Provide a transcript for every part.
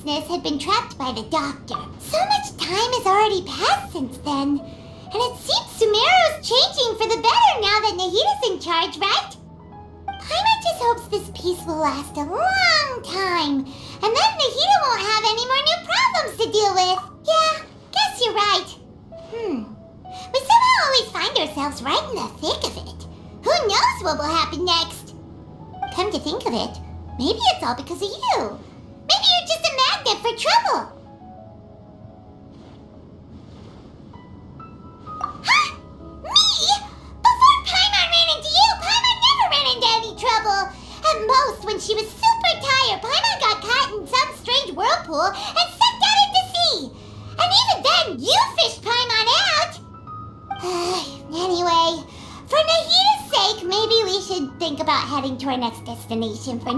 consciousness had been trapped by the doctor. So much time has already passed since then. And it seems Sumeru's changing for the better now that Nahita's in charge, right? Paimon just hopes this peace will last a long time. And then Nahita won't have any more new problems to deal with. Yeah, guess you're right. We somehow always find ourselves right in the thick of it. Who knows what will happen next? Come to think of it, maybe it's all because of you. Maybe you're just a magnet for trouble. Huh? Me? Before Paimon ran into you, Paimon never ran into any trouble. At most, when she was super tired, Paimon got caught in some strange whirlpool and sucked out into sea. And even then, you fished Paimon out. Anyway, for Nahita's sake, maybe we should think about heading to our next destination for...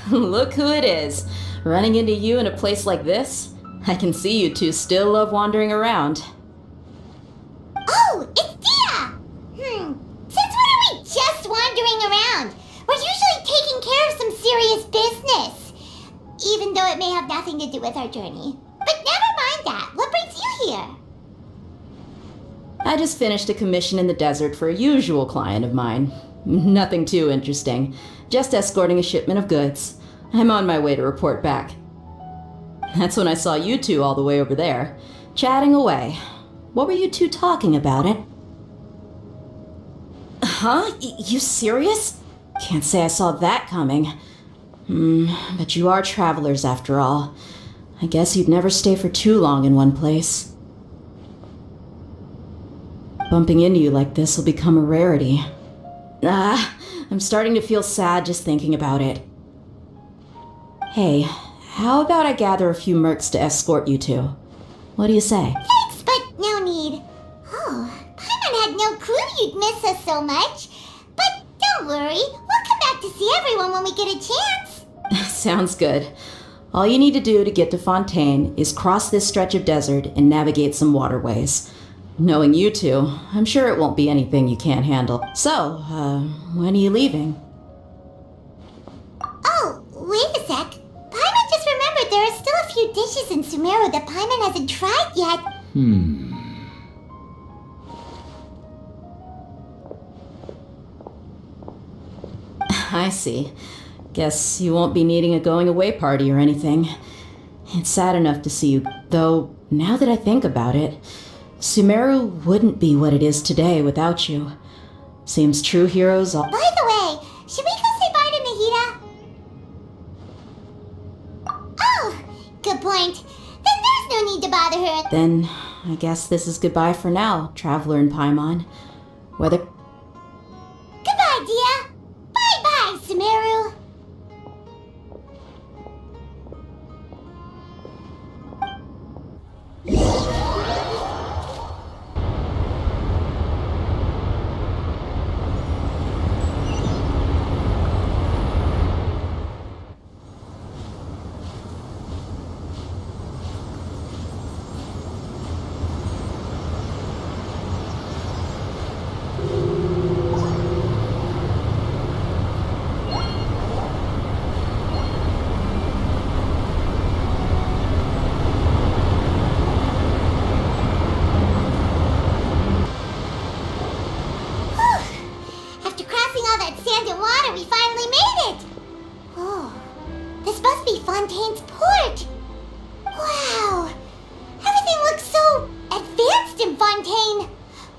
Look who it is. Running into you in a place like this? I can see you two still love wandering around. Oh, it's Dia! Since when are we just wandering around? We're usually taking care of some serious business. Even though it may have nothing to do with our journey. But never mind that. What brings you here? I just finished a commission in the desert for a usual client of mine. Nothing too interesting. Just escorting a shipment of goods. I'm on my way to report back. That's when I saw you two all the way over there, chatting away. What were you two talking about it? Huh? You serious? Can't say I saw that coming. But you are travelers after all. I guess you'd never stay for too long in one place. Bumping into you like this will become a rarity. I'm starting to feel sad just thinking about it. Hey, how about I gather a few mercs to escort you two? What do you say? Thanks, but no need. Oh, Paimon had no clue you'd miss us so much. But don't worry, we'll come back to see everyone when we get a chance. Sounds good. All you need to do to get to Fontaine is cross this stretch of desert and navigate some waterways. Knowing you two, I'm sure it won't be anything you can't handle. So, when are you leaving? Oh, wait a sec. Paimon just remembered there are still a few dishes in Sumeru that Paimon hasn't tried yet. I see. Guess you won't be needing a going-away party or anything. It's sad enough to see you, though, now that I think about it, Sumeru wouldn't be what it is today without you. Seems true heroes all— By the way, should we go say bye to Nahita? Oh, good point. Then there's no need to bother her. Then, I guess this is goodbye for now, Traveler and Paimon. Whether— Goodbye, Dia. Bye-bye, Sumeru. Fontaine's port! Wow! Everything looks so advanced in Fontaine!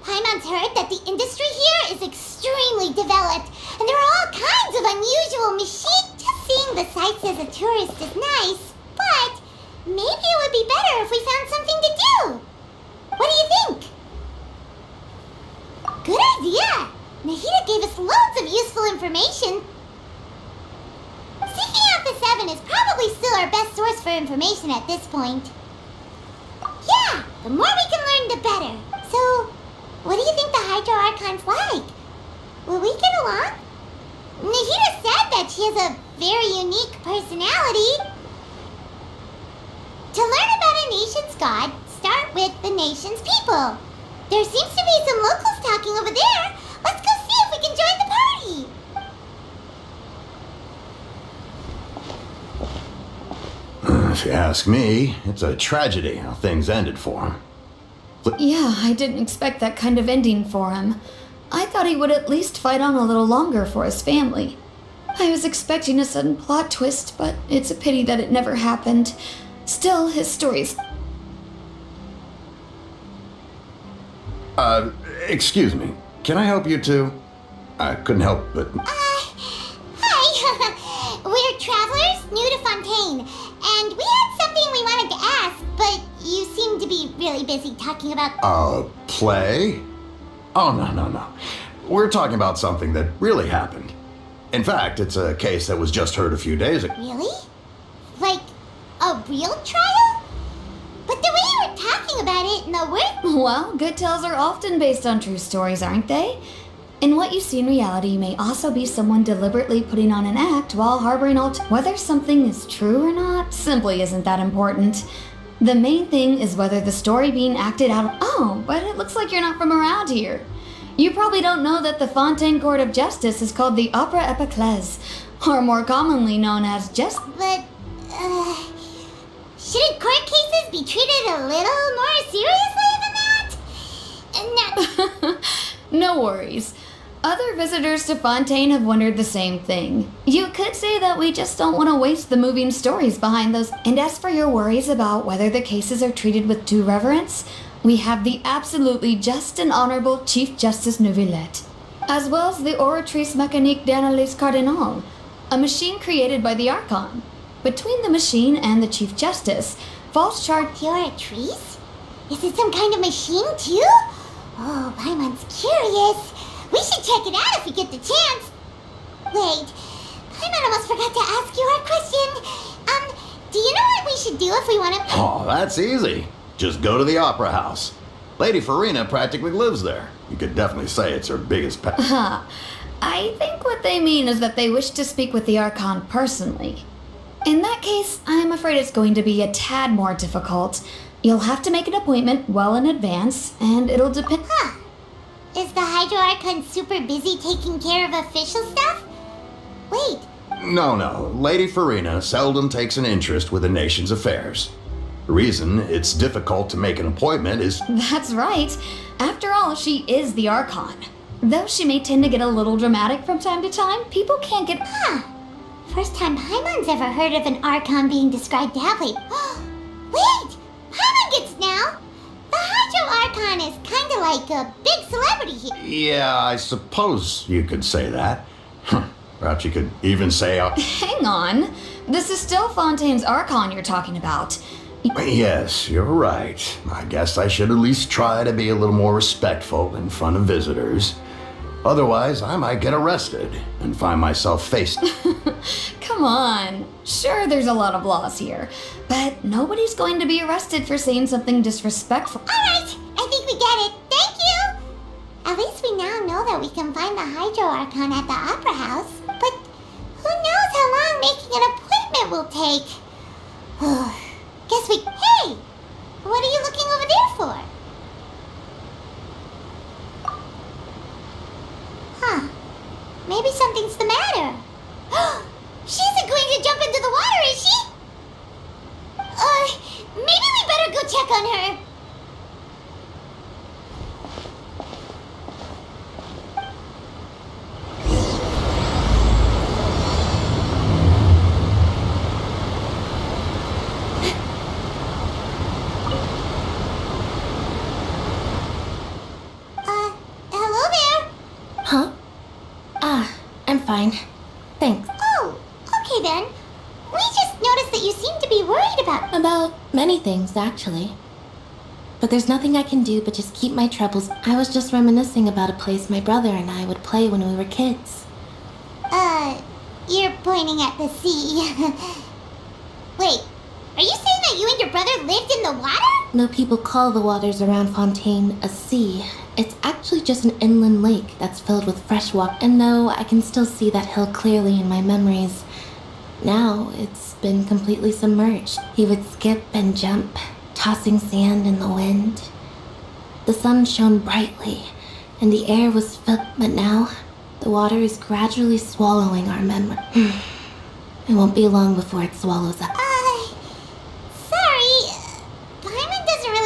Paimon's heard that the industry here is extremely developed, and there are all kinds of unusual machines. Just seeing the sights as a tourist is nice, but maybe it would be better if we found something to do. What do you think? Good idea! Nahita gave us loads of useful information. Seeking out the Seven is probably still our best source for information at this point. Yeah, the more we can learn, the better. So, what do you think the Hydro Archon's like? Will we get along? Nahita said that she has a very unique personality. To learn about a nation's god, start with the nation's people. There seems to be some locals talking over there. Let's go see if we can join the party. If you ask me, it's a tragedy how things ended for him. Yeah, I didn't expect that kind of ending for him. I thought he would at least fight on a little longer for his family. I was expecting a sudden plot twist, but it's a pity that it never happened. Still, his story's... Excuse me. Can I help you too? I couldn't help but... Hi. We're travelers new to Fontaine, and we had something we wanted to ask, but you seem to be really busy talking about... Play? Oh, no. We're talking about something that really happened. In fact, it's a case that was just heard a few days ago. Really? Like, a real trial? But the way you were talking about it and the word... Well, good tales are often based on true stories, aren't they? In what you see in reality may also be someone deliberately putting on an act while harboring whether something is true or not simply isn't that important. The main thing is whether the story being acted out... Oh, but it looks like you're not from around here. You probably don't know that the Fontaine Court of Justice is called the Opera Epiclese, or more commonly known as just... But, shouldn't court cases be treated a little more seriously than that? No worries. Other visitors to Fontaine have wondered the same thing. You could say that we just don't want to waste the moving stories behind those. And as for your worries about whether the cases are treated with due reverence, we have the absolutely just and honorable Chief Justice Neuvillette, as well as the Oratrice Mécanique d'Analyse Cardinal, a machine created by the Archon. Between the machine and the Chief Justice, false charge... Oratrice? Is it some kind of machine too? Oh, Paimon's curious. We should check it out if we get the chance. Wait, Paimon almost forgot to ask you our question. Do you know what we should do if we want to... Oh, that's easy. Just go to the Opera House. Lady Farina practically lives there. You could definitely say it's her biggest pet. I think what they mean is that they wish to speak with the Archon personally. In that case, I'm afraid it's going to be a tad more difficult. You'll have to make an appointment well in advance, and it'll depend... Is the Hydro Archon super busy taking care of official stuff? Wait. No. Lady Farina seldom takes an interest with the nation's affairs. The reason it's difficult to make an appointment is... That's right. After all, she is the Archon. Though she may tend to get a little dramatic from time to time, people can't get... First time Paimon's ever heard of an Archon being described that way. Wait! Paimon gets now! The Hydro Archon is kind of like a big celebrity here. Yeah, I suppose you could say that. Perhaps you could even say... Hang on. This is still Fontaine's Archon you're talking about. Yes, you're right. I guess I should at least try to be a little more respectful in front of visitors. Otherwise, I might get arrested and find myself faced... Come on. Sure, there's a lot of laws here, but nobody's going to be arrested for saying something disrespectful. All right, I think we get it. Thank you. At least we now know that we can find the Hydro Archon at the Opera House. But who knows how long making an appointment will take? Guess we... Hey! What are you looking over there for? Maybe something's the matter. She isn't going to jump into the water, is she? Maybe we better go check on her. Hello there. Huh? I'm fine. Thanks. Oh, okay then. We just noticed that you seem to be worried about... About many things, actually. But there's nothing I can do but just keep my troubles. I was just reminiscing about a place my brother and I would play when we were kids. You're pointing at the sea. Wait, are you saying that you and your brother lived in the water? No, people call the waters around Fontaine a sea. It's actually just an inland lake that's filled with fresh water. And no, I can still see that hill clearly in my memories. Now, it's been completely submerged. He would skip and jump, tossing sand in the wind. The sun shone brightly, and the air was filled, but now, the water is gradually swallowing our memory. It won't be long before it swallows up.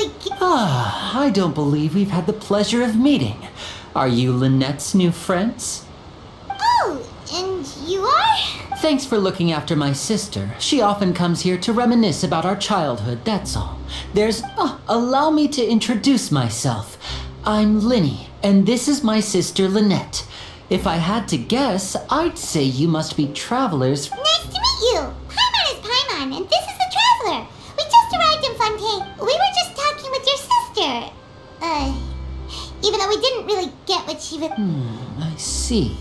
really... I don't believe we've had the pleasure of meeting. Are you Lynette's new friends? Oh, and you are? Thanks for looking after my sister. She often comes here to reminisce about our childhood, that's all. Allow me to introduce myself. I'm Linny, and this is my sister Lynette. If I had to guess, I'd say you must be travelers. Nice to meet you. Paimon is Paimon, and this is the Traveler. We just arrived in Fontaine. We were just talking with your sister. Even though we didn't really get what she was... I see.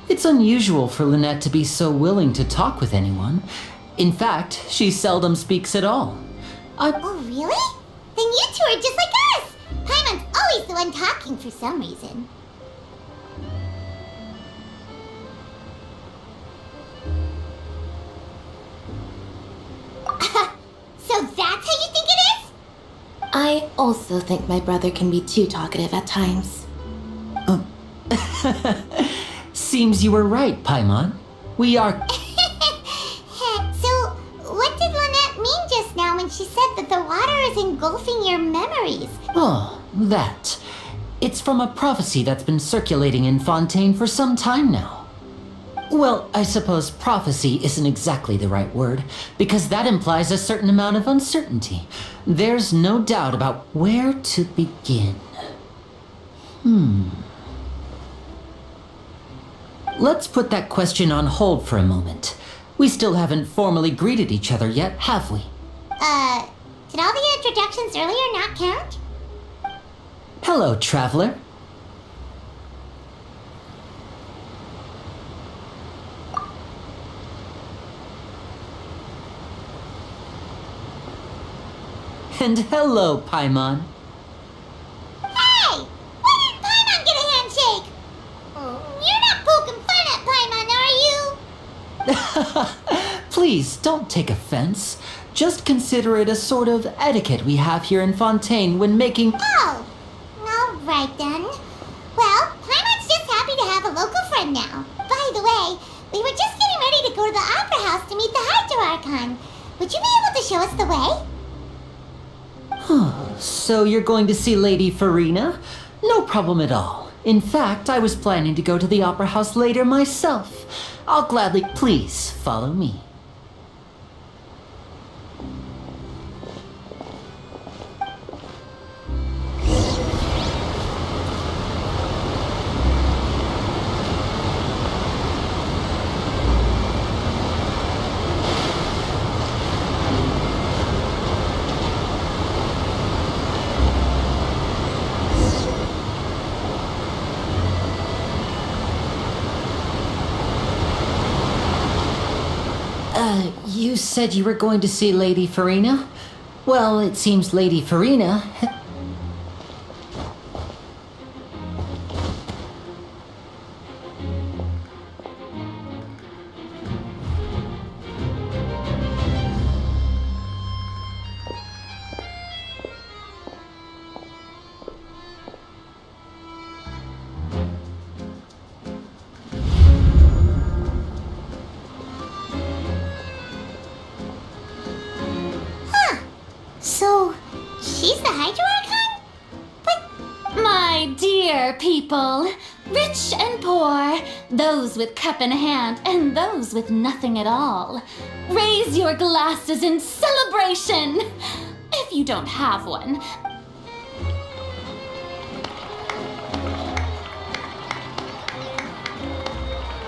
It's unusual for Lynette to be so willing to talk with anyone. In fact, she seldom speaks at all. Oh, really? Then you two are just like us. Paimon's always the one talking for some reason. So that's how you think it is? I also think my brother can be too talkative at times. Seems you were right, Paimon. We are... So, what did Lynette mean just now when she said that the water is engulfing your memories? Oh, that. It's from a prophecy that's been circulating in Fontaine for some time now. Well, I suppose prophecy isn't exactly the right word, because that implies a certain amount of uncertainty. There's no doubt about where to begin. Let's put that question on hold for a moment. We still haven't formally greeted each other yet, have we? Did all the introductions earlier not count? Hello, traveler. And hello, Paimon. Hey! Why didn't Paimon get a handshake? You're not poking fun at Paimon, are you? Please, don't take offense. Just consider it a sort of etiquette we have here in Fontaine when making... Oh! Alright then. Well, Paimon's just happy to have a local friend now. By the way, we were just getting ready to go to the Opera House to meet the Hydro Archon. Would you be able to show us the way? So you're going to see Lady Farina? No problem at all. In fact, I was planning to go to the Opera House later myself. I'll gladly... Please, follow me. You said you were going to see Lady Farina? Well, it seems Lady Farina... So, she's the Hydro Archon? But... My dear people, rich and poor, those with cup in hand and those with nothing at all, raise your glasses in celebration! If you don't have one,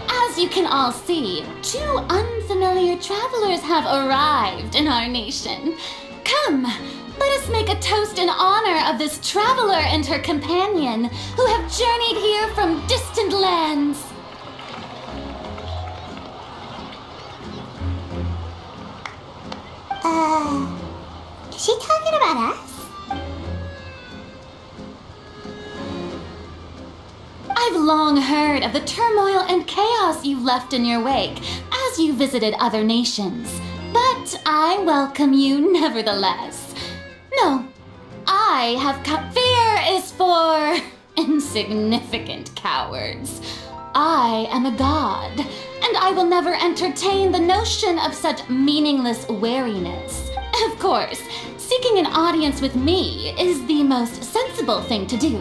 as you can all see, two unfamiliar travelers have arrived in our nation. Come, let us make a toast in honor of this traveler and her companion who have journeyed here from distant lands. Is she talking about us? I've long heard of the turmoil and chaos you left in your wake as you visited other nations. But I welcome you nevertheless. No, I have fear is for insignificant cowards. I am a god, and I will never entertain the notion of such meaningless wariness. Of course, seek seeking an audience with me is the most sensible thing to do.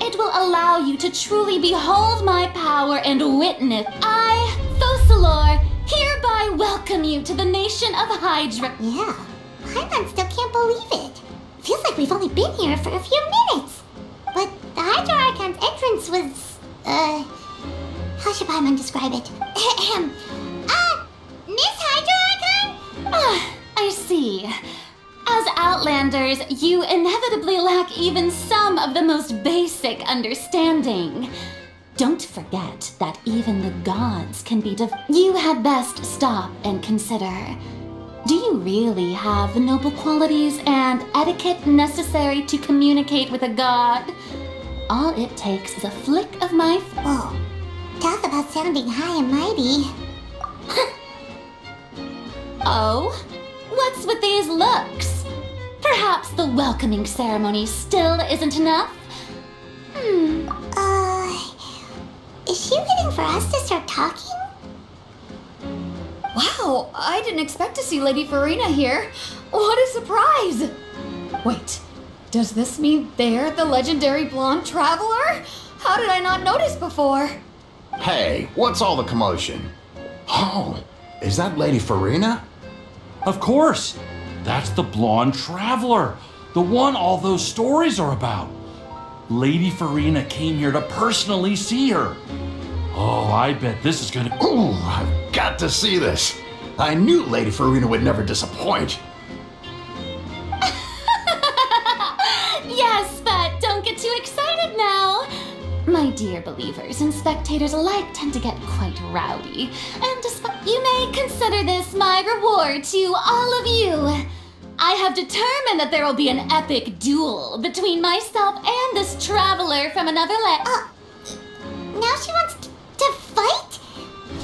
It will allow you to truly behold my power and witness. I, Focalor, hereby welcome you to the nation of Hydra. Yeah, Paimon still can't believe it. Feels like we've only been here for a few minutes. But the Hydra Archon's entrance was, how should Paimon describe it? Miss Hydra Archon? I see. As Outlanders, you inevitably lack even some of the most basic understanding. Don't forget that even the gods can be You had best stop and consider. Do you really have the noble qualities and etiquette necessary to communicate with a god? All it takes is a flick of my... Whoa, talk about sounding high and mighty. Oh? What's with these looks? Perhaps the welcoming ceremony still isn't enough? Is she waiting for us to start talking? Wow, I didn't expect to see Lady Farina here. What a surprise! Wait, does this mean they're the legendary blonde traveler? How did I not notice before? Hey, what's all the commotion? Oh, is that Lady Farina? Of course! That's the blonde traveler, the one all those stories are about. Lady Farina came here to personally see her. Oh, I bet this is gonna... Ooh, I've got to see this. I knew Lady Farina would never disappoint. Yes, but don't get too excited now. My dear believers and spectators alike tend to get quite rowdy, and you may consider this my reward to all of you. I have determined that there will be an epic duel between myself and this traveler from another land. Now she wants to fight?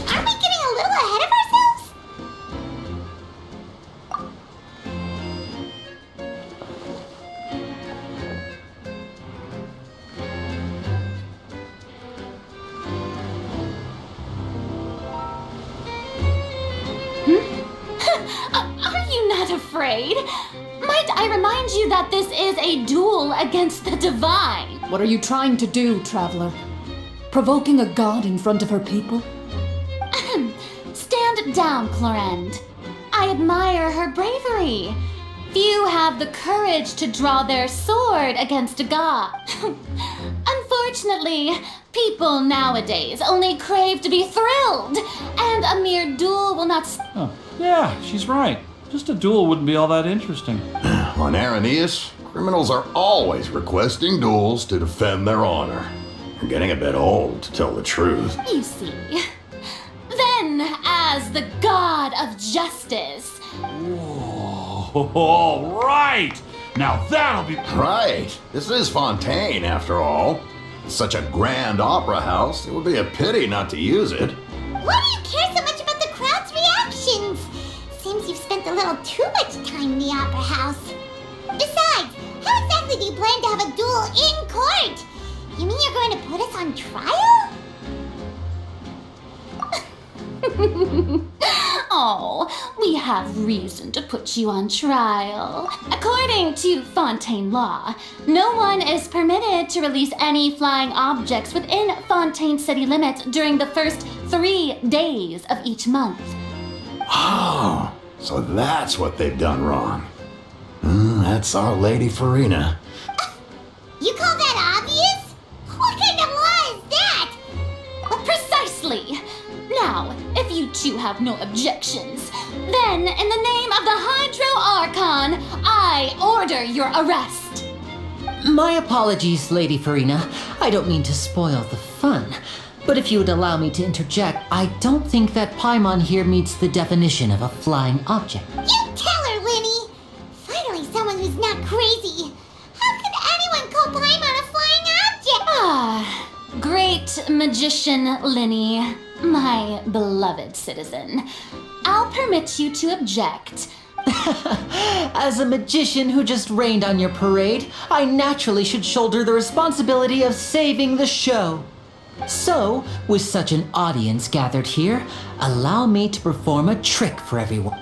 Aren't we getting a little ahead of ourselves? Are you not afraid? Might I remind you that this is a duel against the divine? What are you trying to do, traveler? Provoking a god in front of her people? Stand down, Clorend. I admire her bravery. Few have the courage to draw their sword against a god. Unfortunately, people nowadays only crave to be thrilled, and a mere duel will not... Oh, yeah, she's right. Just a duel wouldn't be all that interesting. On Araneus, criminals are always requesting duels to defend their honor. You're getting a bit old, to tell the truth. You see. Then, as the god of justice... Whoa, all right! Now that'll be... Right. This is Fontaine, after all. It's such a grand opera house, it would be a pity not to use it. Why do you care so much about the crowd's reactions? Seems you've spent a little too much time in the opera house. Besides, how exactly do you plan to have a duel in court? You mean you're going to put us on trial? Oh, we have reason to put you on trial. According to Fontaine law, no one is permitted to release any flying objects within Fontaine city limits during the first 3 days of each month. Oh, so that's what they've done wrong. That's our Lady Farina. You call that obvious? What kind of law is that? Precisely. Now, if you two have no objections, then in the name of the Hydro Archon, I order your arrest. My apologies, Lady Farina. I don't mean to spoil the fun. But if you would allow me to interject, I don't think that Paimon here meets the definition of a flying object. You tell her, Linny! Finally someone who's not crazy. How could anyone call Paimon a flying object? Ah, great magician Linny, my beloved citizen. I'll permit you to object. As a magician who just rained on your parade, I naturally should shoulder the responsibility of saving the show. So, with such an audience gathered here, allow me to perform a trick for everyone.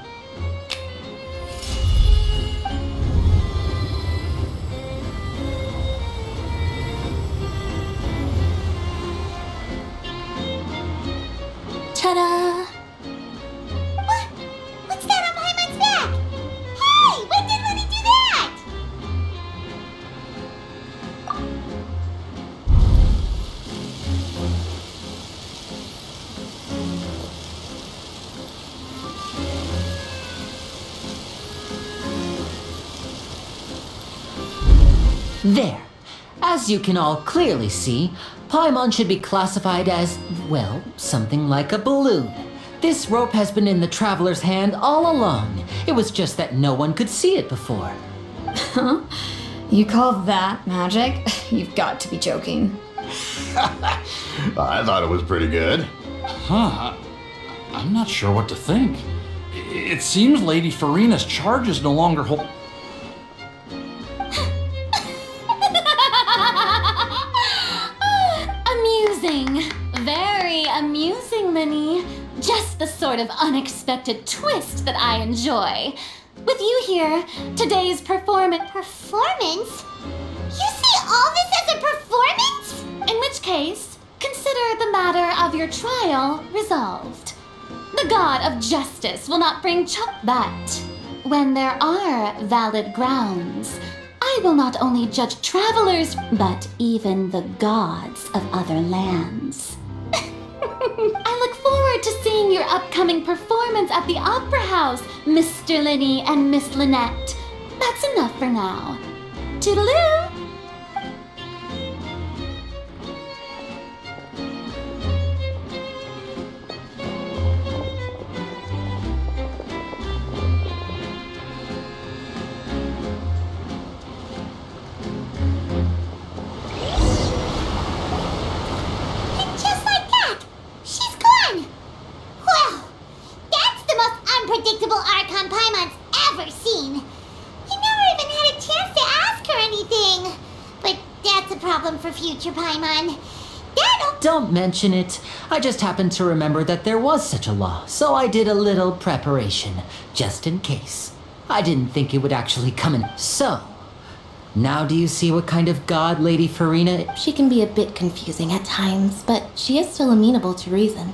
Ta-da! What's that on Paimon's back? Hey, when did Lenny do that? There. As you can all clearly see, Paimon should be classified as, well, something like a balloon. This rope has been in the traveler's hand all along. It was just that no one could see it before. Huh? You call that magic? You've got to be joking. I thought it was pretty good. Huh. I'm not sure what to think. It seems Lady Farina's charge is no longer hold. Amusing. Very amusing, Linny. Just the sort of unexpected twist that I enjoy. With you here, today's performance... Performance? You see all this as a performance? In which case, consider the matter of your trial resolved. The god of justice will not bring but when there are valid grounds, I will not only judge travelers, but even the gods of other lands. I look forward to seeing your upcoming performance at the Opera House, Mr. Linny and Miss Lynette. That's enough for now. Toodaloo! Unpredictable Archon Paimon's ever seen. You never even had a chance to ask her anything. But that's a problem for future Paimon. Don't mention it. I just happened to remember that there was such a law, so I did a little preparation, just in case. I didn't think it would actually come in. So, now do you see what kind of god Lady Farina... She can be a bit confusing at times, but she is still amenable to reason.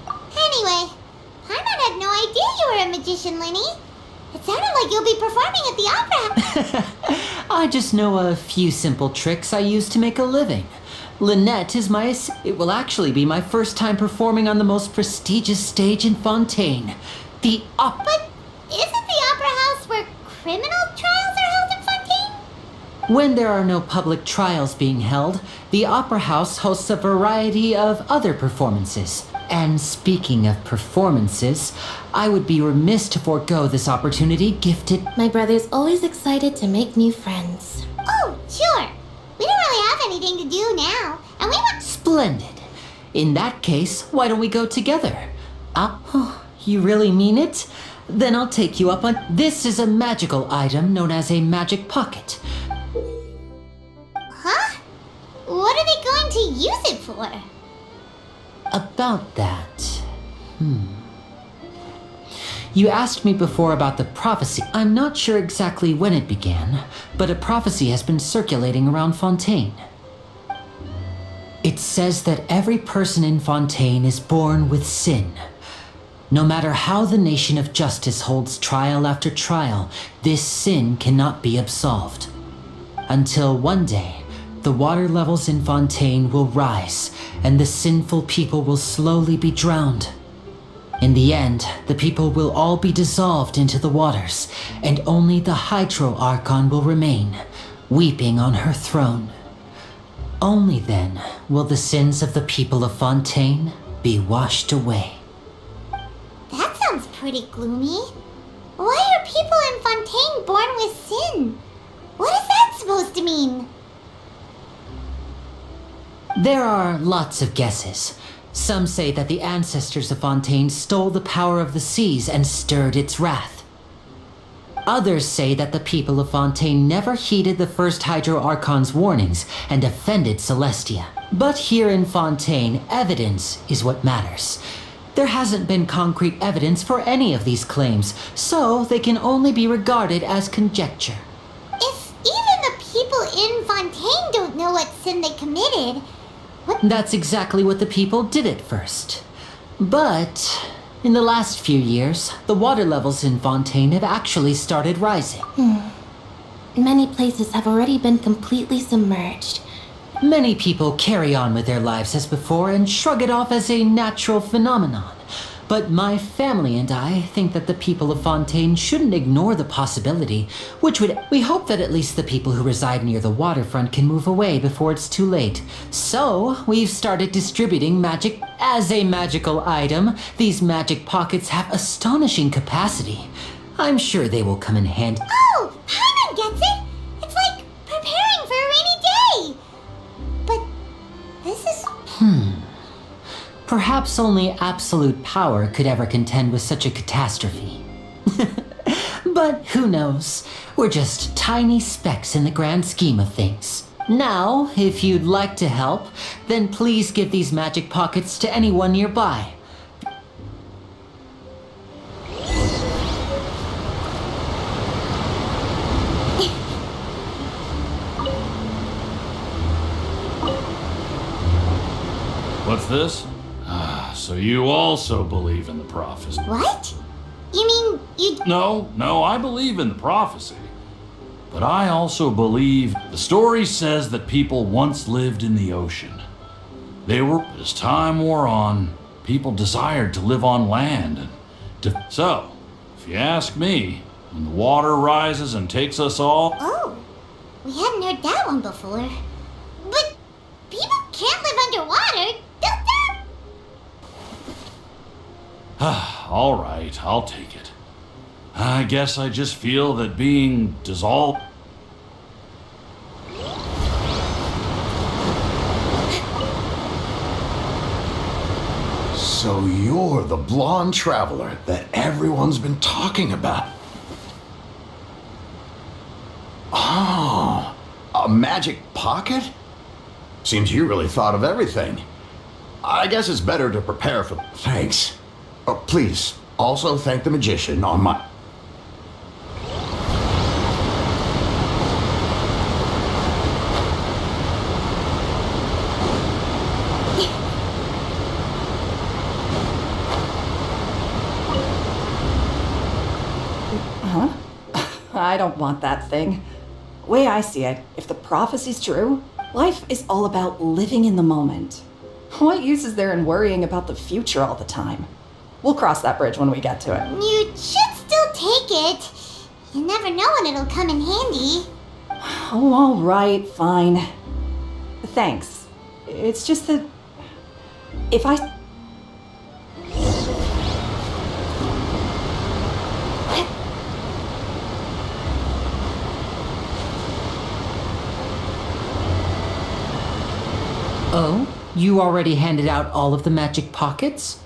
Anyway, Paimon had no idea you were a magician, Linny. It sounded like you'll be performing at the opera. I just know a few simple tricks I use to make a living. Lynette is my... It will actually be my first time performing on the most prestigious stage in Fontaine. The opera... But isn't the opera house where criminal trials are held in Fontaine? When there are no public trials being held, the opera house hosts a variety of other performances. And speaking of performances, I would be remiss to forego this opportunity gifted... My brother's always excited to make new friends. Oh, sure. We don't really have anything to do now, and we want... Splendid. In that case, why don't we go together? You really mean it? Then I'll take you up on... This is a magical item known as a magic pocket. Huh? What are they going to use it for? About that... You asked me before about the prophecy. I'm not sure exactly when it began, but a prophecy has been circulating around Fontaine. It says that every person in Fontaine is born with sin. No matter how the nation of justice holds trial after trial, this sin cannot be absolved. Until one day, the water levels in Fontaine will rise, and the sinful people will slowly be drowned. In the end, the people will all be dissolved into the waters, and only the Hydro Archon will remain, weeping on her throne. Only then will the sins of the people of Fontaine be washed away. That sounds pretty gloomy. Why are people in Fontaine born with sin? What is that supposed to mean? There are lots of guesses. Some say that the ancestors of Fontaine stole the power of the seas and stirred its wrath. Others say that the people of Fontaine never heeded the first Hydro Archon's warnings and offended Celestia. But here in Fontaine, evidence is what matters. There hasn't been concrete evidence for any of these claims, so they can only be regarded as conjecture. If even the people in Fontaine don't know what sin they committed, That's exactly what the people did at first. But in the last few years, the water levels in Fontaine have actually started rising. Many places have already been completely submerged. Many people carry on with their lives as before and shrug it off as a natural phenomenon. But my family and I think that the people of Fontaine shouldn't ignore the possibility, we hope that at least the people who reside near the waterfront can move away before it's too late. So, we've started distributing magic as a magical item. These magic pockets have astonishing capacity. I'm sure they will come in handy. Oh, Paimon gets it! It's like preparing for a rainy day! But this is... Perhaps only absolute power could ever contend with such a catastrophe. But who knows? We're just tiny specks in the grand scheme of things. Now, if you'd like to help, then please give these magic pockets to anyone nearby. What's this? So you also believe in the prophecy? What? You mean you... No, I believe in the prophecy. But I also believe the story says that people once lived in the ocean. But as time wore on, people desired to live on land. So, if you ask me, when the water rises and takes us all... Oh, we hadn't heard that one before. But people can't live underwater. All right, I'll take it. I guess I just feel that being dissolved... So you're the blonde traveler that everyone's been talking about. Oh, a magic pocket? Seems you really thought of everything. I guess it's better to prepare for... Thanks. Please, also thank the magician on my... Huh? I don't want that thing. The way I see it, if the prophecy's true, life is all about living in the moment. What use is there in worrying about the future all the time? We'll cross that bridge when we get to it. You should still take it. You never know when it'll come in handy. Oh, all right, fine. Thanks. It's just that... if I... Oh? You already handed out all of the magic pockets?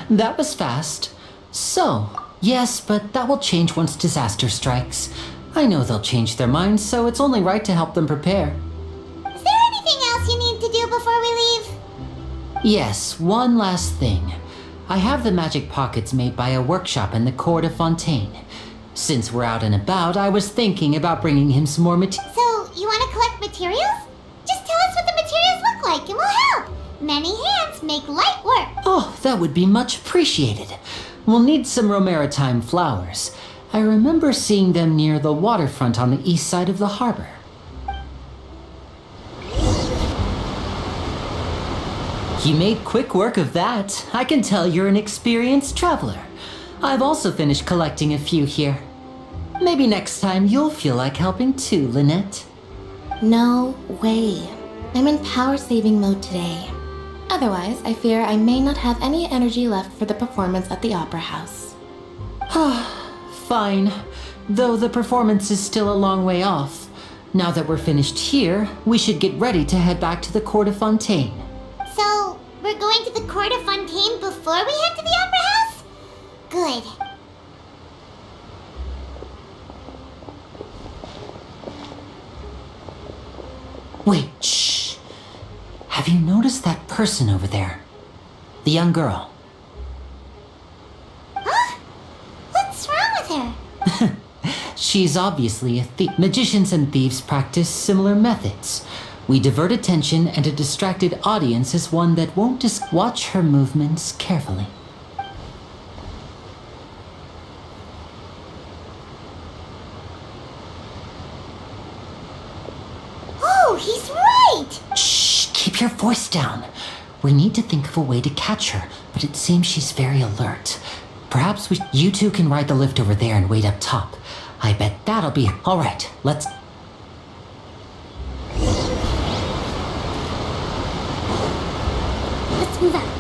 That was fast. So, yes, but that will change once disaster strikes. I know they'll change their minds, so it's only right to help them prepare. Is there anything else you need to do before we leave? Yes, one last thing. I have the magic pockets made by a workshop in the court of Fontaine. Since we're out and about, I was thinking about bringing him some more materials. So, you want to collect materials? Just tell us what the materials look like and we'll help. Many hands make light work. Oh, that would be much appreciated. We'll need some romaritime flowers. I remember seeing them near the waterfront on the east side of the harbor. You made quick work of that. I can tell you're an experienced traveler. I've also finished collecting a few here. Maybe next time you'll feel like helping too, Lynette. No way. I'm in power-saving mode today. Otherwise, I fear I may not have any energy left for the performance at the Opera House. Fine. Though the performance is still a long way off. Now that we're finished here, we should get ready to head back to the court of Fontaine. So, we're going to the court of Fontaine before we head to the Opera House? Good. Wait, shh. Have you noticed that person over there? The young girl. Huh? What's wrong with her? She's obviously a thief. Magicians and thieves practice similar methods. We divert attention, and a distracted audience is one that won't just watch her movements carefully. Oh, he's right! Shh! Keep your voice down. We need to think of a way to catch her, but it seems she's very alert. Perhaps you two can ride the lift over there and wait up top. I bet that'll be... All right, let's... Let's move on.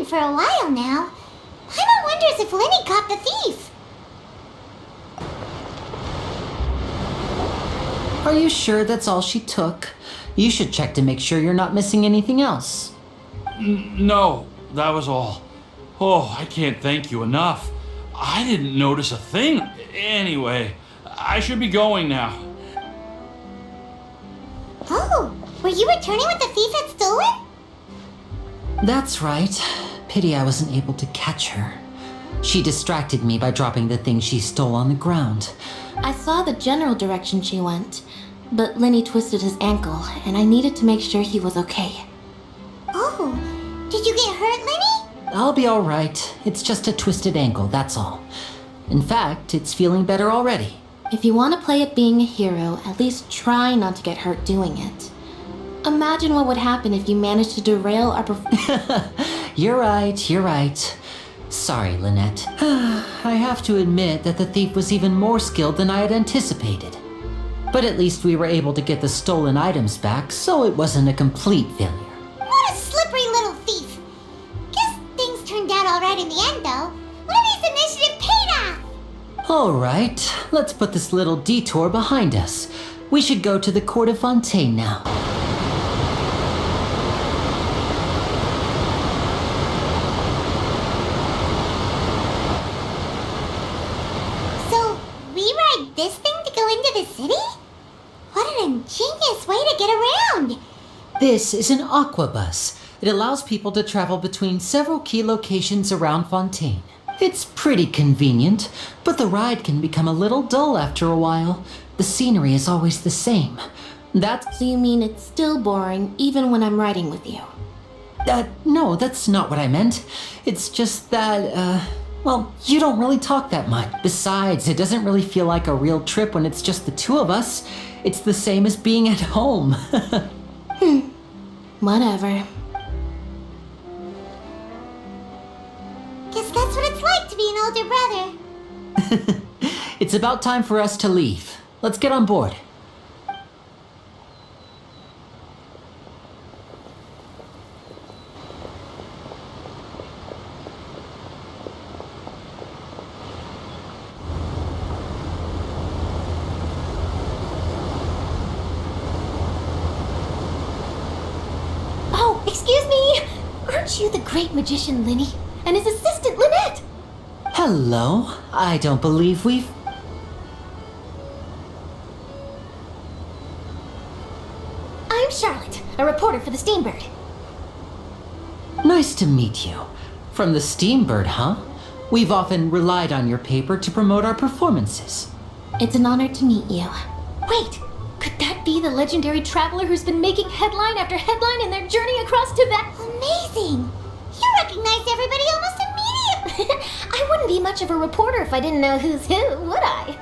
For a while now. Paimon wonders if Lenny caught the thief. Are you sure that's all she took? You should check to make sure you're not missing anything else. No, that was all. Oh, I can't thank you enough. I didn't notice a thing. Anyway, I should be going now. Oh, were you returning what the thief had stolen? That's right. Pity I wasn't able to catch her. She distracted me by dropping the thing she stole on the ground. I saw the general direction she went, but Lenny twisted his ankle, and I needed to make sure he was okay. Oh, did you get hurt, Lenny? I'll be all right. It's just a twisted ankle, that's all. In fact, it's feeling better already. If you want to play at being a hero, at least try not to get hurt doing it. Imagine what would happen if you managed to derail our You're right. Sorry, Lynette. I have to admit that the thief was even more skilled than I had anticipated. But at least we were able to get the stolen items back, so it wasn't a complete failure. What a slippery little thief! Guess things turned out alright in the end, though. Lenny's initiative paid off! Alright, let's put this little detour behind us. We should go to the court of Fontaine now. This thing to go into the city? What an ingenious way to get around! This is an aquabus. It allows people to travel between several key locations around Fontaine. It's pretty convenient, but the ride can become a little dull after a while. The scenery is always the same. So you mean it's still boring even when I'm riding with you? No, that's not what I meant. It's just that, well, you don't really talk that much. Besides, it doesn't really feel like a real trip when it's just the two of us. It's the same as being at home. Whatever. Guess that's what it's like to be an older brother. It's about time for us to leave. Let's get on board. Excuse me! Aren't you the great magician Lenny? And his assistant Lynette? Hello. I don't believe we've... Charlotte, a reporter for the Steambird. Nice to meet you. From the Steambird, huh? We've often relied on your paper to promote our performances. It's an honor to meet you. Wait, could that be the legendary traveler who's been making headline after headline in their journey across Tibet? Amazing! You recognize everybody almost immediately! I wouldn't be much of a reporter if I didn't know who's who, would I?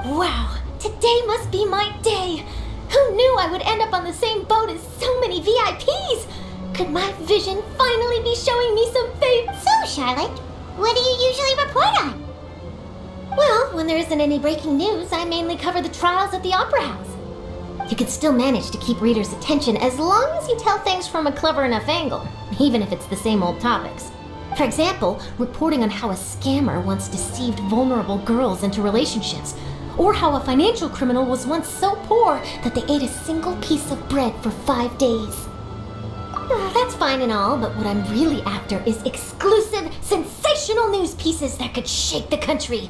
Wow, today must be my day! Who knew I would end up on the same boat as so many VIPs? Could my vision finally be showing me some faith? So, Charlotte, what do you usually report on? Well, when there isn't any breaking news, I mainly cover the trials at the Opera House. You can still manage to keep readers' attention as long as you tell things from a clever enough angle, even if it's the same old topics. For example, reporting on how a scammer once deceived vulnerable girls into relationships, or how a financial criminal was once so poor that they ate a single piece of bread for 5 days. That's fine and all, but what I'm really after is exclusive, sensational news pieces that could shake the country.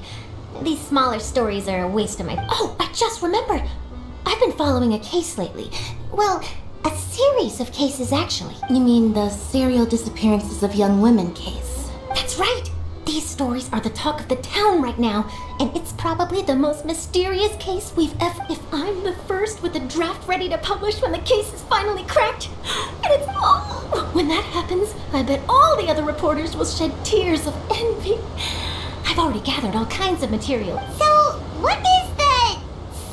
These smaller stories are a waste of my... Oh, I just remembered! I've been following a case lately. Well, a series of cases, actually. You mean the serial disappearances of young women case? That's right! These stories are the talk of the town right now, and it's probably the most mysterious case we've ever... If I'm the first with a draft ready to publish when the case is finally cracked, and it's... Oh, when that happens, I bet all the other reporters will shed tears of envy. I've already gathered all kinds of material. So, what is the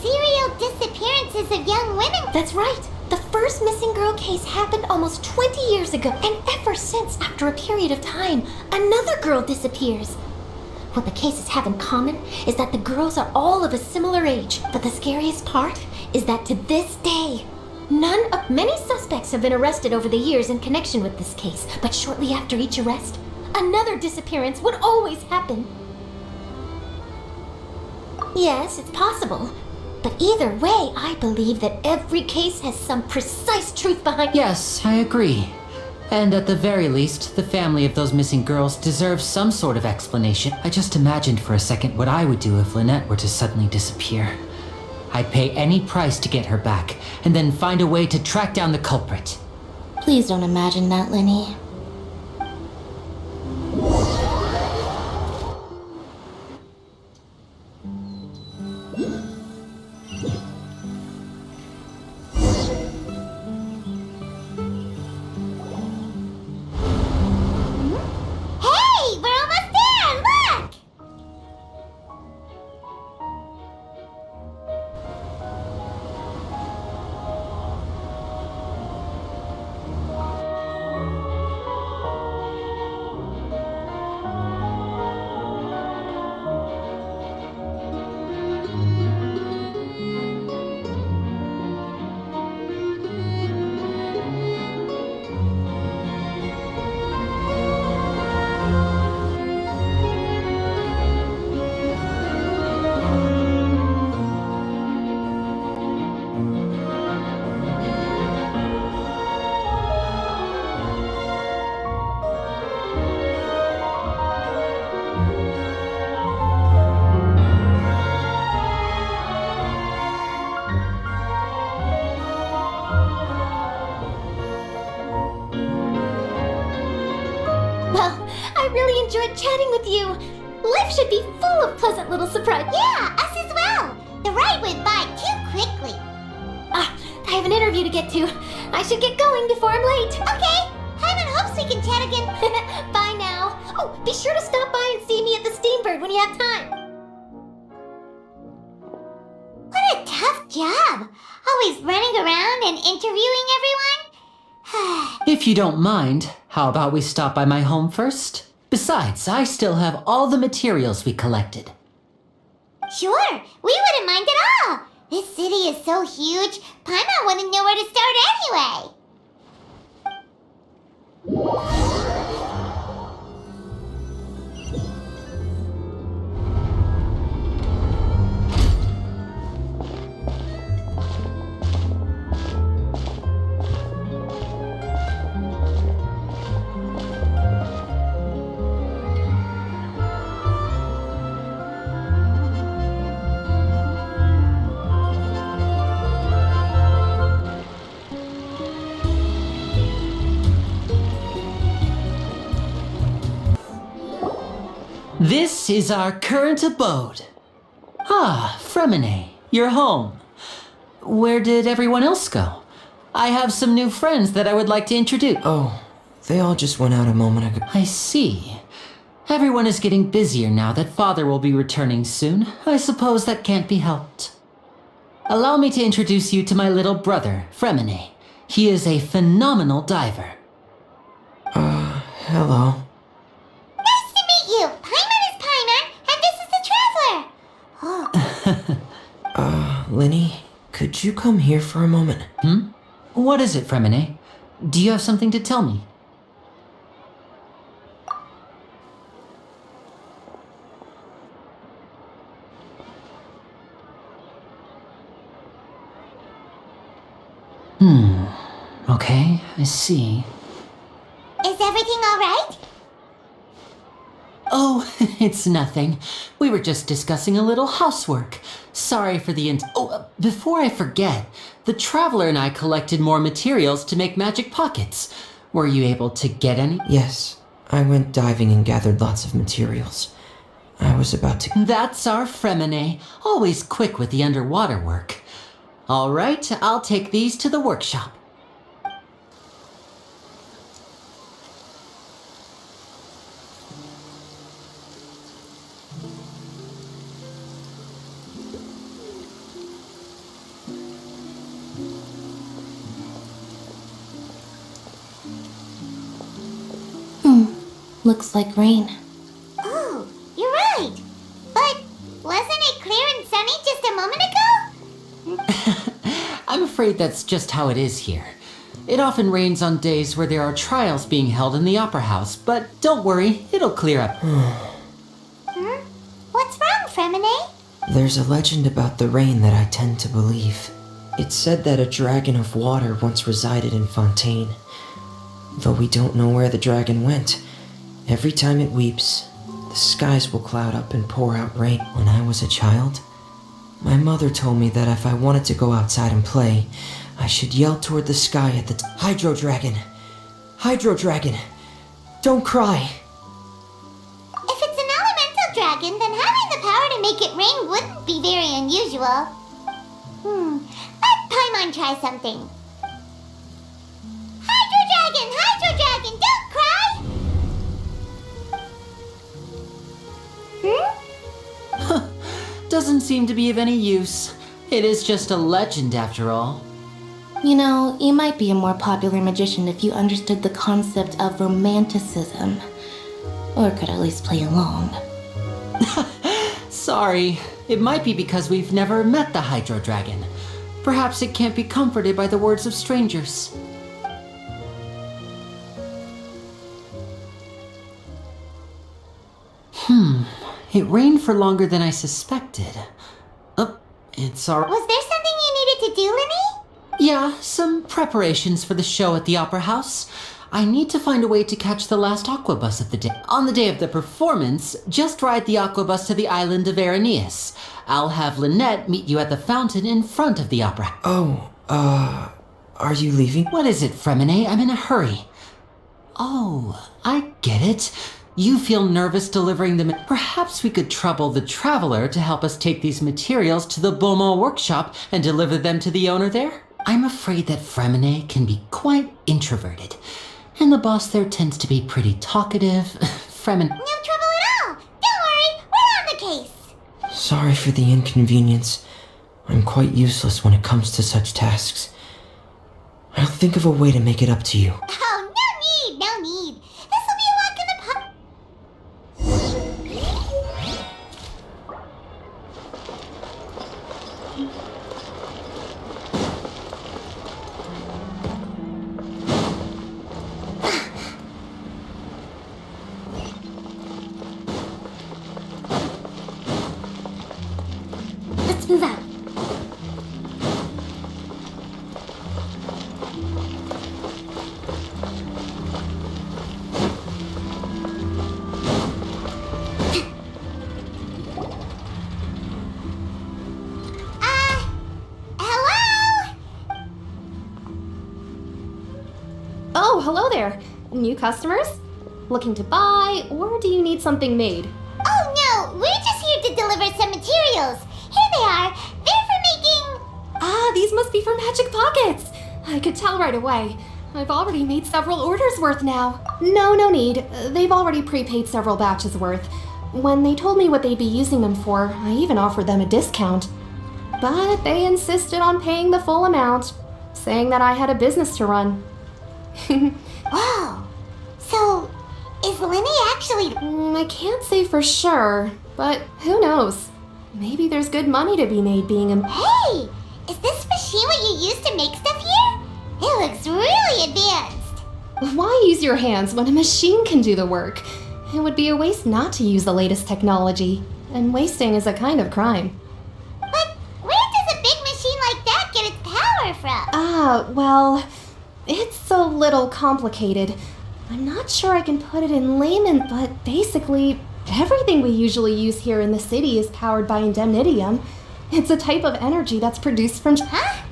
serial disappearances of young women? That's right. The first missing girl case happened almost 20 years ago, and ever since, after a period of time, another girl disappears. What the cases have in common is that the girls are all of a similar age, but the scariest part is that to this day, many suspects have been arrested over the years in connection with this case, but shortly after each arrest, another disappearance would always happen. Yes, it's possible. But either way, I believe that every case has some precise truth behind it. Yes, I agree. And at the very least, the family of those missing girls deserves some sort of explanation. I just imagined for a second what I would do if Lynette were to suddenly disappear. I'd pay any price to get her back, and then find a way to track down the culprit. Please don't imagine that, Lenny. Enjoyed chatting with you. Life should be full of pleasant little surprises. Yeah, us as well. The ride went by too quickly. I have an interview to get to. I should get going before I'm late. Okay. Hyman hopes we can chat again. Bye now. Oh, be sure to stop by and see me at the Steambird when you have time. What a tough job. Always running around and interviewing everyone. If you don't mind, how about we stop by my home first? Besides, I still have all the materials we collected. Sure, we wouldn't mind at all. This city is so huge, Paimon wouldn't know where to start anyway. This is our current abode. Ah, Fremine, you're home. Where did everyone else go? I have some new friends that I would like to introduce. Oh, they all just went out a moment ago. I see. Everyone is getting busier now that Father will be returning soon. I suppose that can't be helped. Allow me to introduce you to my little brother, Fremine. He is a phenomenal diver. Hello. Nice to meet you. Paimon is Paimon, and this is the Traveler. Oh. Linny, could you come here for a moment? What is it, Fremine? Do you have something to tell me? Okay, I see. Is everything all right? Oh, it's nothing. We were just discussing a little housework. Sorry for the before I forget, the Traveler and I collected more materials to make magic pockets. Were you able to get any? Yes, I went diving and gathered lots of materials. I was about to... That's our Fremine, always quick with the underwater work. All right, I'll take these to the workshop. Looks like rain. Oh, you're right. But wasn't it clear and sunny just a moment ago? I'm afraid that's just how it is here. It often rains on days where there are trials being held in the Opera House, but don't worry, it'll clear up. What's wrong, Fremine? There's a legend about the rain that I tend to believe. It's said that a dragon of water once resided in Fontaine. Though we don't know where the dragon went, every time it weeps, the skies will cloud up and pour out rain. When I was a child, my mother told me that if I wanted to go outside and play, I should yell toward the sky at the Hydro Dragon! Hydro Dragon! Don't cry! If it's an elemental dragon, then having the power to make it rain wouldn't be very unusual. Let Paimon try something. Hydro Dragon, don't cry! Doesn't seem to be of any use. It is just a legend after all. You know, you might be a more popular magician if you understood the concept of romanticism. Or could at least play along. Sorry, it might be because we've never met the Hydro Dragon. Perhaps it can't be comforted by the words of strangers. It rained for longer than I suspected. Oh, it's all right. Was there something you needed to do, Linny? Yeah, some preparations for the show at the Opera House. I need to find a way to catch the last aqua bus of the day. On the day of the performance, just ride the aqua bus to the island of Araneus. I'll have Lynette meet you at the fountain in front of the opera. Oh, are you leaving? What is it, Fremine? I'm in a hurry. Oh, I get it. You feel nervous delivering them. Perhaps we could trouble the Traveler to help us take these materials to the Beaumont workshop and deliver them to the owner there. I'm afraid that Fremine can be quite introverted, and the boss there tends to be pretty talkative. Fremine... No trouble at all! Don't worry, we're on the case! Sorry for the inconvenience. I'm quite useless when it comes to such tasks. I'll think of a way to make it up to you. Oh, no need! This will be a walk in the park. Let's move out. Hello? Oh, hello there. New customers? Looking to buy, or do you need something made? Oh, materials. Here they are. They're for making... Ah, these must be for magic pockets. I could tell right away. I've already made several orders worth now. No need. They've already prepaid several batches worth. When they told me what they'd be using them for, I even offered them a discount. But they insisted on paying the full amount, saying that I had a business to run. Whoa. So, is Lenny actually... I can't say for sure, but who knows? Maybe there's good money to be made being a... Hey! Is this machine what you use to make stuff here? It looks really advanced. Why use your hands when a machine can do the work? It would be a waste not to use the latest technology, and wasting is a kind of crime. But where does a big machine like that get its power from? Well, it's a little complicated. I'm not sure I can put it in layman, but basically, everything we usually use here in the city is powered by indemnitium. It's a type of energy that's produced from... Huh?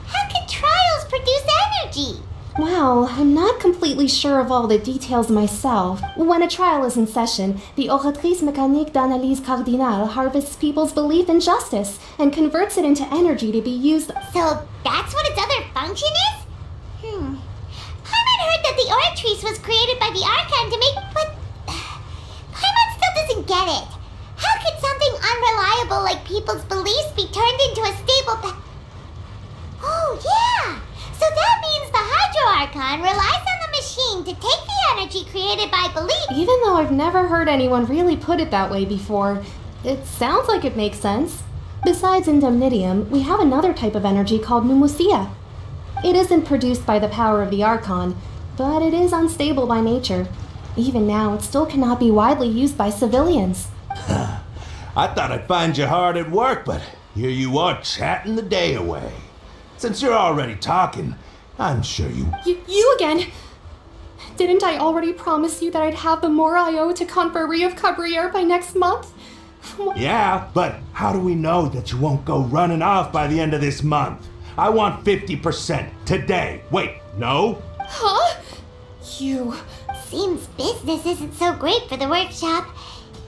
How can trials produce energy? Well, I'm not completely sure of all the details myself. When a trial is in session, the oratrice mécanique d'analyse cardinale harvests people's belief in justice and converts it into energy to be used... So that's what its other function is? Paimon heard that the oratrice was created by the Archon to make... But... Paimon still doesn't get it. How could something unreliable like people's beliefs be turned into a stable... Oh, yeah! So that means the Hydro Archon relies on the machine to take the energy created by belief. Even though I've never heard anyone really put it that way before, it sounds like it makes sense. Besides indemnitium, we have another type of energy called pneumosia. It isn't produced by the power of the Archon, but it is unstable by nature. Even now, it still cannot be widely used by civilians. I thought I'd find you hard at work, but here you are chatting the day away. Since you're already talking, I'm sure you... You again? Didn't I already promise you that I'd have the more I owe to Confrérie of Cabriere by next month? Yeah, but how do we know that you won't go running off by the end of this month? I want 50% today. Wait, no? Huh? You... Seems business isn't so great for the workshop.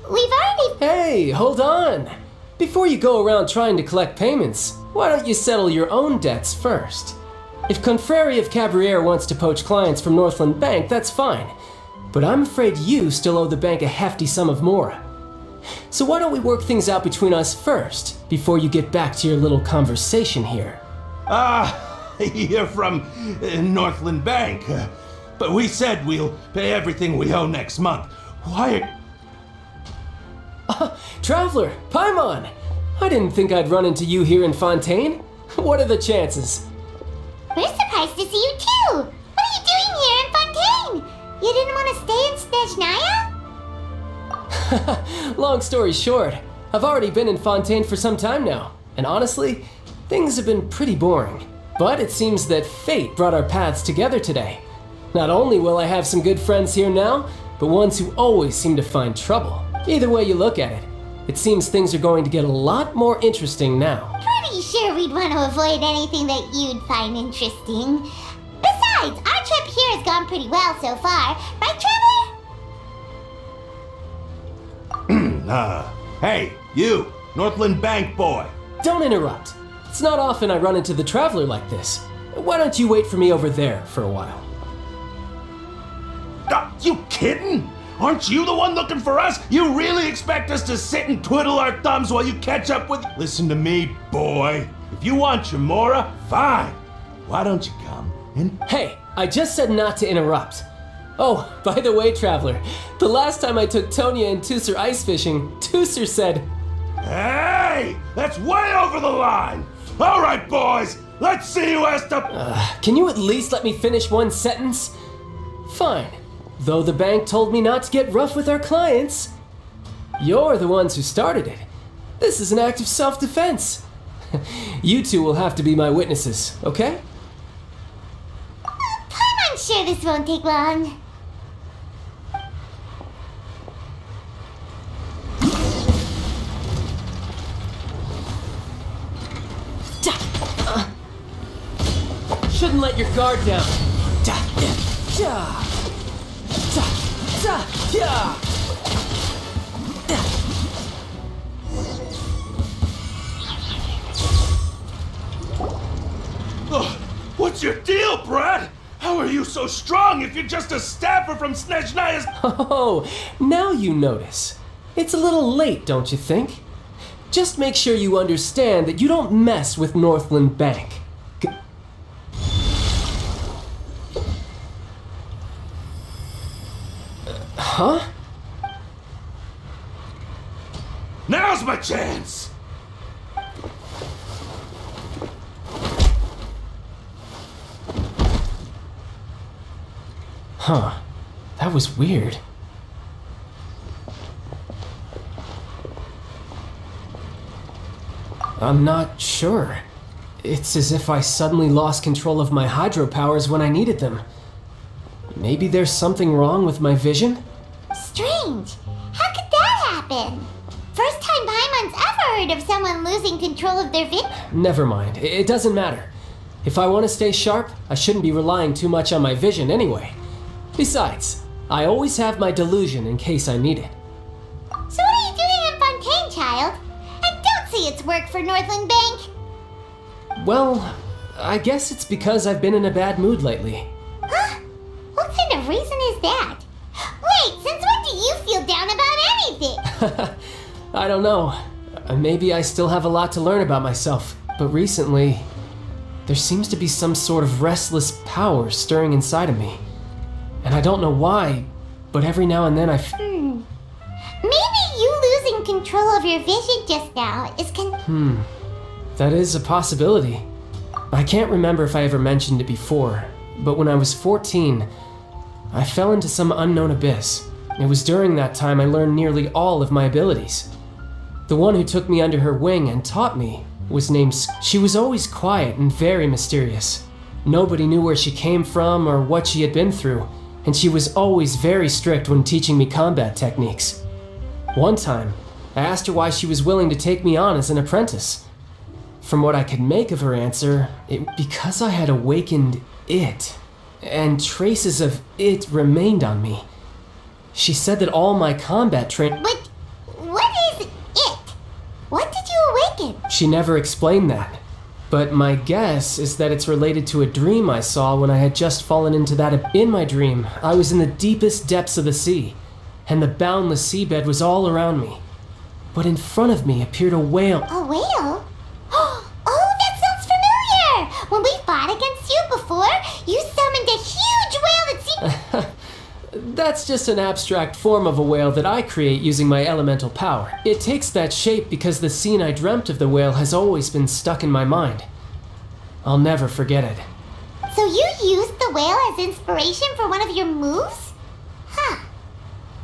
We've already... Hey, hold on. Before you go around trying to collect payments, why don't you settle your own debts first? If Confrérie of Cabriere wants to poach clients from Northland Bank, that's fine. But I'm afraid you still owe the bank a hefty sum of mora. So why don't we work things out between us first, before you get back to your little conversation here? You're from Northland Bank. But we said we'll pay everything we owe next month. Why... Traveler, Paimon! I didn't think I'd run into you here in Fontaine. What are the chances? We're surprised to see you too! What are you doing here in Fontaine? You didn't want to stay in Snezhnaya? Long story short, I've already been in Fontaine for some time now, and honestly, things have been pretty boring. But it seems that fate brought our paths together today. Not only will I have some good friends here now, but ones who always seem to find trouble. Either way you look at it, it seems things are going to get a lot more interesting now. Pretty sure we'd want to avoid anything that you'd find interesting. Besides, our trip here has gone pretty well so far, right, Traveler? Hey, you, Northland Bank boy. Don't interrupt. It's not often I run into the Traveler like this. Why don't you wait for me over there for a while? You kidding? Aren't you the one looking for us? You really expect us to sit and twiddle our thumbs while you catch up with... Listen to me, boy. If you want your mora, fine. Why don't you come and... Hey, I just said not to interrupt. Oh, by the way, Traveler, the last time I took Tonya and Tusser ice fishing, Tusser said... Hey! That's way over the line! All right, boys, let's see who has to... Can you at least let me finish one sentence? Fine. Though the bank told me not to get rough with our clients. You're the ones who started it. This is an act of self-defense. You two will have to be my witnesses, okay? I'm sure this won't take long. Shouldn't let your guard down. What's your deal, Brad? How are you so strong if you're just a staffer from Snezhnaya's? Oh, now you notice. It's a little late, don't you think? Just make sure you understand that you don't mess with Northland Bank. Huh? Now's my chance! Huh. That was weird. I'm not sure. It's as if I suddenly lost control of my hydropowers when I needed them. Maybe there's something wrong with my vision? Strange. How could that happen? First time Paimon's ever heard of someone losing control of their vision. Never mind. It doesn't matter. If I want to stay sharp, I shouldn't be relying too much on my vision anyway. Besides, I always have my delusion in case I need it. So what are you doing in Fontaine, child? I don't see its work for Northland Bank. Well, I guess it's because I've been in a bad mood lately. Huh? What kind of reason is that? Wait, since when do you feel down about anything? I don't know. Maybe I still have a lot to learn about myself. But recently, there seems to be some sort of restless power stirring inside of me. And I don't know why, but every now and then Maybe you losing control of your vision just now is That is a possibility. I can't remember if I ever mentioned it before, but when I was 14, I fell into some unknown abyss. It was during that time I learned nearly all of my abilities. The one who took me under her wing and taught me was named She was always quiet and very mysterious. Nobody knew where she came from or what she had been through, and she was always very strict when teaching me combat techniques. One time, I asked her why she was willing to take me on as an apprentice. From what I could make of her answer, because I had awakened it, and traces of it remained on me. She said that all my combat training. But what is it? What did you awaken? She never explained that. But my guess is that it's related to a dream I saw when I had just fallen into that. In my dream, I was in the deepest depths of the sea, and the boundless seabed was all around me. But in front of me appeared a whale. A whale? Oh, that sounds familiar! When we fought against you before, you summoned a huge whale that seemed... That's just an abstract form of a whale that I create using my elemental power. It takes that shape because the scene I dreamt of the whale has always been stuck in my mind. I'll never forget it. So you used the whale as inspiration for one of your moves? Huh.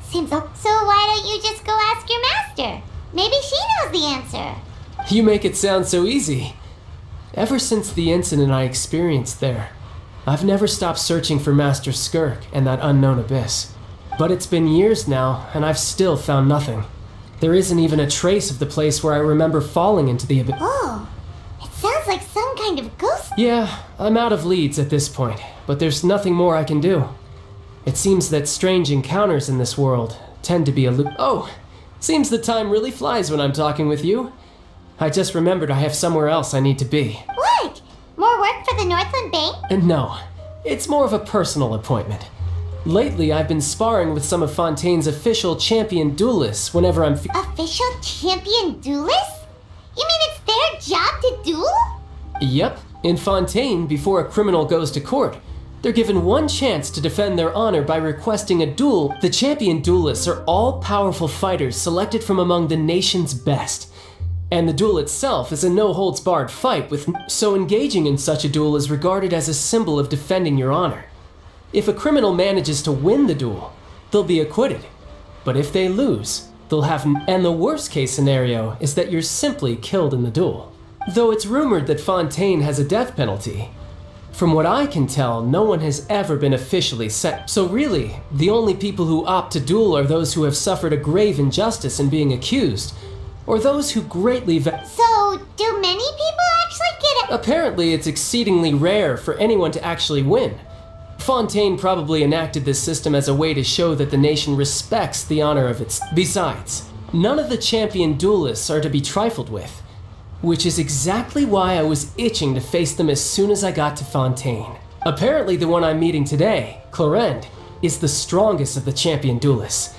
Seems so why don't you just go ask your master? Maybe she knows the answer. You make it sound so easy. Ever since the incident I experienced there, I've never stopped searching for Master Skirk and that unknown abyss. But it's been years now, and I've still found nothing. There isn't even a trace of the place where I remember falling into the abyss. Oh, it sounds like some kind of ghost. Yeah, I'm out of leads at this point, but there's nothing more I can do. It seems that strange encounters in this world tend to be Oh, seems the time really flies when I'm talking with you. I just remembered I have somewhere else I need to be. What? More work for the Northland Bank? No, it's more of a personal appointment. Lately, I've been sparring with some of Fontaine's official champion duelists whenever I'm Official champion duelists? You mean it's their job to duel? Yep. In Fontaine, before a criminal goes to court, they're given one chance to defend their honor by requesting a duel. The champion duelists are all-powerful fighters selected from among the nation's best. And the duel itself is a no-holds-barred fight so engaging in such a duel is regarded as a symbol of defending your honor. If a criminal manages to win the duel, they'll be acquitted. But if they lose, they'll have and the worst case scenario is that you're simply killed in the duel. Though it's rumored that Fontaine has a death penalty, from what I can tell, no one has ever been officially set. So really, the only people who opt to duel are those who have suffered a grave injustice in being accused, or those who greatly So, do many people actually get Apparently, it's exceedingly rare for anyone to actually win. Fontaine probably enacted this system as a way to show that the nation respects the honor of its... Besides, none of the champion duelists are to be trifled with. Which is exactly why I was itching to face them as soon as I got to Fontaine. Apparently the one I'm meeting today, Clorinde, is the strongest of the champion duelists.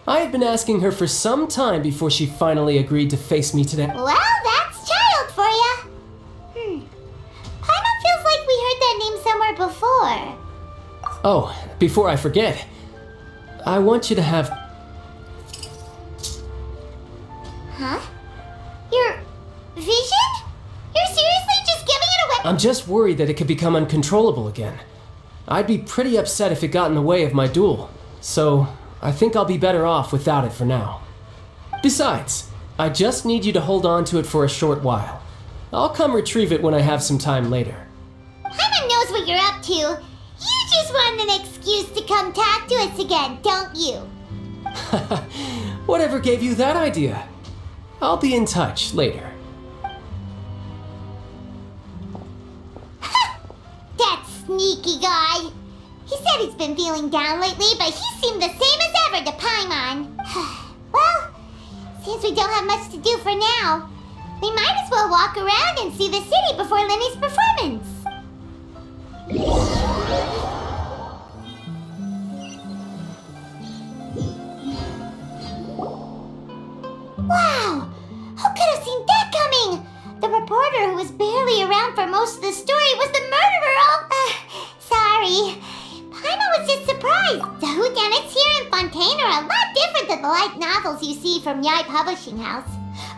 I had been asking her for some time before she finally agreed to face me today. Well, that's child for ya. Paimon feels like we heard that name somewhere before. Oh, before I forget, I want you to have... Huh? Your vision? You're seriously just giving it away? I'm just worried that it could become uncontrollable again. I'd be pretty upset if it got in the way of my duel, so I think I'll be better off without it for now. Besides, I just need you to hold on to it for a short while. I'll come retrieve it when I have some time later. Paimon knows what you're up to. You just want an excuse to come talk to us again, don't you? Whatever gave you that idea? I'll be in touch later. That sneaky guy. He said he's been feeling down lately, but he seemed the same as ever to Paimon. Well, since we don't have much to do for now, we might as well walk around and see the city before Lenny's performance. Wow! Who could have seen that coming? The reporter who was barely around for most of the story was the murderer all... sorry. Paimon was just surprised. The whodunits here in Fontaine are a lot different than the light novels you see from Yai Publishing House.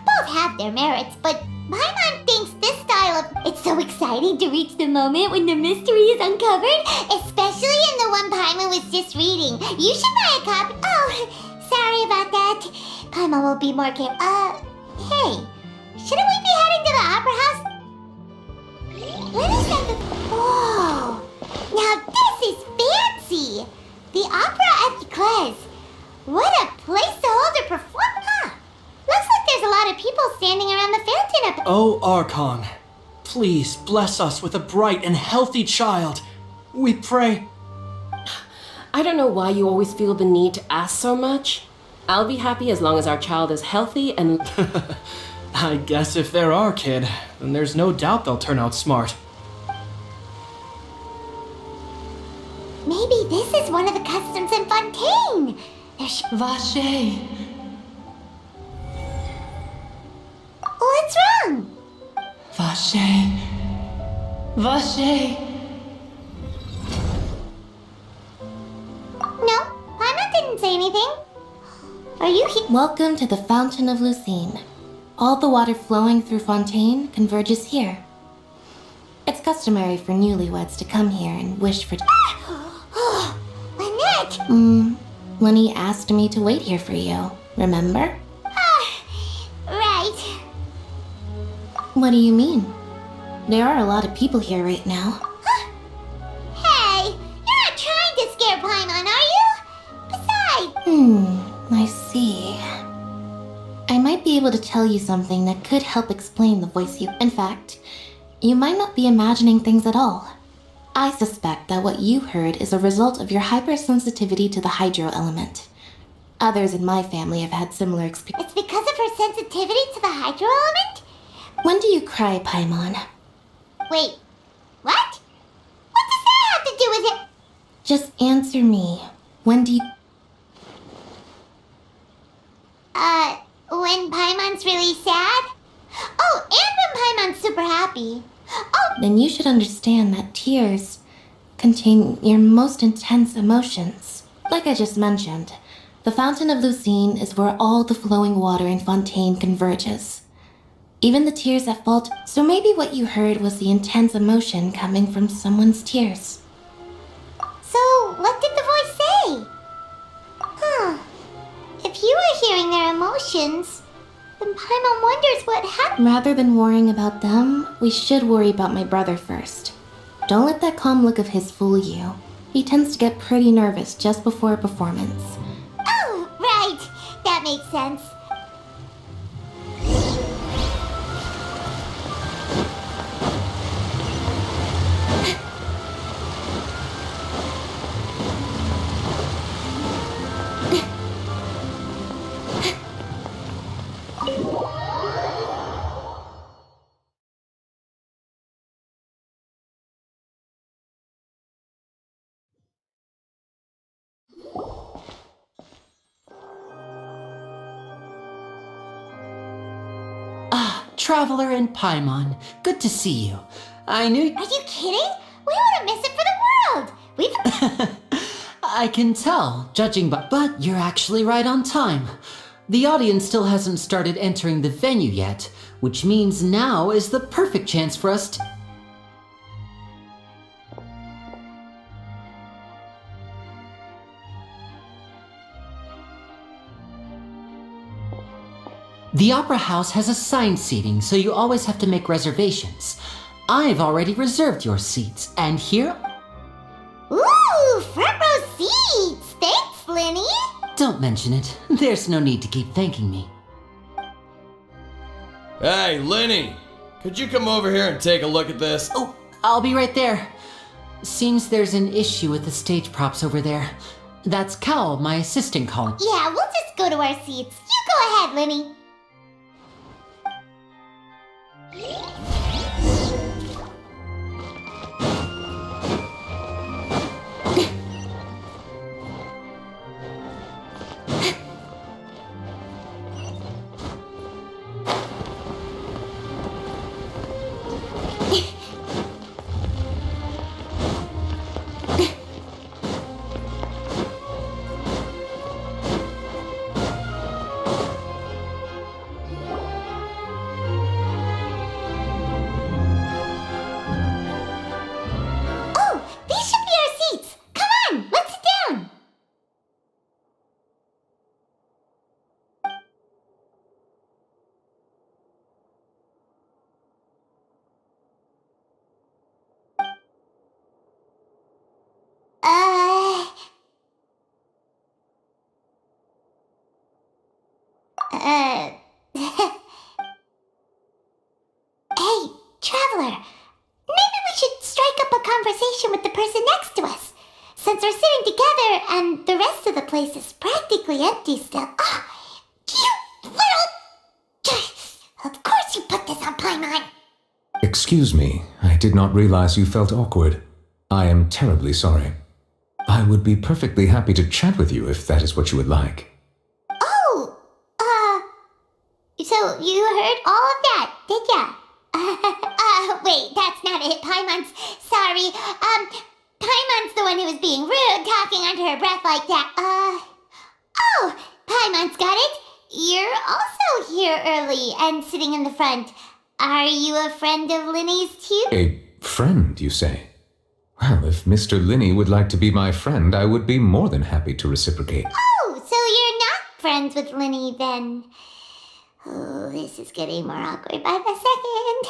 Both have their merits, but Paimon thinks this style of... It's so exciting to reach the moment when the mystery is uncovered, especially in the one Paimon was just reading. You should buy a copy... Oh, sorry about that. Paimon will be more careful. Hey, shouldn't we be heading to the opera house? What is that? Whoa! Now this is fancy! The opera at Eclairs. What a place to hold a performance! Huh. Looks like there's a lot of people standing around the fountain up. Oh, Archon, please bless us with a bright and healthy child. We pray. I don't know why you always feel the need to ask so much. I'll be happy as long as our child is healthy and... I guess if they're our kid, then there's no doubt they'll turn out smart. Maybe this is one of the customs in Fontaine. Vache. What's wrong? Vache. Vache. No, Paimon didn't say anything. Are you here? Welcome to the Fountain of Lucine. All the water flowing through Fontaine converges here. It's customary for newlyweds to come here and wish for... Lynette! Lenny asked me to wait here for you, remember? Right. What do you mean? There are a lot of people here right now. Hey, you're not trying to scare Paimon, are you? Besides... I see. I might be able to tell you something that could help explain the voice you... In fact, you might not be imagining things at all. I suspect that what you heard is a result of your hypersensitivity to the hydro element. Others in my family have had similar experiences. It's because of her sensitivity to the hydro element? When do you cry, Paimon? Wait, what? What does that have to do with it? Just answer me. When do you... When Paimon's really sad? Oh, and when Paimon's super happy. Oh! Then you should understand that tears contain your most intense emotions. Like I just mentioned, the Fountain of Lucine is where all the flowing water in Fontaine converges. Even the tears that fall... So maybe what you heard was the intense emotion coming from someone's tears. So, what did the voice say? Huh. If you were hearing their emotions, then Paimon wonders what happened. Rather than worrying about them, we should worry about my brother first. Don't let that calm look of his fool you. He tends to get pretty nervous just before a performance. Oh, right. That makes sense. Traveler and Paimon. Good to see you. I knew... Are you kidding? We wouldn't miss it for the world. We've... I can tell, judging by... But you're actually right on time. The audience still hasn't started entering the venue yet, which means now is the perfect chance for us to... The Opera House has assigned seating, so you always have to make reservations. I've already reserved your seats, and here... Ooh, front row seats! Thanks, Lenny! Don't mention it. There's no need to keep thanking me. Hey, Lenny! Could you come over here and take a look at this? Oh, I'll be right there. Seems there's an issue with the stage props over there. That's Cal, my assistant, calling. Yeah, we'll just go to our seats. You go ahead, Lenny. Hey, Traveler. Maybe we should strike up a conversation with the person next to us. Since we're sitting together and the rest of the place is practically empty still. Oh, you little... Of course you put this on Paimon. Excuse me, I did not realize you felt awkward. I am terribly sorry. I would be perfectly happy to chat with you if that is what you would like. Oh, so you heard all of that, did ya? Wait, that's not it. Paimon's sorry. Paimon's the one who was being rude, talking under her breath like that. Oh, Paimon's got it. You're also here early and sitting in the front. Are you a friend of Linny's too? A friend, you say? Well, if Mr. Linney would like to be my friend, I would be more than happy to reciprocate. Oh, so you're not friends with Linny then? Oh, this is getting more awkward by the second.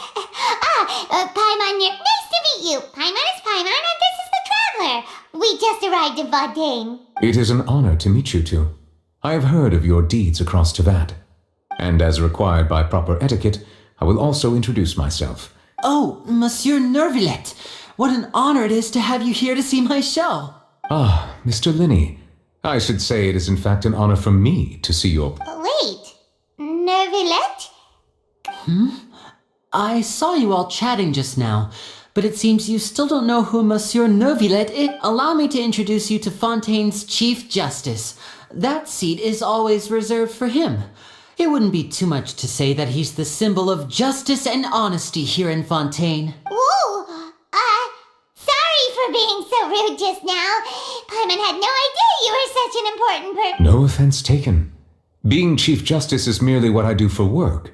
Paimon, nice to meet you. Paimon is Paimon, and this is the Traveler. We just arrived in Vaudain. It is an honor to meet you two. I have heard of your deeds across Teyvat. And as required by proper etiquette, I will also introduce myself. Oh, Monsieur Nervillet. What an honor it is to have you here to see my show. Ah, Mr. Linney. I should say it is in fact an honor for me to see your... Wait, Nervillet? I saw you all chatting just now, but it seems you still don't know who Monsieur Nervillet is. Allow me to introduce you to Fontaine's Chief Justice. That seat is always reserved for him. It wouldn't be too much to say that he's the symbol of justice and honesty here in Fontaine. Ooh, sorry for being so rude just now. Paimon had no idea you were such an important person. No offense taken. Being Chief Justice is merely what I do for work.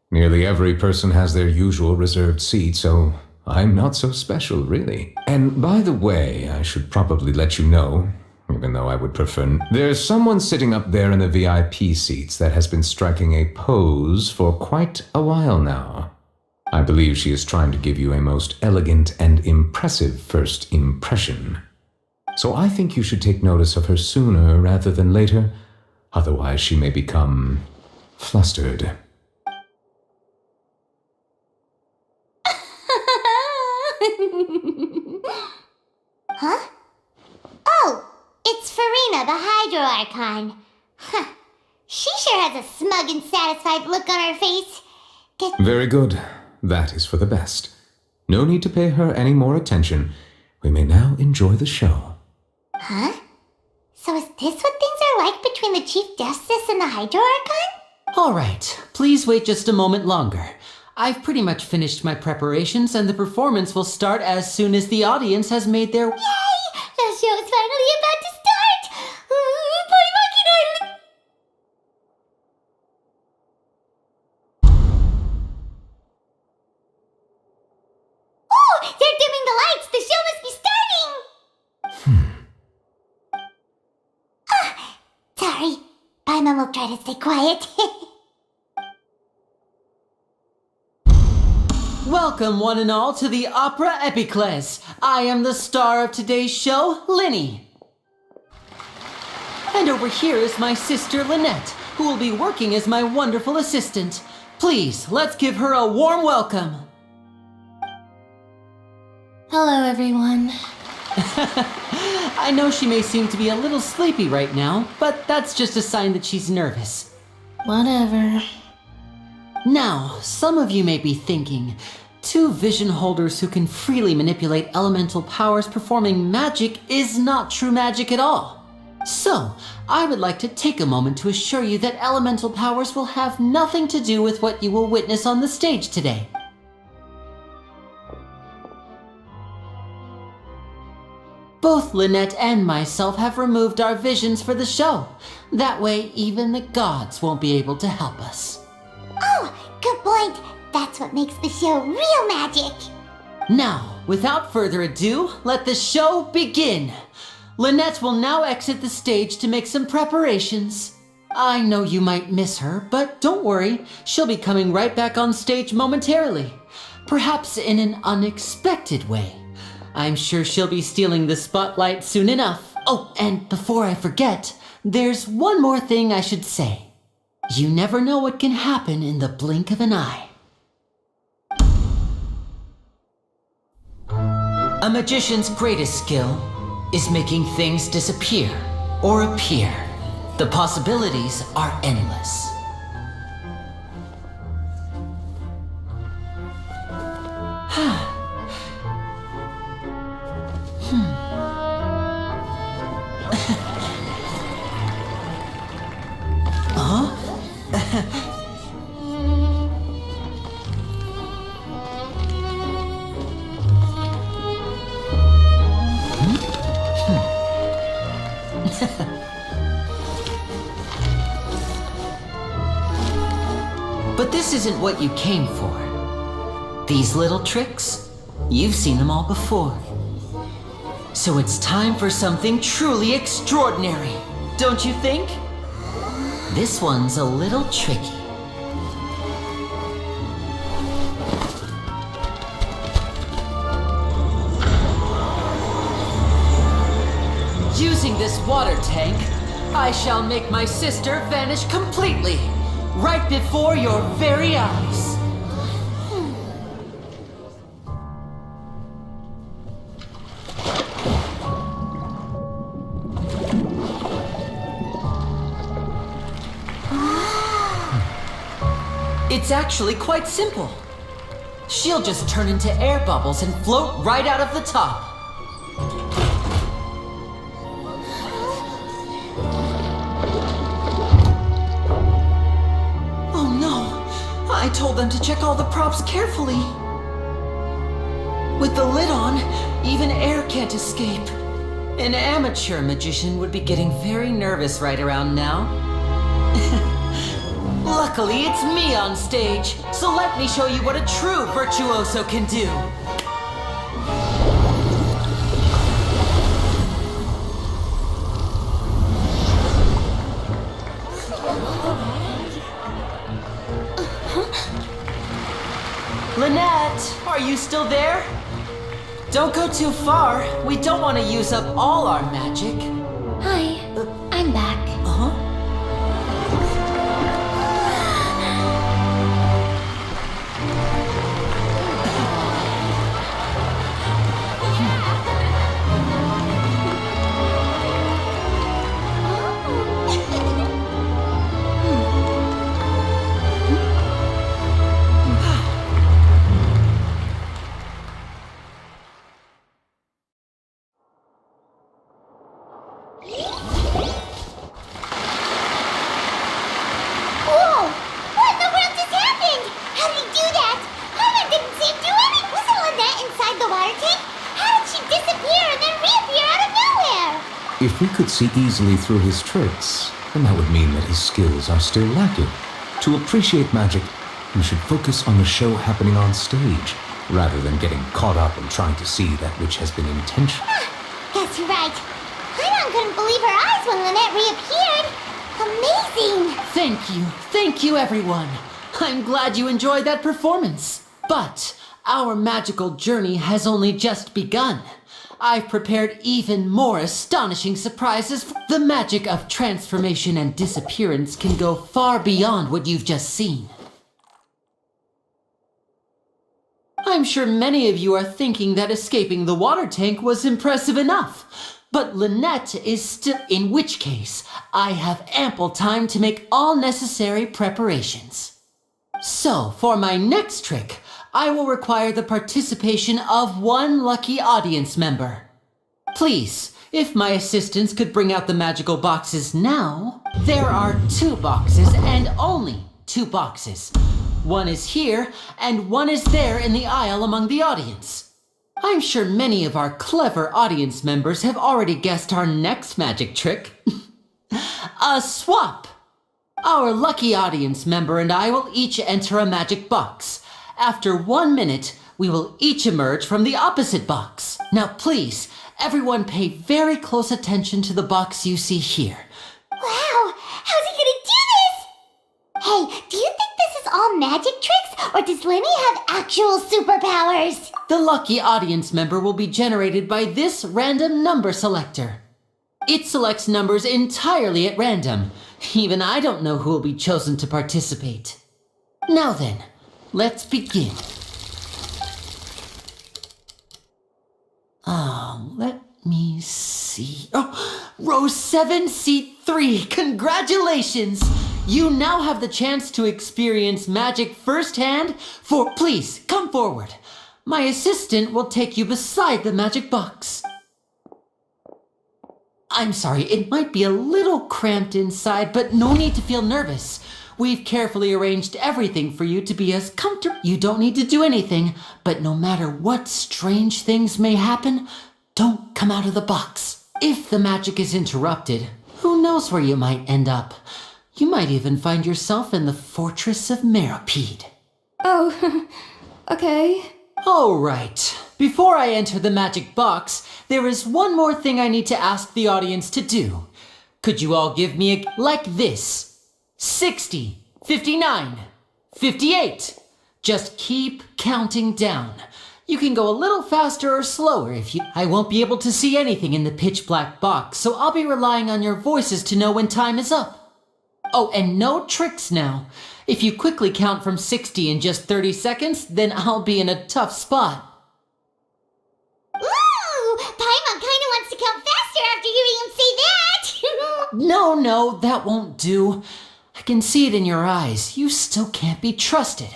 Nearly every person has their usual reserved seat, so I'm not so special, really. And by the way, I should probably let you know, even though I would prefer... There's someone sitting up there in the VIP seats that has been striking a pose for quite a while now. I believe she is trying to give you a most elegant and impressive first impression. So I think you should take notice of her sooner rather than later, otherwise she may become flustered. Huh? Oh, it's Farina, the Hydro Archon. Huh. She sure has a smug and satisfied look on her face. Very good. That is for the best. No need to pay her any more attention. We may now enjoy the show. Huh? So is this what things are like between the Chief Justice and the Hydro Archon? All right, please wait just a moment longer. I've pretty much finished my preparations, and the performance will start as soon as the audience has made their... Yay! The show is finally about to start! Boy, Monkey Island! Oh! They're dimming the lights! The show must be starting! Sorry. Paimon will try to stay quiet. Welcome, one and all, to the Opera Epicles. I am the star of today's show, Linny. And over here is my sister, Lynette, who will be working as my wonderful assistant. Please, let's give her a warm welcome. Hello, everyone. I know she may seem to be a little sleepy right now, but that's just a sign that she's nervous. Whatever. Now, some of you may be thinking, two vision holders who can freely manipulate elemental powers performing magic is not true magic at all. So, I would like to take a moment to assure you that elemental powers will have nothing to do with what you will witness on the stage today. Both Lynette and myself have removed our visions for the show. That way, even the gods won't be able to help us. Oh, good point. That's what makes the show real magic. Now, without further ado, let the show begin. Lynette will now exit the stage to make some preparations. I know you might miss her, but don't worry. She'll be coming right back on stage momentarily. Perhaps in an unexpected way. I'm sure she'll be stealing the spotlight soon enough. Oh, and before I forget, there's one more thing I should say. You never know what can happen in the blink of an eye. A magician's greatest skill is making things disappear or appear. The possibilities are endless. But this isn't what you came for. These little tricks, you've seen them all before. So it's time for something truly extraordinary, don't you think? This one's a little tricky. Using this water tank, I shall make my sister vanish completely, right before your very eyes. It's actually quite simple. She'll just turn into air bubbles and float right out of the top. Oh no! I told them to check all the props carefully. With the lid on, even air can't escape. An amateur magician would be getting very nervous right around now. Luckily, it's me on stage, so let me show you what a true virtuoso can do. Lynette, are you still there? Don't go too far. We don't want to use up all our magic. Hi, I'm back. If we could see easily through his tricks, then that would mean that his skills are still lacking. To appreciate magic, you should focus on the show happening on stage, rather than getting caught up in trying to see that which has been intentional. Guess you're right. Paimon couldn't believe her eyes when Lynette reappeared. Amazing! Thank you everyone. I'm glad you enjoyed that performance. But our magical journey has only just begun. I've prepared even more astonishing surprises. The magic of transformation and disappearance can go far beyond what you've just seen. I'm sure many of you are thinking that escaping the water tank was impressive enough. But Lynette is still, in which case, I have ample time to make all necessary preparations. So, for my next trick, I will require the participation of one lucky audience member. Please, if my assistants could bring out the magical boxes now. There are 2 boxes and only 2 boxes. One is here and one is there in the aisle among the audience. I'm sure many of our clever audience members have already guessed our next magic trick. A swap! Our lucky audience member and I will each enter a magic box. After 1 minute, we will each emerge from the opposite box. Now please, everyone pay very close attention to the box you see here. Wow! How's he gonna do this? Hey, do you think this is all magic tricks, or does Lenny have actual superpowers? The lucky audience member will be generated by this random number selector. It selects numbers entirely at random. Even I don't know who will be chosen to participate. Now then, let's begin. Let me see. Oh, row 7, seat 3. Congratulations! You now have the chance to experience magic firsthand. Please, come forward. My assistant will take you beside the magic box. I'm sorry, it might be a little cramped inside, but no need to feel nervous. We've carefully arranged everything for you to be as comfortable. You don't need to do anything, but no matter what strange things may happen, don't come out of the box. If the magic is interrupted, who knows where you might end up? You might even find yourself in the Fortress of Meropide. Oh, okay. All right. Before I enter the magic box, there is one more thing I need to ask the audience to do. Could you all give me like this? 60, 59, 58. Just keep counting down. You can go a little faster or slower I won't be able to see anything in the pitch black box, so I'll be relying on your voices to know when time is up. Oh, and no tricks now. If you quickly count from 60 in just 30 seconds, then I'll be in a tough spot. Ooh! Paimon kinda wants to count faster after hearing him say that! No, that won't do. I can see it in your eyes. You still can't be trusted.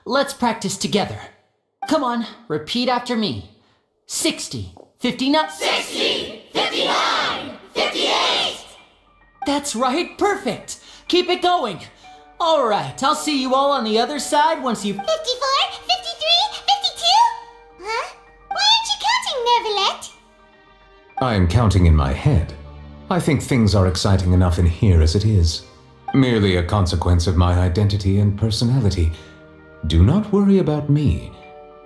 Let's practice together. Come on, repeat after me. 60, 59... 60, 59, 58! That's right, perfect. Keep it going. All right, I'll see you all on the other side once you've... 54, 53, 52? Huh? Why aren't you counting, Nervalette? I'm counting in my head. I think things are exciting enough in here as it is. Merely a consequence of my identity and personality. Do not worry about me.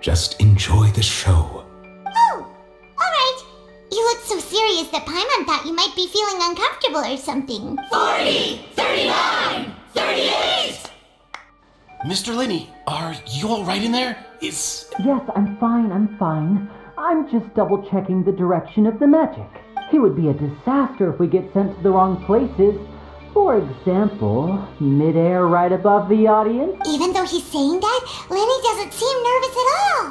Just enjoy the show. Oh, alright. You look so serious that Paimon thought you might be feeling uncomfortable or something. 40, 39, 38! Mr. Linney, are you all right in there? Yes, I'm fine. I'm just double-checking the direction of the magic. It would be a disaster if we get sent to the wrong places. For example, midair right above the audience. Even though he's saying that, Lenny doesn't seem nervous at all.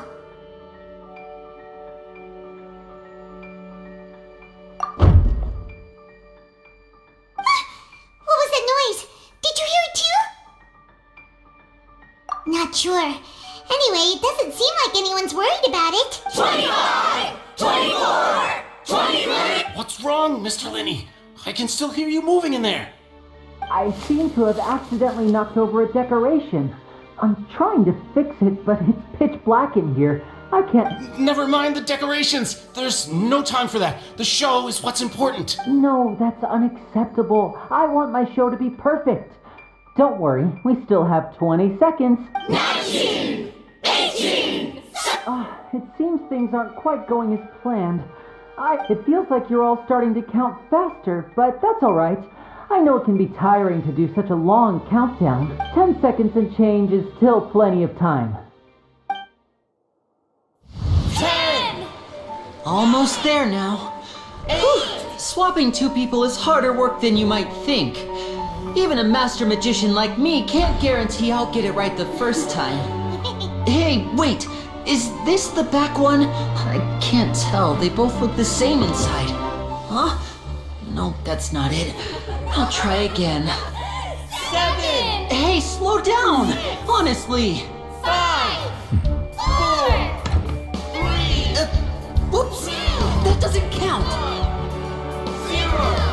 What was that noise? Did you hear it too? Not sure. Anyway, it doesn't seem like anyone's worried about it. 25, 24, 23! What's wrong, Mr. Linney? I can still hear you moving in there. I seem to have accidentally knocked over a decoration. I'm trying to fix it, but it's pitch black in here. I can't... Never mind the decorations! There's no time for that. The show is what's important. No, that's unacceptable. I want my show to be perfect. Don't worry, we still have 20 seconds. 19! 18! It seems things aren't quite going as planned. It feels like you're all starting to count faster, but that's alright. I know it can be tiring to do such a long countdown. 10 seconds and change is still plenty of time. 10! Almost there now. 8! Swapping two people is harder work than you might think. Even a master magician like me can't guarantee I'll get it right the first time. Hey, wait! Is this the back one? I can't tell. They both look the same inside. Huh? No, that's not it. I'll try again. 7! Hey, slow down! Honestly! 5! 4! 3! Whoops! That doesn't count! 0!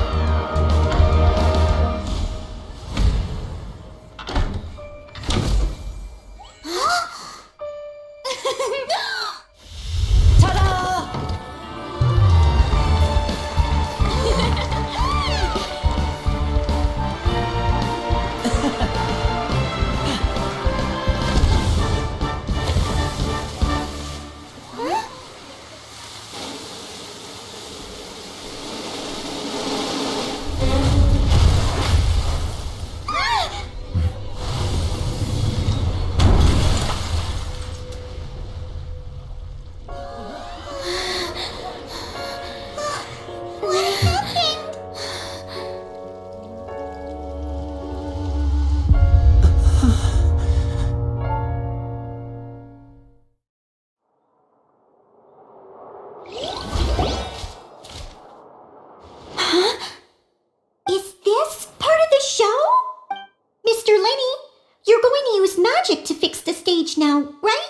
To fix the stage now, right?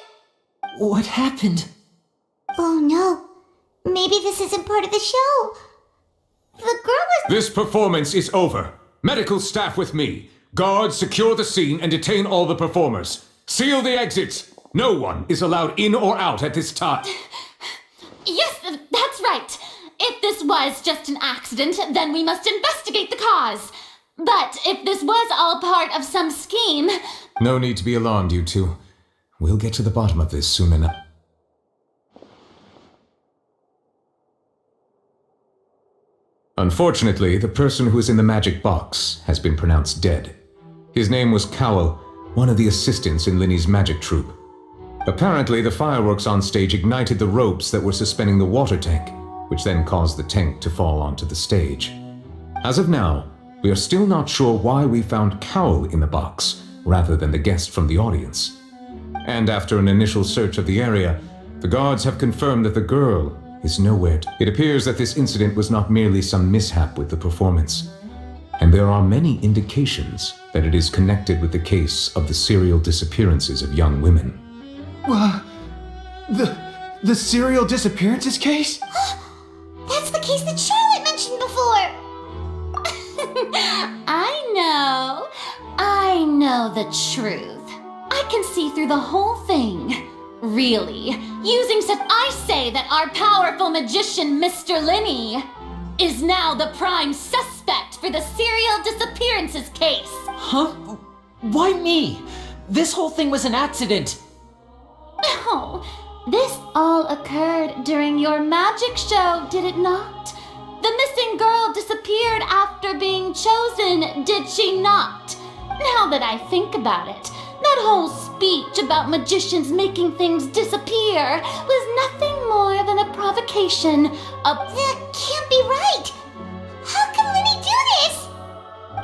What happened? Oh no. Maybe this isn't part of the show. The girl was... This performance is over. Medical staff with me. Guards, secure the scene and detain all the performers. Seal the exits. No one is allowed in or out at this time. Yes, that's right. If this was just an accident, then we must investigate the cause. But if this was all part of some scheme... No need to be alarmed, you two. We'll get to the bottom of this soon enough. Unfortunately, the person who is in the magic box has been pronounced dead. His name was Cowell, one of the assistants in Linny's magic troupe. Apparently, the fireworks on stage ignited the ropes that were suspending the water tank, which then caused the tank to fall onto the stage. As of now, we are still not sure why we found Cowell in the box, rather than the guest from the audience. And after an initial search of the area, the guards have confirmed that the girl is nowhere. It appears that this incident was not merely some mishap with the performance, and there are many indications that it is connected with the case of the serial disappearances of young women. The serial disappearances case? That's the case that Charlotte mentioned before! I know the truth. I can see through the whole thing. Really. Using such, I say that our powerful magician, Mr. Linny, is now the prime suspect for the serial disappearances case. Huh? Why me? This whole thing was an accident. Oh, this all occurred during your magic show, did it not? The missing girl disappeared after being chosen, did she not? Now that I think about it, that whole speech about magicians making things disappear was nothing more than a provocation, That can't be right! How can Linny do this?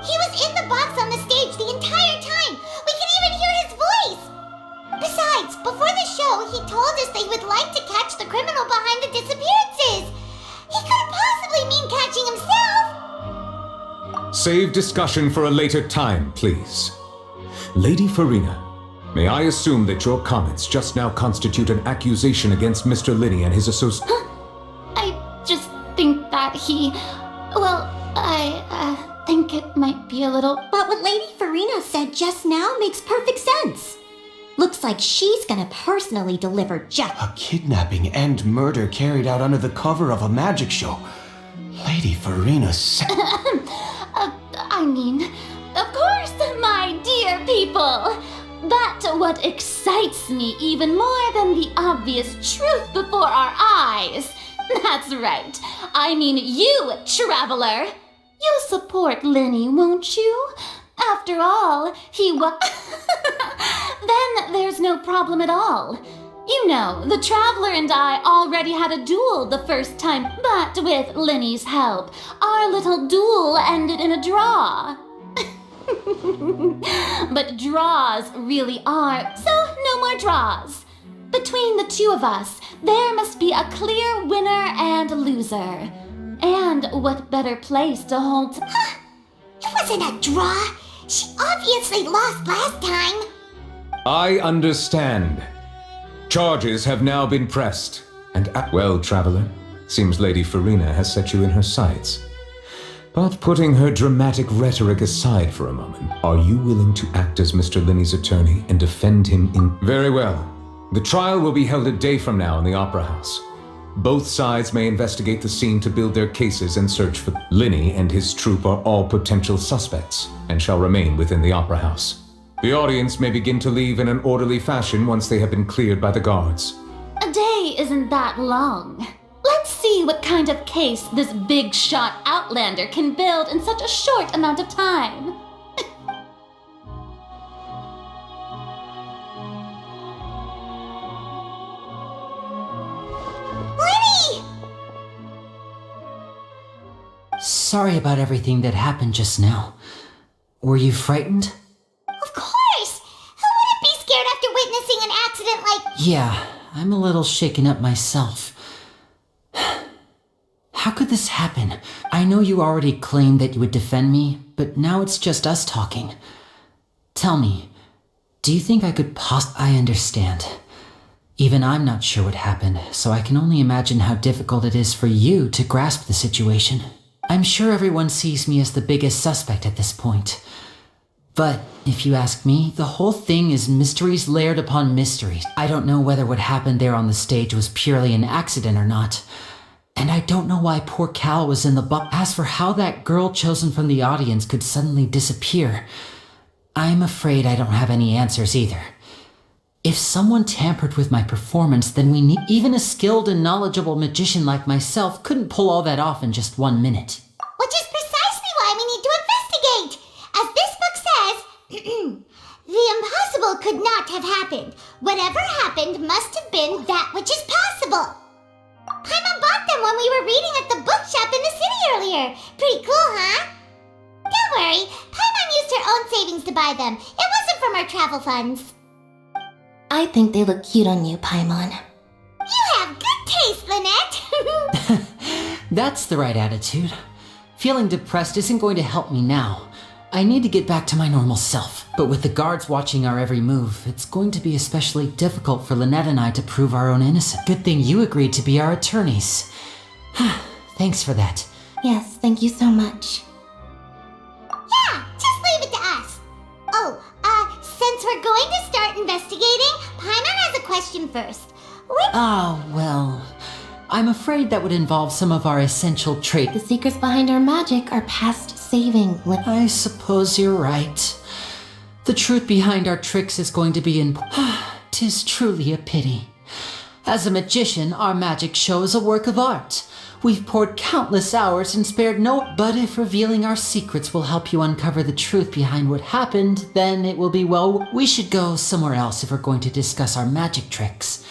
He was in the box on the stage the entire time! We can even hear his voice! Besides, before the show, he told us that he would like to catch the criminal behind the disappearances! He couldn't possibly mean catching himself! Save discussion for a later time, please. Lady Farina, may I assume that your comments just now constitute an accusation against Mr. Linny and his associates? I just think that he... Well, I think it might be a little... But what Lady Farina said just now makes perfect sense. Looks like she's gonna personally deliver justice. A kidnapping and murder carried out under the cover of a magic show. Lady Farina I mean, of course, my dear people. But what excites me even more than the obvious truth before our eyes. That's right. I mean you, traveler. You'll support Lenny, won't you? After all, Then there's no problem at all. You know, the traveler and I already had a duel the first time, but with Lenny's help, our little duel ended in a draw. But draws really are, so no more draws. Between the two of us, there must be a clear winner and loser. And what better place to hold... It wasn't a draw. She obviously lost last time. I understand. Charges have now been pressed. And well, traveler, seems Lady Farina has set you in her sights. But putting her dramatic rhetoric aside for a moment, are you willing to act as Mr. Linney's attorney and defend him in... Very well. The trial will be held a day from now in the Opera House. Both sides may investigate the scene to build their cases and search for... Linney and his troupe are all potential suspects and shall remain within the Opera House. The audience may begin to leave in an orderly fashion once they have been cleared by the guards. A day isn't that long. Let's see what kind of case this big shot outlander can build in such a short amount of time. Lenny! Sorry about everything that happened just now. Were you frightened? Of course! Who wouldn't be scared after witnessing an accident like... Yeah, I'm a little shaken up myself. How could this happen? I know you already claimed that you would defend me, but now it's just us talking. Tell me, do you think I could I understand. Even I'm not sure what happened, so I can only imagine how difficult it is for you to grasp the situation. I'm sure everyone sees me as the biggest suspect at this point. But if you ask me, the whole thing is mysteries layered upon mysteries. I don't know whether what happened there on the stage was purely an accident or not. And I don't know why poor Cal was in the box. As for how that girl chosen from the audience could suddenly disappear, I'm afraid I don't have any answers either. If someone tampered with my performance, then we need... Even a skilled and knowledgeable magician like myself couldn't pull all that off in just 1 minute. Which is precisely why we need to investigate. As this book says, the impossible could not have happened. Whatever happened must have been that which is possible. Paimon bought them when we were reading at the bookshop in the city earlier. Pretty cool, huh? Don't worry, Paimon used her own savings to buy them. It wasn't from our travel funds. I think they look cute on you, Paimon. You have good taste, Lynette. That's the right attitude. Feeling depressed isn't going to help me now. I need to get back to my normal self. But with the guards watching our every move, it's going to be especially difficult for Lynette and I to prove our own innocence. Good thing you agreed to be our attorneys. Thanks for that. Yes, thank you so much. Yeah, just leave it to us. Oh, since we're going to start investigating, Paimon has a question first. Well, I'm afraid that would involve some of our essential traits. The secrets behind our magic are past saving. I suppose you're right. The truth behind our tricks is going to be in... 'Tis truly a pity. As a magician, our magic show is a work of art. We've poured countless hours and spared no... But if revealing our secrets will help you uncover the truth behind what happened, then it will be well... We should go somewhere else if we're going to discuss our magic tricks.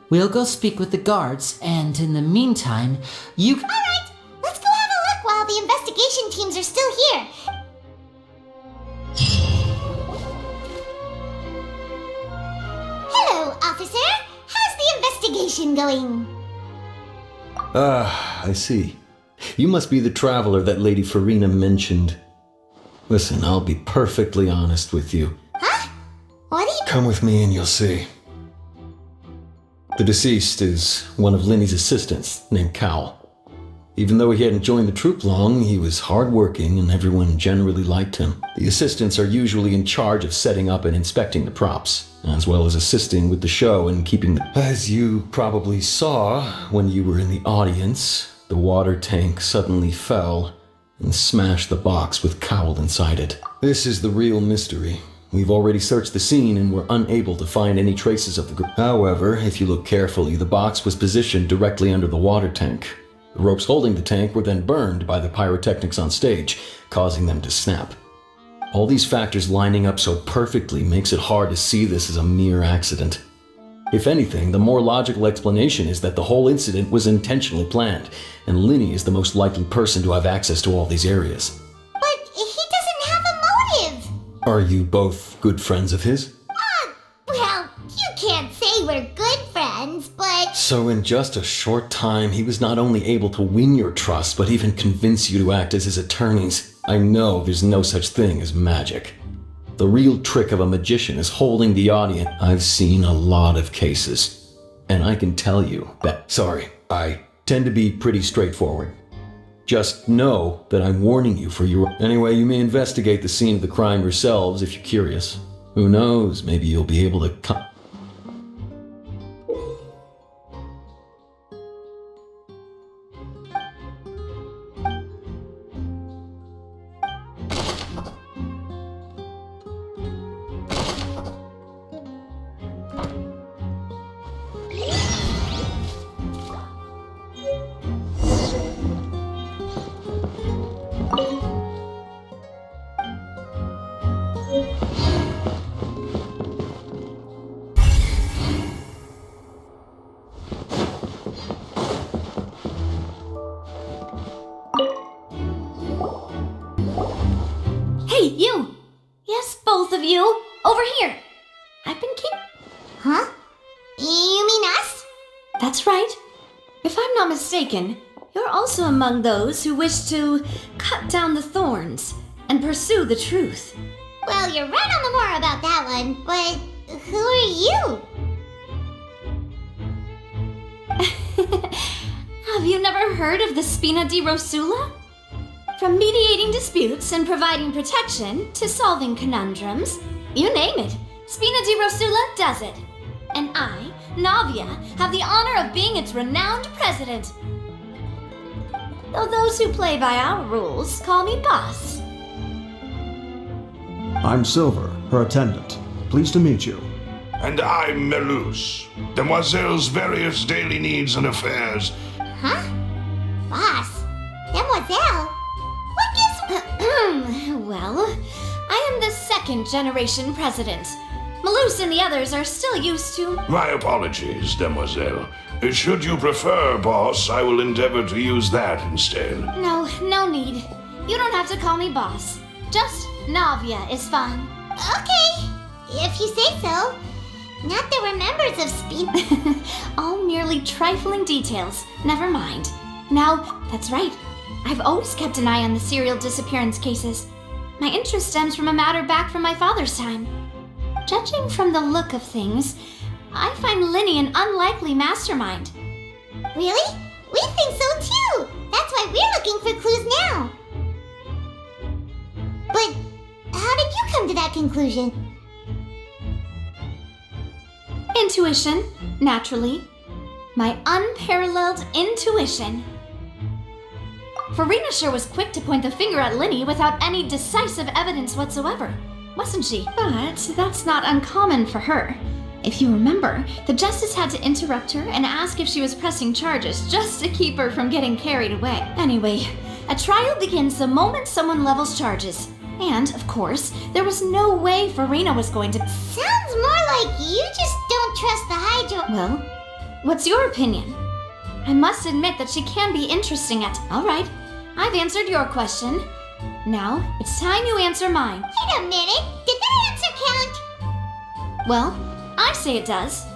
We'll go speak with the guards, and in the meantime, you... All right, let's go have a look while the investigation teams are still here. Hello, officer. How's the investigation going? I see. You must be the traveler that Lady Farina mentioned. Listen, I'll be perfectly honest with you. Huh? What are you... Come with me and you'll see. The deceased is one of Linny's assistants named Cal. Even though he hadn't joined the troupe long, he was hardworking and everyone generally liked him. The assistants are usually in charge of setting up and inspecting the props, as well as assisting with the show and keeping the... As you probably saw when you were in the audience, the water tank suddenly fell and smashed the box with Cowl inside it. This is the real mystery. We've already searched the scene and were unable to find any traces of the group. However, if you look carefully, the box was positioned directly under the water tank. The ropes holding the tank were then burned by the pyrotechnics on stage, causing them to snap. All these factors lining up so perfectly makes it hard to see this as a mere accident. If anything, the more logical explanation is that the whole incident was intentionally planned, and Linny is the most likely person to have access to all these areas. But he doesn't have a motive! Are you both good friends of his? Well, you can't say we're good friends, but... So in just a short time, he was not only able to win your trust, but even convince you to act as his attorneys. I know there's no such thing as magic. The real trick of a magician is holding the audience. I've seen a lot of cases, and I can tell you that... Sorry, I tend to be pretty straightforward. Just know that I'm warning you for your... Anyway, you may investigate the scene of the crime yourselves if you're curious. Who knows, maybe you'll be able to... Hey, you! Yes, both of you! Over here! I've been Huh? You mean us? That's right. If I'm not mistaken, you're also among those who wish to cut down the thorns and pursue the truth. Well, you're right on the more about that one, but who are you? Have you never heard of the Spina di Rosula? From mediating disputes and providing protection to solving conundrums, you name it, Spina di Rosula does it. And I, Navia, have the honor of being its renowned president. Though those who play by our rules call me boss. I'm Silver, her attendant. Pleased to meet you. And I'm Melus, Demoiselle's various daily needs and affairs. Huh? Boss? Demoiselle? What gives... Well, I am the second generation president. Melus and the others are still used to... My apologies, Demoiselle. Should you prefer, boss, I will endeavor to use that instead. No need. You don't have to call me boss. Just Navia is fine. Okay, if you say so. Not that we're members of Spina. All merely trifling details. Never mind. Now, that's right. I've always kept an eye on the serial disappearance cases. My interest stems from a matter back from my father's time. Judging from the look of things, I find Linny an unlikely mastermind. Really? We think so too! That's why we're looking for clues now. But how did you come to that conclusion? Intuition, naturally. My unparalleled intuition. Farina sure was quick to point the finger at Linny without any decisive evidence whatsoever, wasn't she? But that's not uncommon for her. If you remember, the justice had to interrupt her and ask if she was pressing charges just to keep her from getting carried away. Anyway, a trial begins the moment someone levels charges. And, of course, there was no way Farina was going to... Sounds more like you just don't trust the Hydro... Well, what's your opinion? I must admit that she can be interesting at... All right, I've answered your question. Now, it's time you answer mine. Wait a minute, did that answer count? Well, I say it does.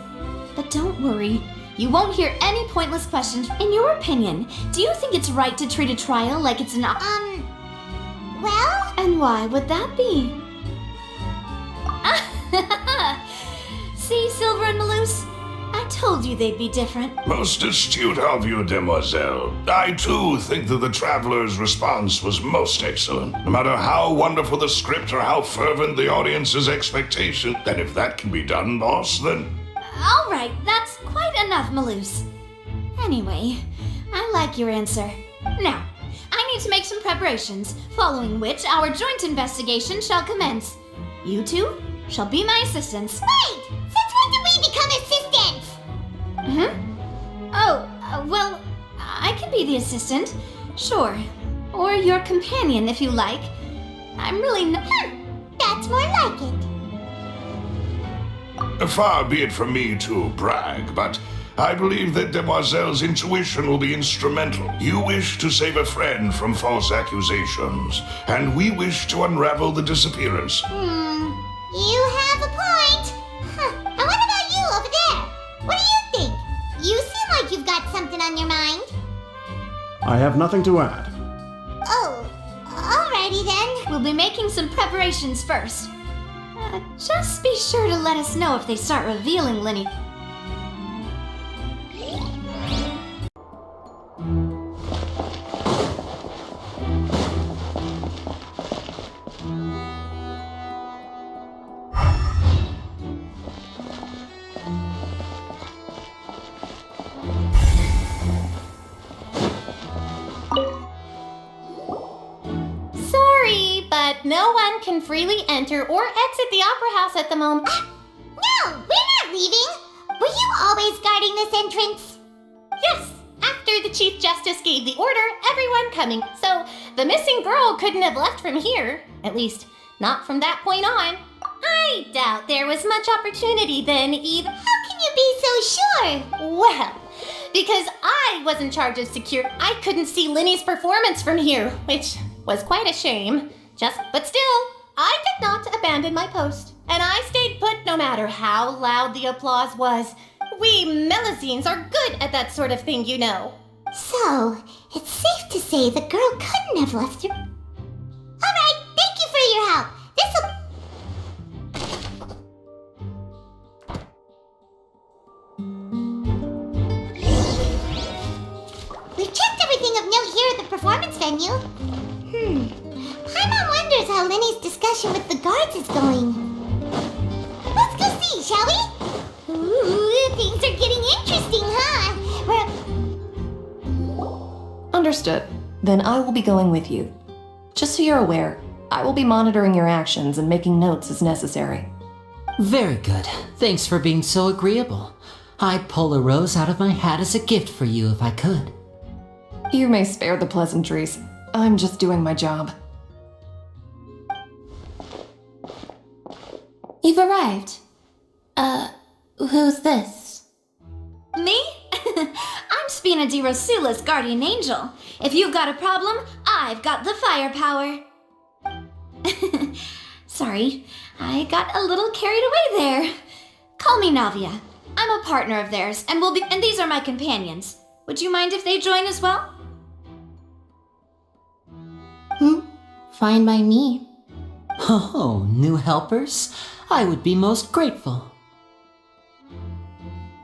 But don't worry, you won't hear any pointless questions. In your opinion, do you think it's right to treat a trial like it's an... Well? And why would that be? See, Silver and Melus? I told you they'd be different. Most astute of you, demoiselle. I too think that the traveler's response was most excellent. No matter how wonderful the script or how fervent the audience's expectation, then if that can be done, boss, then... All right, that's quite enough, Maloose. Anyway, I like your answer. Now, I need to make some preparations, following which our joint investigation shall commence. You two shall be my assistants. Wait! Since when did we become assistants? Well, I can be the assistant, sure. Or your companion, if you like. I'm really That's more like it. Far be it from me to brag, but I believe that Demoiselle's intuition will be instrumental. You wish to save a friend from false accusations, and we wish to unravel the disappearance. You have a point. And what about you over there? What do you think? You seem like you've got something on your mind. I have nothing to add. Oh, alrighty then. We'll be making some preparations first. Just be sure to let us know if they start revealing Linny. No one can freely enter or exit the Opera House at the moment. No, we're not leaving. Were you always guarding this entrance? Yes, after the Chief Justice gave the order, everyone coming. So the missing girl couldn't have left from here. At least, not from that point on. I doubt there was much opportunity then, Eve. How can you be so sure? Well, because I was in charge of security, I couldn't see Linny's performance from here, which was quite a shame. But still, I did not abandon my post, and I stayed put no matter how loud the applause was. We Melusines are good at that sort of thing, you know. So, it's safe to say the girl couldn't have left her. Alright, thank you for your help. We've checked everything of note here at the performance venue. Paimon wonders how Linny's discussion with the guards is going. Let's go see, shall we? Ooh, things are getting interesting, huh? Understood. Then I will be going with you. Just so you're aware, I will be monitoring your actions and making notes as necessary. Very good. Thanks for being so agreeable. I'd pull a rose out of my hat as a gift for you if I could. You may spare the pleasantries. I'm just doing my job. You've arrived. Who's this? Me? I'm Spina di Rosula's guardian angel. If you've got a problem, I've got the firepower. Sorry, I got a little carried away there. Call me Navia. I'm a partner of theirs, and these are my companions. Would you mind if they join as well? Fine by me. Oh, new helpers? I would be most grateful.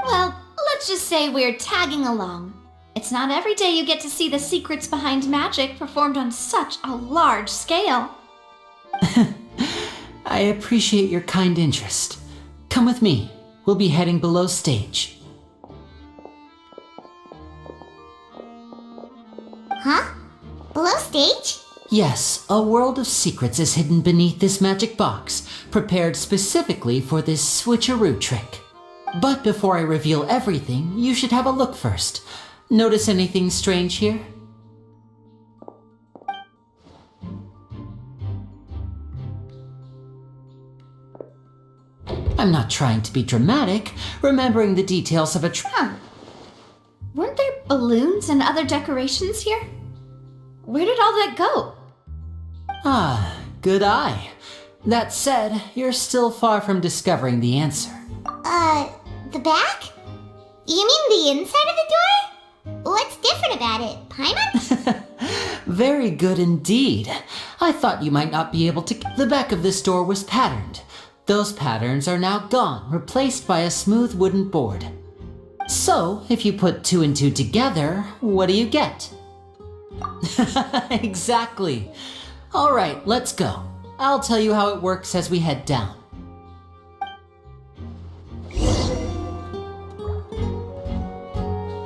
Well, let's just say we're tagging along. It's not every day you get to see the secrets behind magic performed on such a large scale. I appreciate your kind interest. Come with me. We'll be heading below stage. Huh? Below stage? Yes, a world of secrets is hidden beneath this magic box, prepared specifically for this switcheroo trick. But before I reveal everything, you should have a look first. Notice anything strange here? I'm not trying to be dramatic, remembering the details of a Weren't there balloons and other decorations here? Where did all that go? Ah, good eye. That said, you're still far from discovering the answer. The back? You mean the inside of the door? What's different about it, Paimon? Very good indeed. I thought you might not be able to... The back of this door was patterned. Those patterns are now gone, replaced by a smooth wooden board. So, if you put 2 and 2 together, what do you get? Exactly. All right, let's go. I'll tell you how it works as we head down.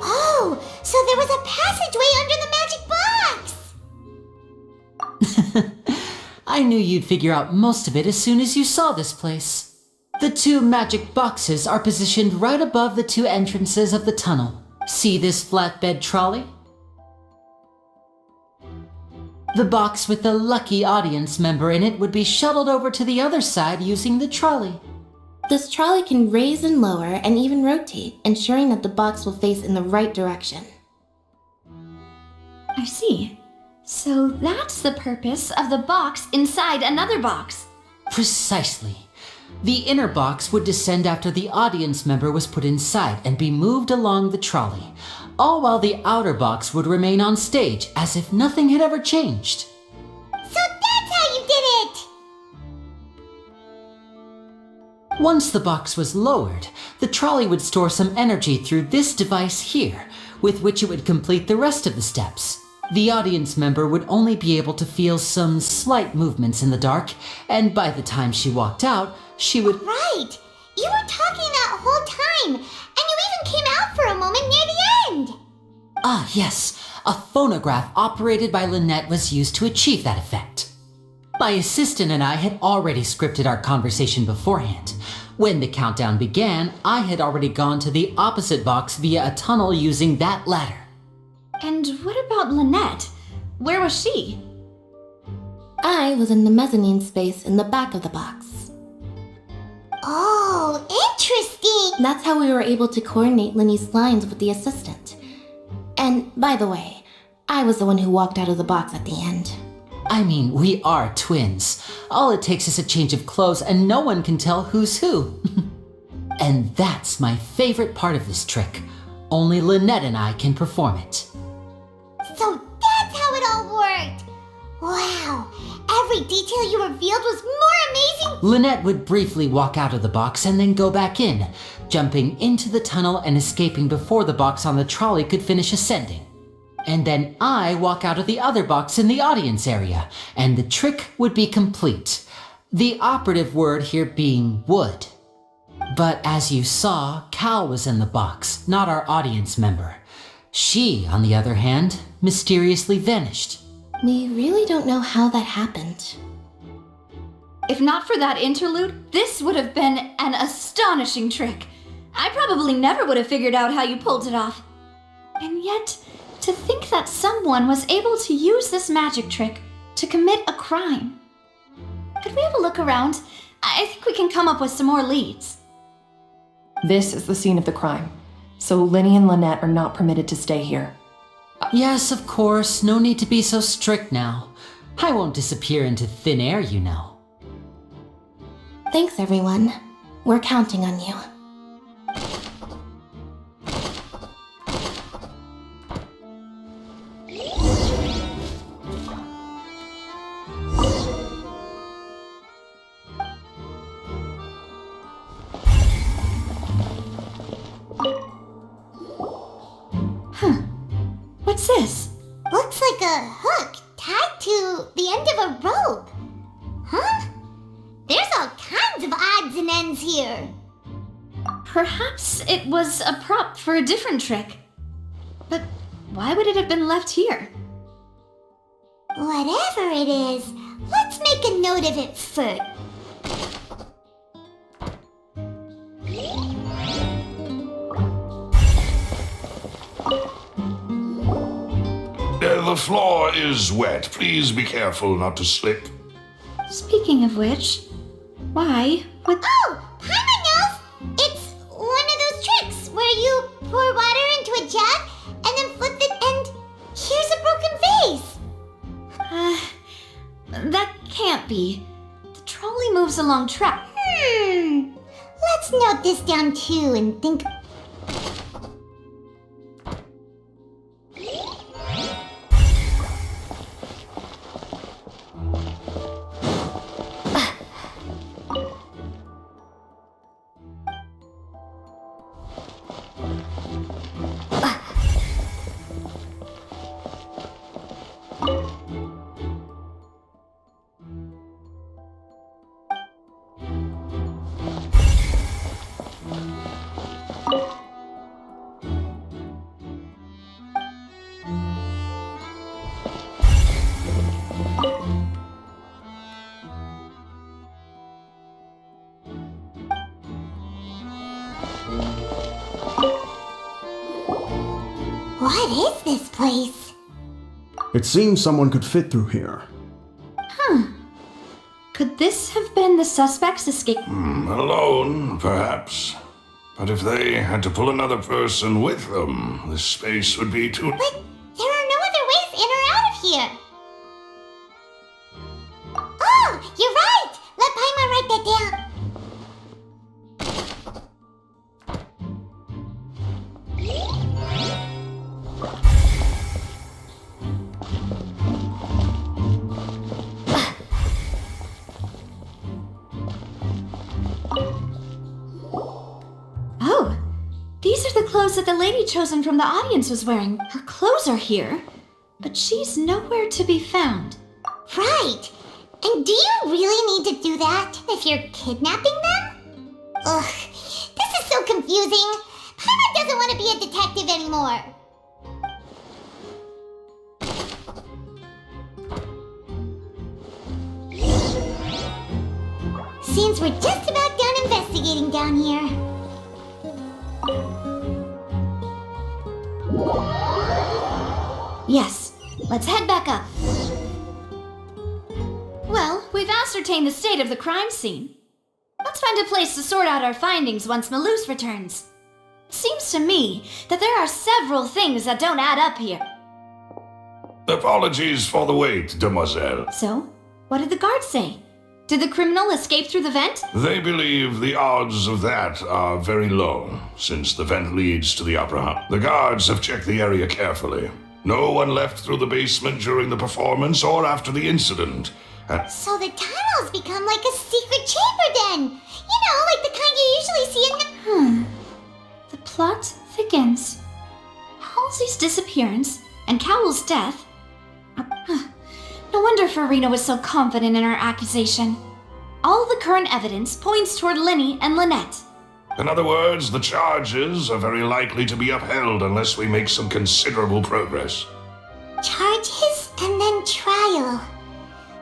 Oh, so there was a passageway under the magic box! I knew you'd figure out most of it as soon as you saw this place. The 2 magic boxes are positioned right above the 2 entrances of the tunnel. See this flatbed trolley? The box with the lucky audience member in it would be shuttled over to the other side using the trolley. This trolley can raise and lower and even rotate, ensuring that the box will face in the right direction. I see. So that's the purpose of the box inside another box. Precisely. The inner box would descend after the audience member was put inside and be moved along the trolley, all while the outer box would remain on stage as if nothing had ever changed. So that's how you did it! Once the box was lowered, the trolley would store some energy through this device here, with which it would complete the rest of the steps. The audience member would only be able to feel some slight movements in the dark, and by the time she walked out, she would— Right! You were talking that whole time, and you even came out for a moment near the end! Ah, yes. A phonograph operated by Lynette was used to achieve that effect. My assistant and I had already scripted our conversation beforehand. When the countdown began, I had already gone to the opposite box via a tunnel using that ladder. And what about Lynette? Where was she? I was in the mezzanine space in the back of the box. Oh, interesting! That's how we were able to coordinate Linny's lines with the assistant. And, by the way, I was the one who walked out of the box at the end. I mean, we are twins. All it takes is a change of clothes and no one can tell who's who. And that's my favorite part of this trick. Only Lynette and I can perform it. So that's how it all worked! Wow, every detail you revealed was more amazing! Lynette would briefly walk out of the box and then go back in, jumping into the tunnel and escaping before the box on the trolley could finish ascending. And then I walk out of the other box in the audience area, and the trick would be complete. The operative word here being would. But as you saw, Cal was in the box, not our audience member. She, on the other hand, mysteriously vanished. We really don't know how that happened. If not for that interlude, this would have been an astonishing trick. I probably never would have figured out how you pulled it off. And yet, to think that someone was able to use this magic trick to commit a crime. Could we have a look around? I think we can come up with some more leads. This is the scene of the crime, so Linny and Lynette are not permitted to stay here. Yes, of course. No need to be so strict now. I won't disappear into thin air, you know. Thanks, everyone. We're counting on you. What's this? Looks like a hook tied to the end of a rope. Huh? There's all kinds of odds and ends here. Perhaps it was a prop for a different trick. But why would it have been left here? Whatever it is, let's make a note of it first. The floor is wet. Please be careful not to slip. Speaking of which, why would... Oh! Paimon knows! It's one of those tricks where you pour water into a jug and then flip it and here's a broken vase. That can't be. The trolley moves along track. Let's note this down too and think... What is this place? It seems someone could fit through here. Could this have been the suspect's escape? Alone, perhaps. But if they had to pull another person with them, the space would be too... But there are no other ways in or out of here. Oh, you're right! Let Paimon write that down. Oh, these are the clothes that the lady chosen from the audience was wearing. Her clothes are here, but she's nowhere to be found. Right. And do you really need to do that if you're kidnapping them? Ugh, this is so confusing. Paimon doesn't want to be a detective anymore. Seems we're just about done investigating down here. Yes, let's head back up. Well, we've ascertained the state of the crime scene. Let's find a place to sort out our findings once Malouse returns. Seems to me that there are several things that don't add up here. Apologies for the wait, demoiselle. So, what did the guards say? Did the criminal escape through the vent? They believe the odds of that are very low, since the vent leads to the opera house. The guards have checked the area carefully. No one left through the basement during the performance or after the incident. So the tunnels become like a secret chamber then! You know, like the kind you usually see in the... The plot thickens. Halsey's disappearance and Cowell's death. No wonder Farina was so confident in her accusation. All the current evidence points toward Linny and Lynette. In other words, the charges are very likely to be upheld unless we make some considerable progress. Charges and then trial.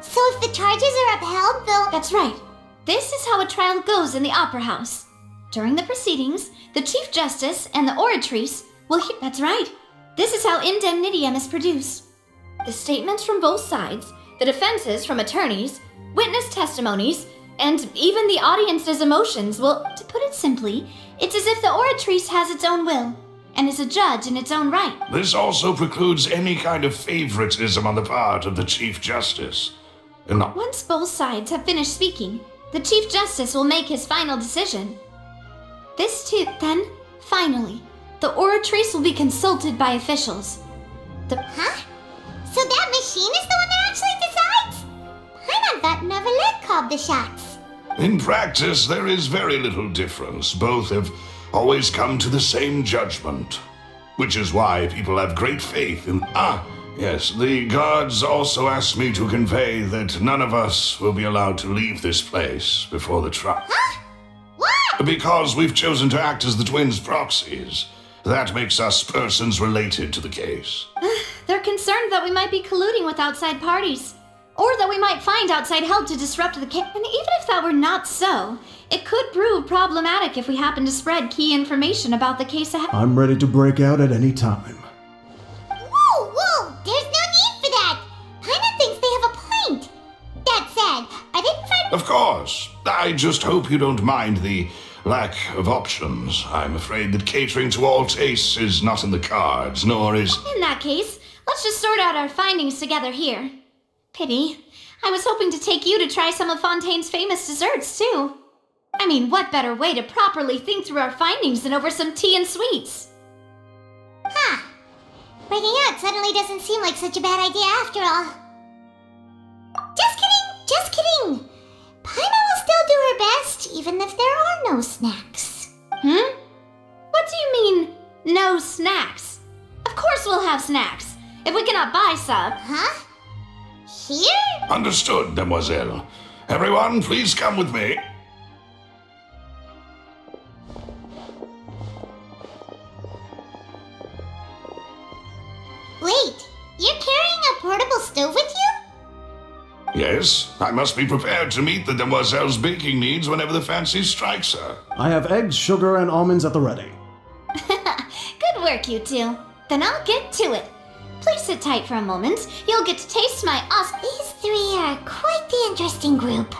So if the charges are upheld, they'll... That's right. This is how a trial goes in the Opera House. During the proceedings, the Chief Justice and the oratrice will hear... That's right. This is how indemnitium is produced. The statements from both sides, the defenses from attorneys, witness testimonies, and even the audience's emotions will, to put it simply, it's as if the oratrice has its own will, and is a judge in its own right. This also precludes any kind of favoritism on the part of the Chief Justice. Once both sides have finished speaking, the Chief Justice will make his final decision. This too, then, finally, the oratrice will be consulted by officials. Huh? So that machine is the one that actually decides? Paimon thought Neverlet called the shots. In practice, there is very little difference. Both have always come to the same judgment. Which is why people have great faith in... Yes, the guards also asked me to convey that none of us will be allowed to leave this place before the trial. Huh? What? Because we've chosen to act as the twins' proxies. That makes us persons related to the case. They're concerned that we might be colluding with outside parties, or that we might find outside help to disrupt the case. And even if that were not so, it could prove problematic if we happen to spread key information about the case ahead. I'm ready to break out at any time. Whoa! There's no need for that! Paimon thinks they have a point. That said, I didn't find... Of course. I just hope you don't mind the lack of options. I'm afraid that catering to all tastes is not in the cards, nor is... In that case, let's just sort out our findings together here. Pity. I was hoping to take you to try some of Fontaine's famous desserts, too. I mean, what better way to properly think through our findings than over some tea and sweets? Huh. Breaking out suddenly doesn't seem like such a bad idea after all. Just kidding! Paimon will still do her best, even if there are no snacks. What do you mean, no snacks? Of course we'll have snacks, if we cannot buy some. Huh? Here? Understood, demoiselle. Everyone, please come with me. Wait, you're carrying a portable stove with you? Yes, I must be prepared to meet the demoiselle's baking needs whenever the fancy strikes her. I have eggs, sugar, and almonds at the ready. Good work, you two. Then I'll get to it. Please sit tight for a moment. You'll get to taste my awesome... These three are quite the interesting group.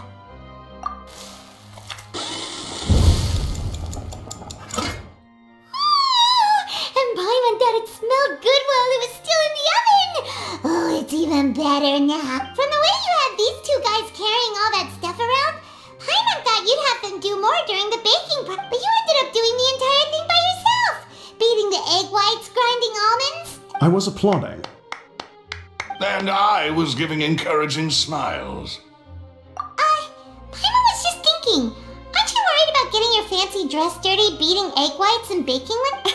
And Paimon thought it smelled good while it was still in the oven. Oh, it's even better now. From the way you had these two guys carrying all that stuff around, Paimon thought you'd have them do more during the baking part, but you ended up doing the entire thing by yourself. Beating the egg whites, grinding almonds. I was applauding. And I was giving encouraging smiles. Paimon was just thinking, aren't you worried about getting your fancy dress dirty, beating egg whites and baking them?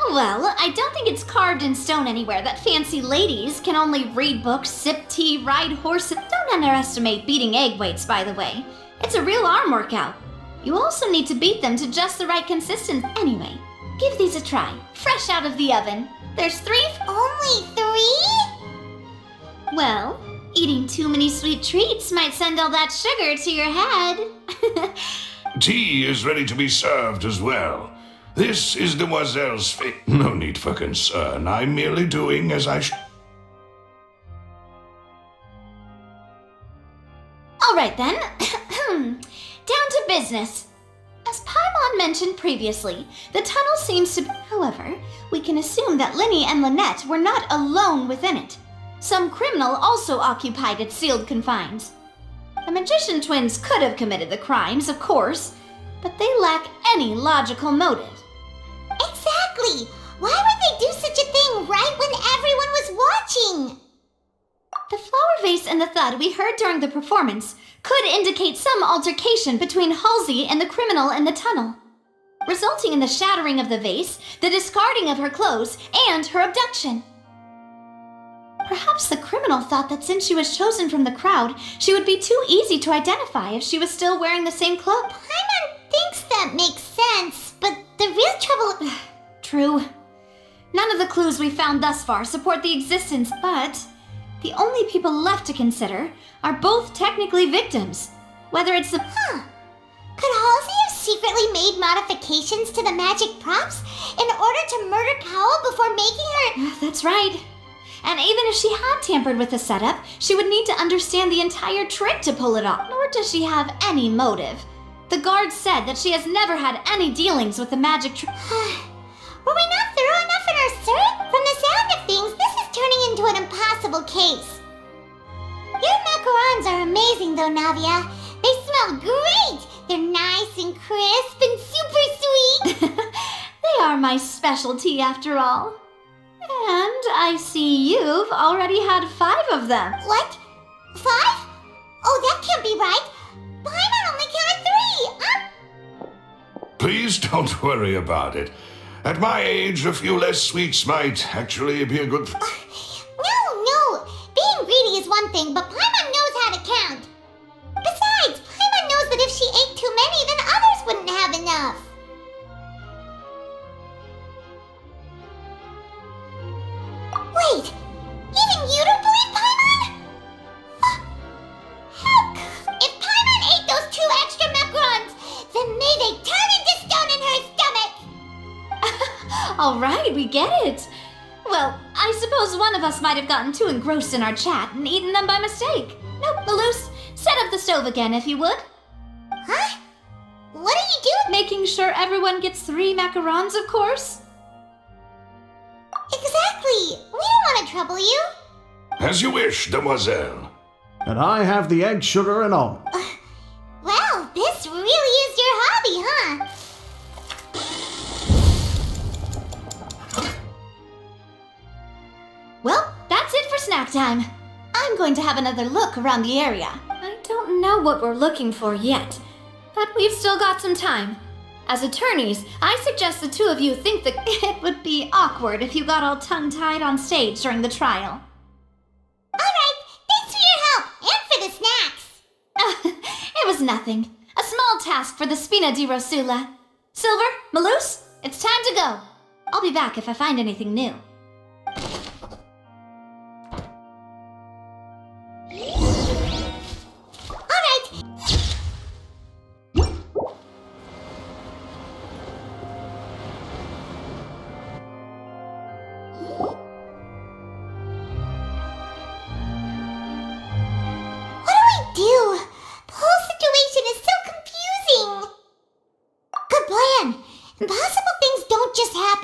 Well, I don't think it's carved in stone anywhere that fancy ladies can only read books, sip tea, ride horses. Don't underestimate beating egg whites, by the way. It's a real arm workout. You also need to beat them to just the right consistency. Anyway, give these a try. Fresh out of the oven. There's 3. Only 3? Well, eating too many sweet treats might send all that sugar to your head. Tea is ready to be served as well. This is Demoiselle's fate. No need for concern. I'm merely doing as I All right then. Down to business. As Paimon mentioned previously, the tunnel seems to... However, we can assume that Linny and Lynette were not alone within it. Some criminal also occupied its sealed confines. The magician twins could have committed the crimes, of course, but they lack any logical motive. Exactly! Why would they do such a thing right when everyone was watching? The flower vase and the thud we heard during the performance could indicate some altercation between Halsey and the criminal in the tunnel, resulting in the shattering of the vase, the discarding of her clothes, and her abduction. Perhaps the criminal thought that since she was chosen from the crowd, she would be too easy to identify if she was still wearing the same clothes. Paimon thinks that makes sense, but the real trouble... True. None of the clues we found thus far support the existence, but the only people left to consider are both technically victims. Whether it's the... Could Halsey have secretly made modifications to the magic props in order to murder Cowell before making her... That's right. And even if she had tampered with the setup, she would need to understand the entire trick to pull it off. Nor does she have any motive. The guard said that she has never had any dealings with the magic trick. Were we not thorough enough in our search? From the sound of things, this is turning into an impossible case. Your macarons are amazing though, Navia. They smell great! They're nice and crisp and super sweet. They are my specialty after all. And I see you've already had 5 of them. What? 5? Oh, that can't be right. Paimon only counted 3. Please don't worry about it. At my age, a few less sweets might actually be a good... No. Being greedy is one thing, but Paimon knows how to count. Besides, Paimon knows that if she ate too many, then others wouldn't have enough. Wait, even you don't believe Paimon? Heck, if Paimon ate those 2 extra macarons, then may they turn into stone in her stomach! All right, we get it. Well, I suppose one of us might have gotten too engrossed in our chat and eaten them by mistake. Nope, Malus, set up the stove again if you would. Huh? What are you doing? Making sure everyone gets 3 macarons, of course. Exactly. We don't want to trouble you. As you wish, Demoiselle. And I have the egg, sugar, and almond. Well, this really is your hobby, huh? Well, that's it for snack time. I'm going to have another look around the area. I don't know what we're looking for yet, but we've still got some time. As attorneys, I suggest the 2 of you think that it would be awkward if you got all tongue-tied on stage during the trial. Alright, thanks for your help, and for the snacks. It was nothing. A small task for the Spina di Rosula. Silver, Malus, it's time to go. I'll be back if I find anything new.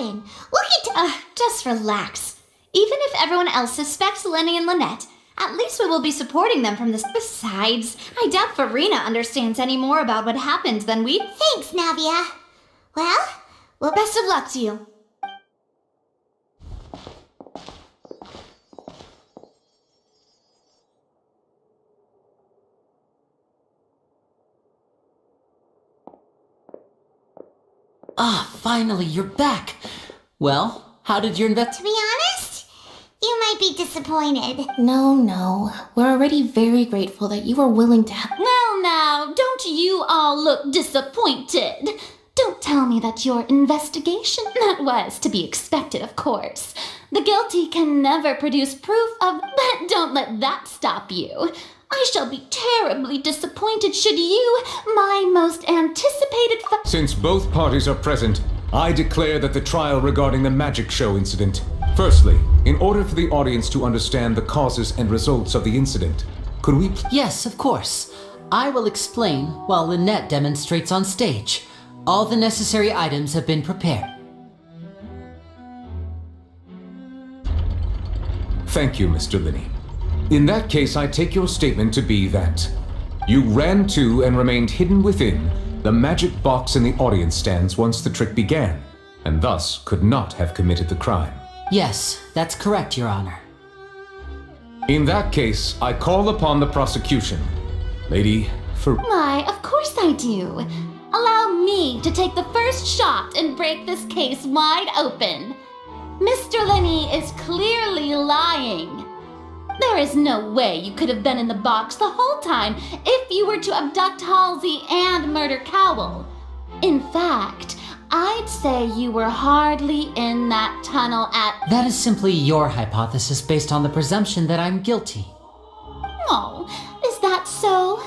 happen. We'll get to... Just relax. Even if everyone else suspects Lenny and Lynette, at least we will be supporting them from this. Besides, I doubt Farina understands any more about what happened than we. Thanks, Navia. Well, Best of luck to you. Finally, you're back. Well, how did your to be honest, you might be disappointed. No. We're already very grateful that you were willing to help. Well, now, don't you all look disappointed? Don't tell me that your investigation, that was to be expected, of course. The guilty can never produce proof of, but don't let that stop you. I shall be terribly disappointed should you, my most anticipated Since both parties are present, I declare that the trial regarding the magic show incident. Firstly, in order for the audience to understand the causes and results of the incident, could we... Yes, of course. I will explain while Lynette demonstrates on stage. All the necessary items have been prepared. Thank you, Mr. Linney. In that case, I take your statement to be that you ran to and remained hidden within the magic box in the audience stands once the trick began, and thus could not have committed the crime. Yes, that's correct, Your Honor. In that case, I call upon the prosecution. Lady Why, of course I do. Allow me to take the first shot and break this case wide open. Mr. Linney is clearly lying. There is no way you could have been in the box the whole time if you were to abduct Halsey and murder Cowell. In fact, I'd say you were hardly in that tunnel at— That is simply your hypothesis based on the presumption that I'm guilty. Oh, is that so?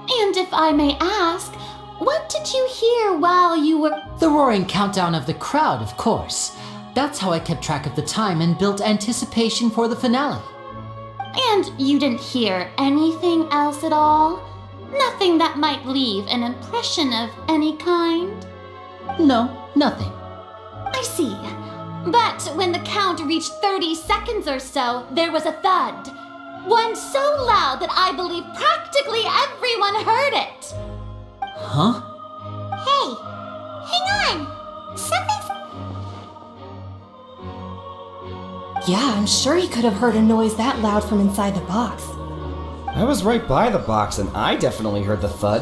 And if I may ask, what did you hear while you were— The roaring countdown of the crowd, of course. That's how I kept track of the time and built anticipation for the finale. And you didn't hear anything else at all? Nothing that might leave an impression of any kind? No, nothing. I see. But when the count reached 30 seconds or so, there was a thud. One so loud that I believe practically everyone heard it. Huh? Hey, hang on. Something's... Yeah, I'm sure he could have heard a noise that loud from inside the box. I was right by the box and I definitely heard the thud.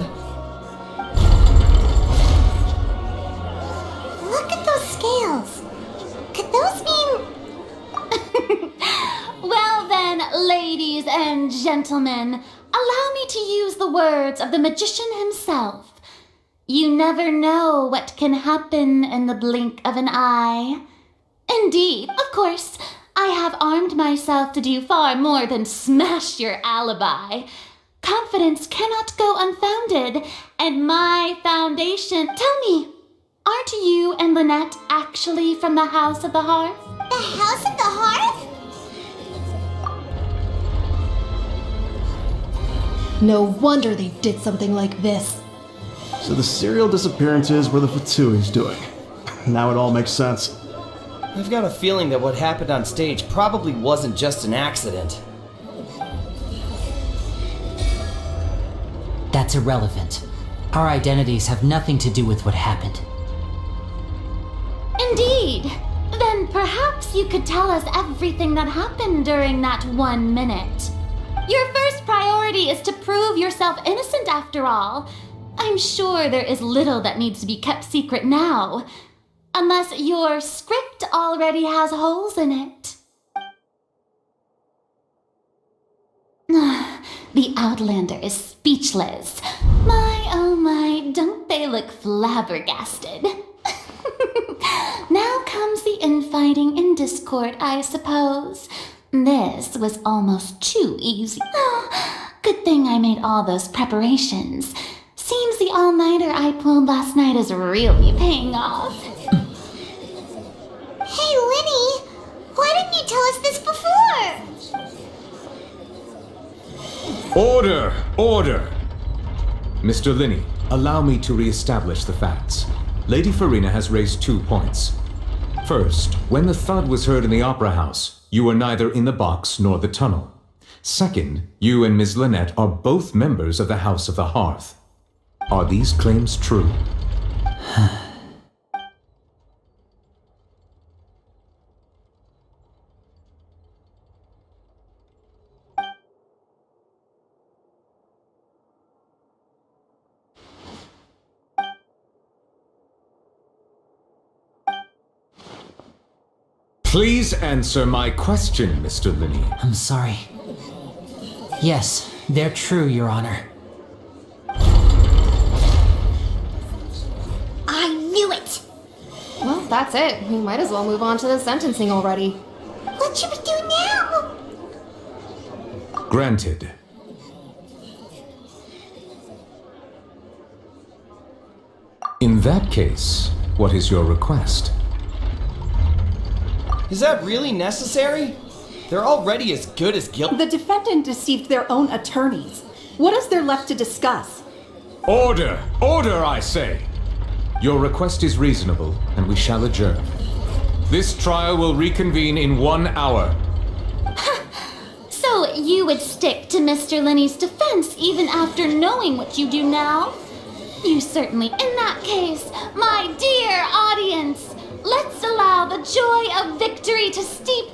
Look at those scales. Could those mean... Well then, ladies and gentlemen, allow me to use the words of the magician himself. You never know what can happen in the blink of an eye. Indeed, of course, I have armed myself to do far more than smash your alibi. Confidence cannot go unfounded, and my foundation— Tell me, aren't you and Lynette actually from the House of the Hearth? The House of the Hearth? No wonder they did something like this. So the serial disappearances were the Fatui's doing. Now it all makes sense. I've got a feeling that what happened on stage probably wasn't just an accident. That's irrelevant. Our identities have nothing to do with what happened. Indeed. Then perhaps you could tell us everything that happened during that 1 minute. Your first priority is to prove yourself innocent after all. I'm sure there is little that needs to be kept secret now. Unless your script already has holes in it. The Outlander is speechless. My, oh my, don't they look flabbergasted? Now comes the infighting and discord, I suppose. This was almost too easy. Good thing I made all those preparations. Seems the all-nighter I pulled last night is really paying off. Hey, Linny! Why didn't you tell us this before? Order! Order! Mr. Linney, allow me to re-establish the facts. Lady Farina has raised 2 points. First, when the thud was heard in the Opera House, you were neither in the box nor the tunnel. Second, you and Ms. Lynette are both members of the House of the Hearth. Are these claims true? Please answer my question, Mr. Linney. I'm sorry. Yes, they're true, Your Honor. I knew it! Well, that's it. We might as well move on to the sentencing already. What should we do now? Granted. In that case, what is your request? Is that really necessary? They're already as good as guilty. The defendant deceived their own attorneys. What is there left to discuss? Order! Order, I say! Your request is reasonable, and we shall adjourn. This trial will reconvene in 1 hour. So you would stick to Mr. Linney's defense even after knowing what you do now? You certainly, in that case, my dear audience, let's allow the joy of victory to steep...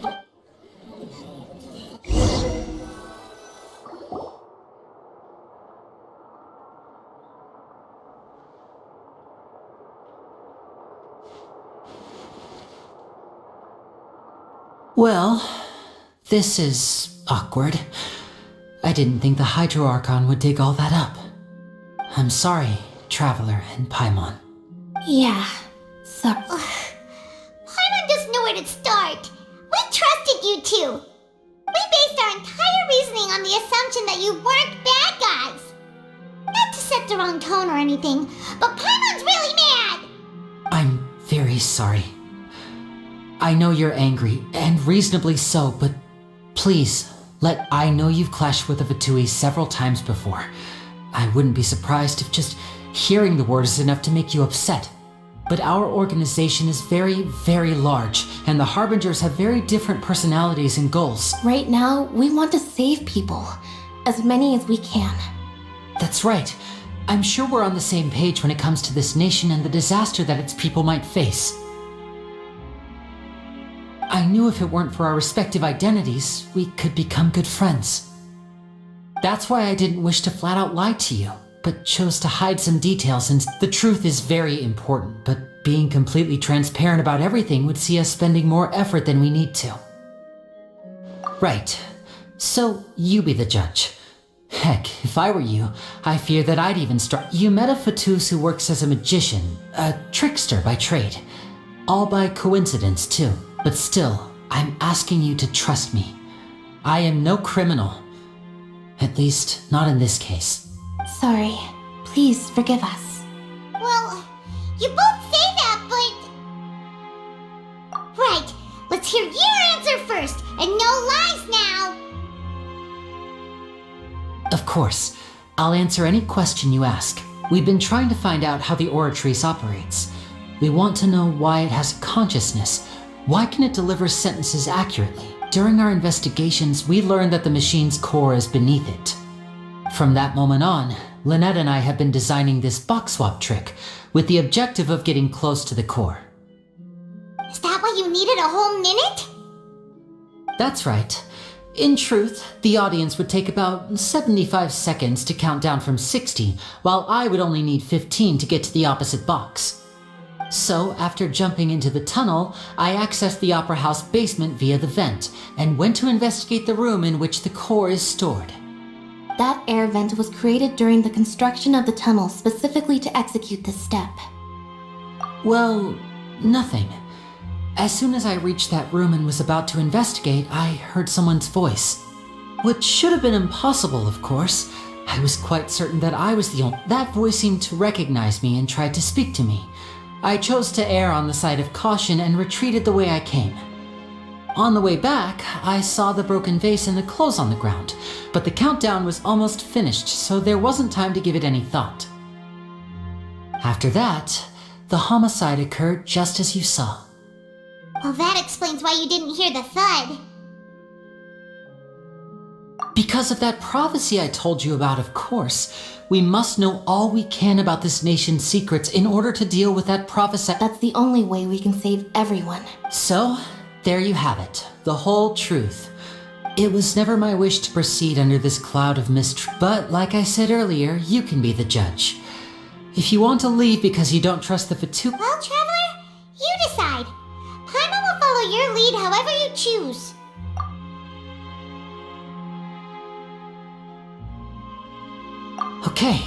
Well, this is awkward. I didn't think the Hydro-Archon would dig all that up. I'm sorry, Traveler and Paimon. Yeah, sorry. Paimon doesn't know where to start. We trusted you two. We based our entire reasoning on the assumption that you weren't bad guys. Not to set the wrong tone or anything, but Paimon's really mad! I'm very sorry. I know you're angry, and reasonably so, but please, I know you've clashed with the Fatui several times before. I wouldn't be surprised if just hearing the word is enough to make you upset. But our organization is very, very large, and the Harbingers have very different personalities and goals. Right now, we want to save people. As many as we can. That's right. I'm sure we're on the same page when it comes to this nation and the disaster that its people might face. I knew if it weren't for our respective identities, we could become good friends. That's why I didn't wish to flat out lie to you, but chose to hide some details since the truth is very important, but being completely transparent about everything would see us spending more effort than we need to. Right. So, you be the judge. Heck, if I were you, I fear that I'd even start. You met a Fatus who works as a magician, a trickster by trade. All by coincidence, too. But still, I'm asking you to trust me. I am no criminal. At least, not in this case. Sorry. Please forgive us. Well, you both say that, but... Right, let's hear your answer first, and no lies now! Of course. I'll answer any question you ask. We've been trying to find out how the Oratrice operates. We want to know why it has consciousness. Why can it deliver sentences accurately? During our investigations, we learned that the machine's core is beneath it. From that moment on, Lynette and I have been designing this box swap trick with the objective of getting close to the core. Is that why you needed a whole minute? That's right. In truth, the audience would take about 75 seconds to count down from 60, while I would only need 15 to get to the opposite box. So, after jumping into the tunnel, I accessed the Opera House basement via the vent, and went to investigate the room in which the core is stored. That air vent was created during the construction of the tunnel specifically to execute this step. Well, nothing. As soon as I reached that room and was about to investigate, I heard someone's voice. Which should have been impossible, of course. I was quite certain that I was the only... That voice seemed to recognize me and tried to speak to me. I chose to err on the side of caution and retreated the way I came. On the way back, I saw the broken vase and the clothes on the ground, but the countdown was almost finished, so there wasn't time to give it any thought. After that, the homicide occurred just as you saw. Well, that explains why you didn't hear the thud. Because of that prophecy I told you about, of course. We must know all we can about this nation's secrets in order to deal with that prophecy. That's the only way we can save everyone. So, there you have it. The whole truth. It was never my wish to proceed under this cloud of mistrust, but like I said earlier, you can be the judge. If you want to leave because you don't trust the Fatu— Well, Traveler, you decide. Paimon will follow your lead however you choose. Okay,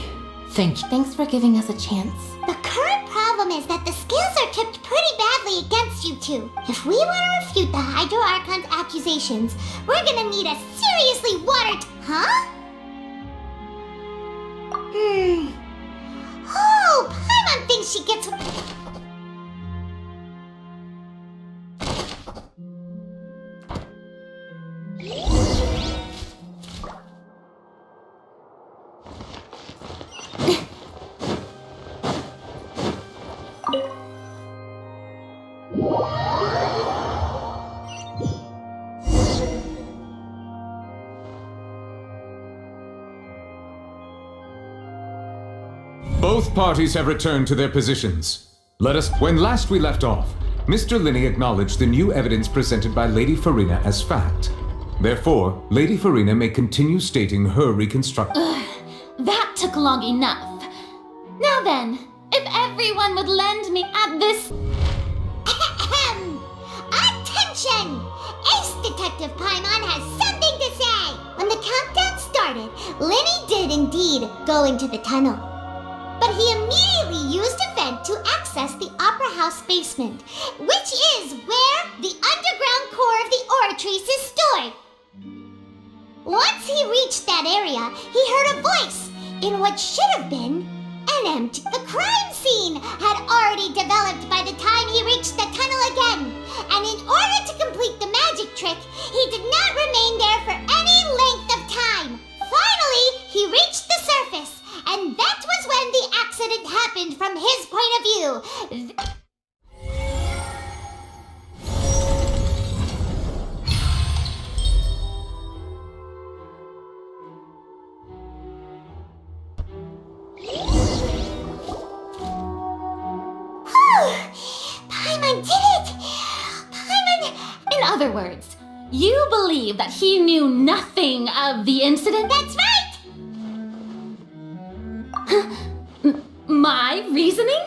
thank you. Thanks for giving us a chance. The current problem is that the scales are tipped pretty badly against you two. If we want to refute the Hydro Archon's accusations, we're gonna need a seriously watered— Huh? Oh, Paimon thinks she gets— Both parties have returned to their positions. When last we left off, Mr. Linney acknowledged the new evidence presented by Lady Farina as fact. Therefore, Lady Farina may continue stating her reconstruction. That took long enough. Now then, if everyone would lend me at this— Attention! Ace Detective Paimon has something to say! When the countdown started, Linney did indeed go into the tunnel. But he immediately used a vent to access the Opera House basement, which is where the underground core of the Oratrice is stored. Once he reached that area, he heard a voice in what should have been an empty— The crime scene had already developed by the time he reached the tunnel again, and in order to complete the magic trick, he did not remain there for any length of time. Finally, he reached the surface, and that was when the accident happened from his point of view. Paimon did it! Paimon— In other words, you believe that he knew nothing of the incident? That's right! My reasoning?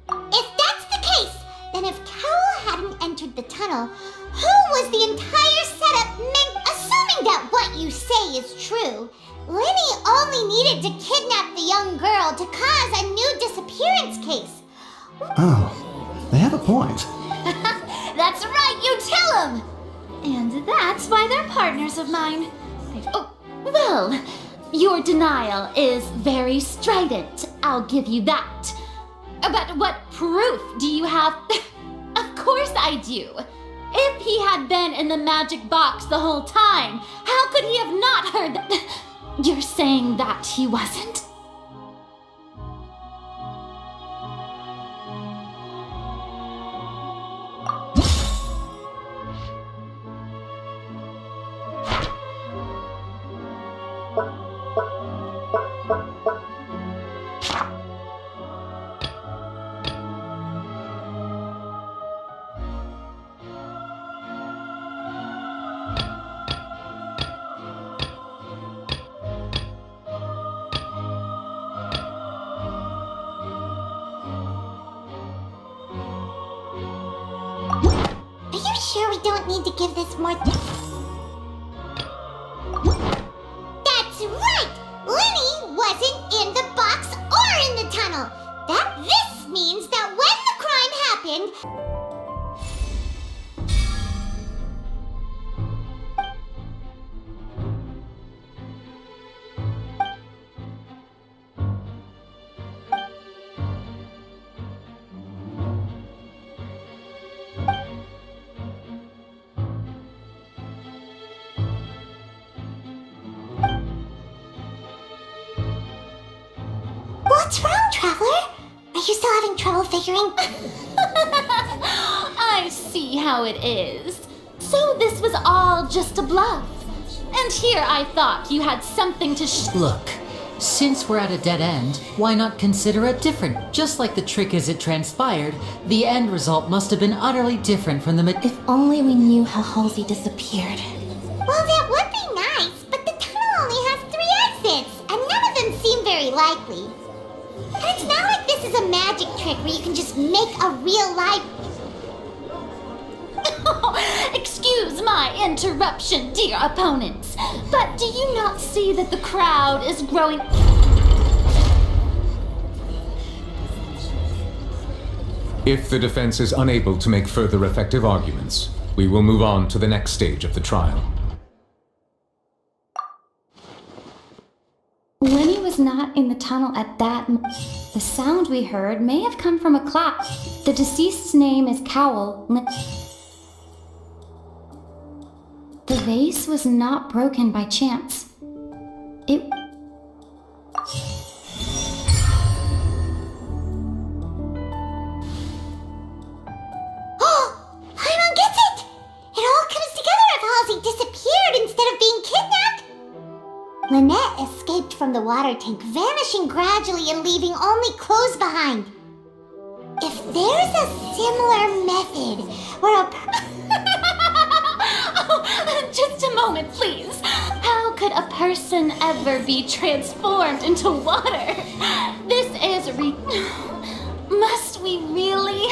If that's the case, then if Carol hadn't entered the tunnel, who was the entire setup meant— Assuming that what you say is true, Linney only needed to kidnap the young girl to cause a new disappearance case. Oh, they have a point. That's right, you tell him! And that's why they're partners of mine. Oh, well, your denial is very strident, I'll give you that. But what proof do you have? Of course I do. If he had been in the magic box the whole time, how could he have not heard that? You're saying that he wasn't? Sure, we don't need to give this more— That's right! Linney wasn't in the box or in the tunnel! This means that when the crime happened— What's wrong, Traveler? Are you still having trouble figuring? I see how it is. So this was all just a bluff. And here I thought you had something to Look, since we're at a dead end, why not consider it different? Just like the trick as it transpired, the end result must have been utterly different from the If only we knew how Halsey disappeared. Well, that would be nice, but the tunnel only has 3 exits, and none of them seem very likely. And it's not like this is a magic trick where you can just make a real life... Excuse my interruption, dear opponents, but do you not see that the crowd is growing... If the defense is unable to make further effective arguments, we will move on to the next stage of the trial. Lenny was not in the tunnel at that The sound we heard may have come from a clap. The deceased's name is Cowell. The vase was not broken by chance. It... Paimon gets it! It all comes together if Halsey disappeared instead of being kidnapped! Lynette escaped from the water tank, vanishing gradually and leaving only clothes behind. If there's a similar method where a Just a moment, please. How could a person ever be transformed into water? This is Must we really?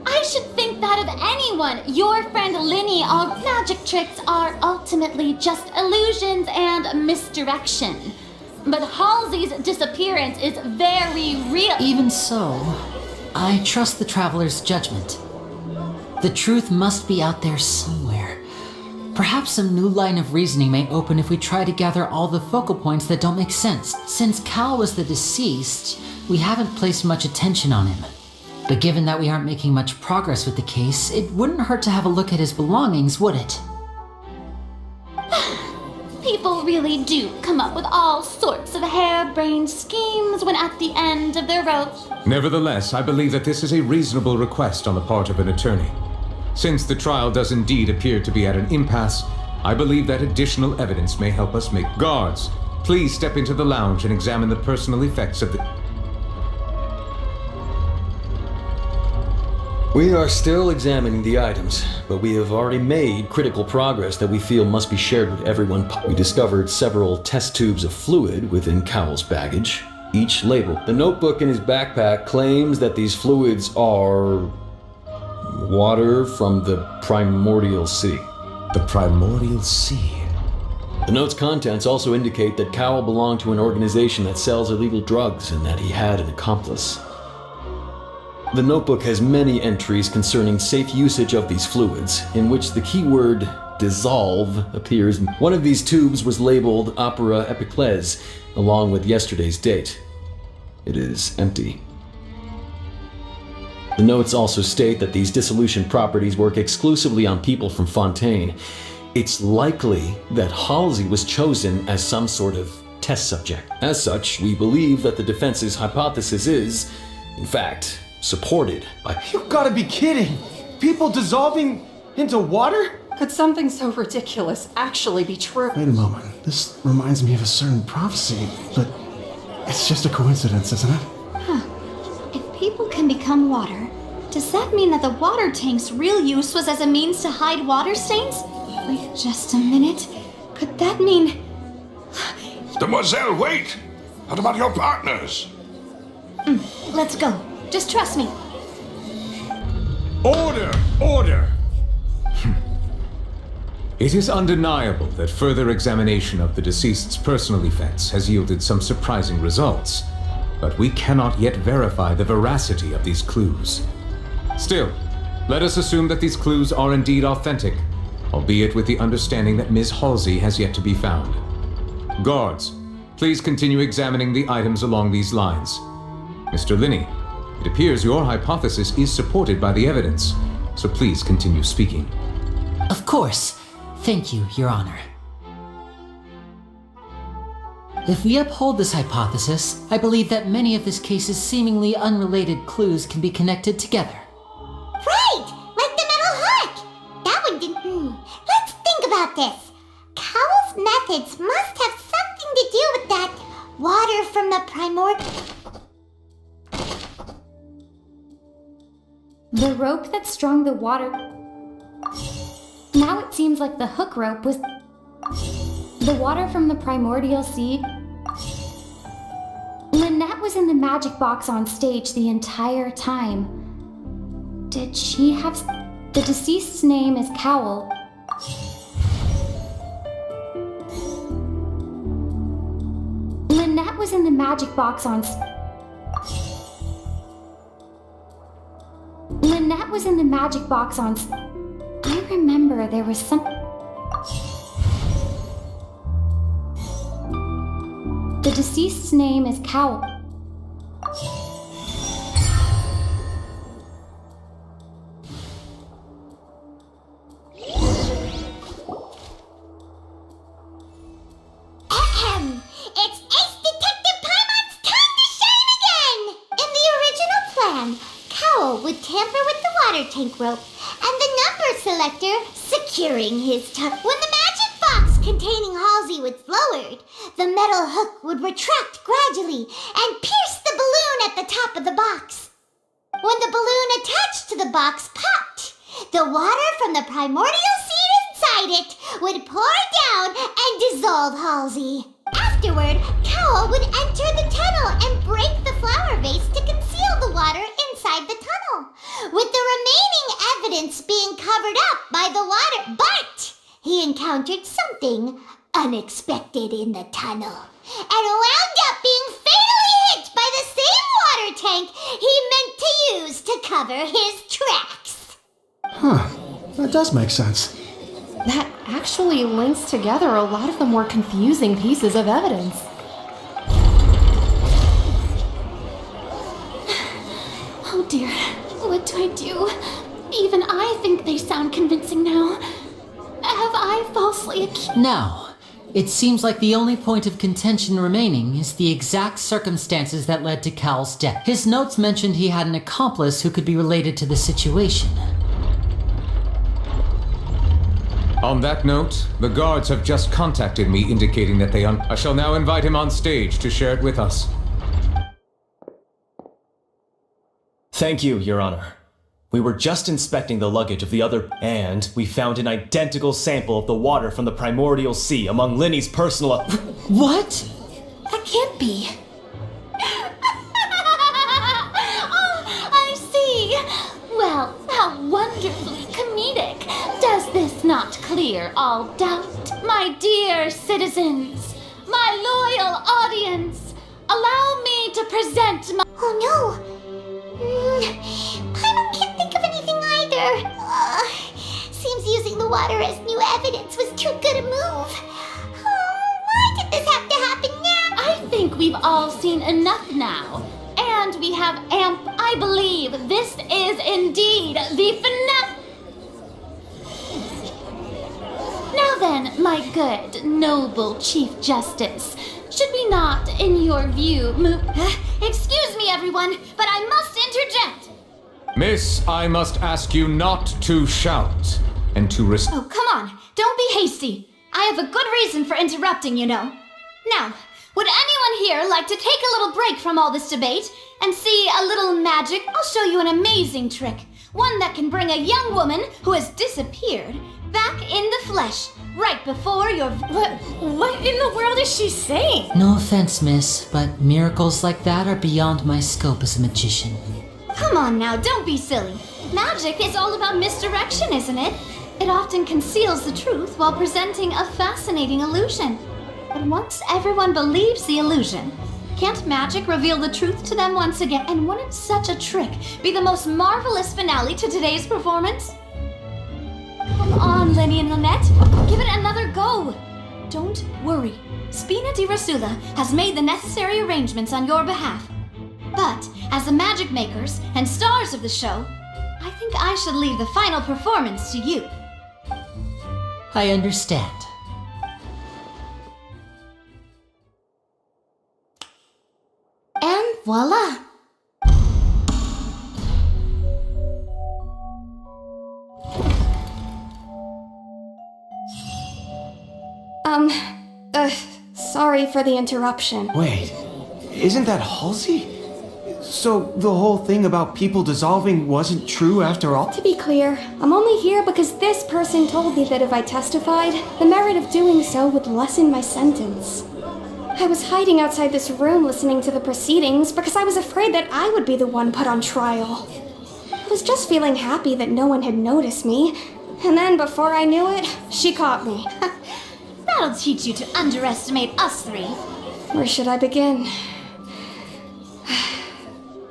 I should think that of anyone. Your friend Linny, all magic tricks are ultimately just illusions and misdirection. But Halsey's disappearance is very real. Even so, I trust the traveler's judgment. The truth must be out there somewhere. Perhaps some new line of reasoning may open if we try to gather all the focal points that don't make sense. Since Cal was the deceased, we haven't placed much attention on him. But given that we aren't making much progress with the case, it wouldn't hurt to have a look at his belongings, would it? People really do come up with all sorts of harebrained schemes when at the end of their rope. Nevertheless, I believe that this is a reasonable request on the part of an attorney. Since the trial does indeed appear to be at an impasse, I believe that additional evidence may help us make... Guards, please step into the lounge and examine the personal effects of the... We are still examining the items, but we have already made critical progress that we feel must be shared with everyone. We discovered several test tubes of fluid within Cowell's baggage, each labeled. The notebook in his backpack claims that these fluids are... water from the primordial sea. The primordial sea? The note's contents also indicate that Cowell belonged to an organization that sells illegal drugs and that he had an accomplice. The notebook has many entries concerning safe usage of these fluids, in which the keyword dissolve appears. One of these tubes was labeled Opera Epiclese, along with yesterday's date. It is empty. The notes also state that these dissolution properties work exclusively on people from Fontaine. It's likely that Halsey was chosen as some sort of test subject. As such, we believe that the defense's hypothesis is, in fact, supported by... You gotta be kidding! People dissolving into water? Could something so ridiculous actually be true? Wait a moment. This reminds me of a certain prophecy, but it's just a coincidence, isn't it? If people can become water, does that mean that the water tank's real use was as a means to hide water stains? Wait just a minute. Could that mean... Demoiselle, wait! What about your partners? Let's go. Just trust me. Order! Order! It is undeniable that further examination of the deceased's personal effects has yielded some surprising results, but we cannot yet verify the veracity of these clues. Still, let us assume that these clues are indeed authentic, albeit with the understanding that Ms. Halsey has yet to be found. Guards, please continue examining the items along these lines. Mr. Linney, it appears your hypothesis is supported by the evidence, so please continue speaking. Of course. Thank you, Your Honor. If we uphold this hypothesis, I believe that many of this case's seemingly unrelated clues can be connected together. Right! Like the metal hook! That one didn't... Let's think about this. Cowell's methods must have something to do with that water from the primordial... The rope that strung the water... Now it seems like the hook rope was... The water from the primordial sea... Lynette was in the magic box on stage the entire time. Did she have... The deceased's name is Cowell. Lynette was in the magic box on... Lynette was in the magic box on... I remember there was some... The deceased's name is Cowell. Ahem! It's Ace Detective Paimon's time to shine again! In the original plan, Cowell would tamper with the water tank rope and the number selector securing his tongue. When the magic box containing Halsey was lowered, the metal hook would retract gradually and pierce the balloon at the top of the box. When the balloon attached to the box popped, the water from the primordial seed inside it would pour down and dissolve Halsey. Afterward, Cowell would enter the tunnel and break the flower vase to conceal the water inside the tunnel, with the remaining evidence being covered up by the water. But he encountered something unexpected in the tunnel and wound up being fatally hit by the same water tank he meant to use to cover his tracks. Huh. That does make sense. That actually links together a lot of the more confusing pieces of evidence. Oh dear, what do I do? Even I think they sound convincing now. Have I falsely accused? Now, it seems like the only point of contention remaining is the exact circumstances that led to Cowell's death. His notes mentioned he had an accomplice who could be related to the situation. On that note, the guards have just contacted me indicating that I shall now invite him on stage to share it with us. Thank you, Your Honor. We were just inspecting the luggage of the other, and we found an identical sample of the water from the primordial sea among Linny's personal... What? That can't be. Oh, I see. Well, how wonderfully comedic. Does this not clear all doubt? My dear citizens, my loyal audience, allow me to present my... Oh no! Paimon can't think of anything either. Seems using the water as new evidence was too good a move. Why did this have to happen now? I think we've all seen enough now. And we have I believe this is indeed the finale. Now then, my good, noble Chief Justice, should we not, in your view, excuse me, everyone, but I must interject. Miss, I must ask you not to shout and to Oh, come on, don't be hasty. I have a good reason for interrupting, you know. Now, would anyone here like to take a little break from all this debate and see a little magic? I'll show you an amazing trick. One that can bring a young woman who has disappeared back in the flesh, right before your... What in the world is she saying? No offense, miss, but miracles like that are beyond my scope as a magician. Come on now, don't be silly. Magic is all about misdirection, isn't it? It often conceals the truth while presenting a fascinating illusion. But once everyone believes the illusion, can't magic reveal the truth to them once again? And wouldn't such a trick be the most marvelous finale to today's performance? Come on, Lenny and Lynette. Give it another go. Don't worry. Spina di Rasula has made the necessary arrangements on your behalf. But as the magic makers and stars of the show, I think I should leave the final performance to you. I understand. voila! Sorry for the interruption. Wait, isn't that Halsey? So the whole thing about people dissolving wasn't true after all? To be clear, I'm only here because this person told me that if I testified, the merit of doing so would lessen my sentence. I was hiding outside this room listening to the proceedings because I was afraid that I would be the one put on trial. I was just feeling happy that no one had noticed me, and then before I knew it, she caught me. That'll teach you to underestimate us three. Where should I begin?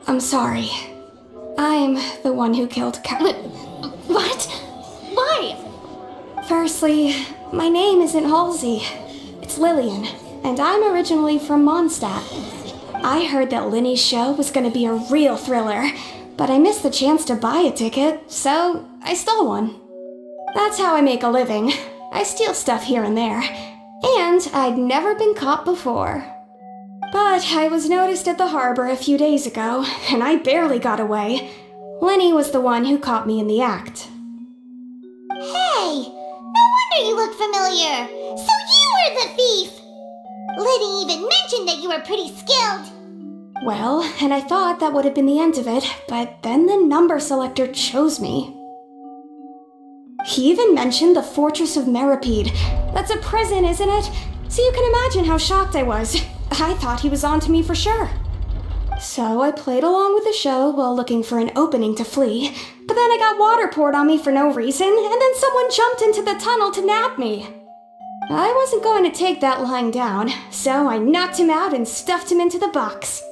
I'm sorry. I'm the one who killed What? Why? Firstly, my name isn't Halsey. It's Lillian, and I'm originally from Mondstadt. I heard that Linny's show was going to be a real thriller, but I missed the chance to buy a ticket, so I stole one. That's how I make a living. I steal stuff here and there, and I'd never been caught before. But I was noticed at the harbor a few days ago, and I barely got away. Linny was the one who caught me in the act. Hey! No wonder you look familiar! So you were the thief! Liddy even mentioned that you were pretty skilled. Well, and I thought that would have been the end of it, but then the number selector chose me. He even mentioned the Fortress of Meripede. That's a prison, isn't it? So you can imagine how shocked I was. I thought he was on to me for sure. So I played along with the show while looking for an opening to flee, but then I got water poured on me for no reason, and then someone jumped into the tunnel to nab me. I wasn't going to take that lying down, so I knocked him out and stuffed him into the box.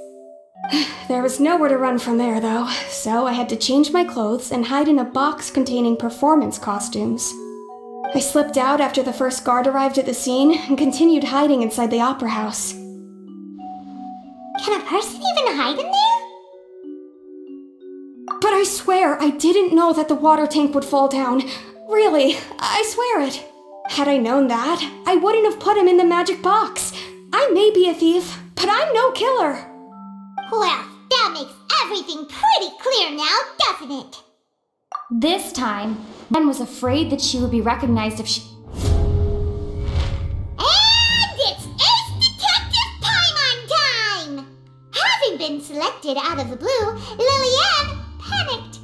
There was nowhere to run from there, though, so I had to change my clothes and hide in a box containing performance costumes. I slipped out after the first guard arrived at the scene and continued hiding inside the opera house. Can a person even hide in there? But I swear I didn't know that the water tank would fall down. Really, I swear it. Had I known that, I wouldn't have put him in the magic box. I may be a thief, but I'm no killer. Well, that makes everything pretty clear now, doesn't it? This time, Ben was afraid that she would be recognized if she... And it's Ace Detective Paimon time! Having been selected out of the blue, Lillian panicked.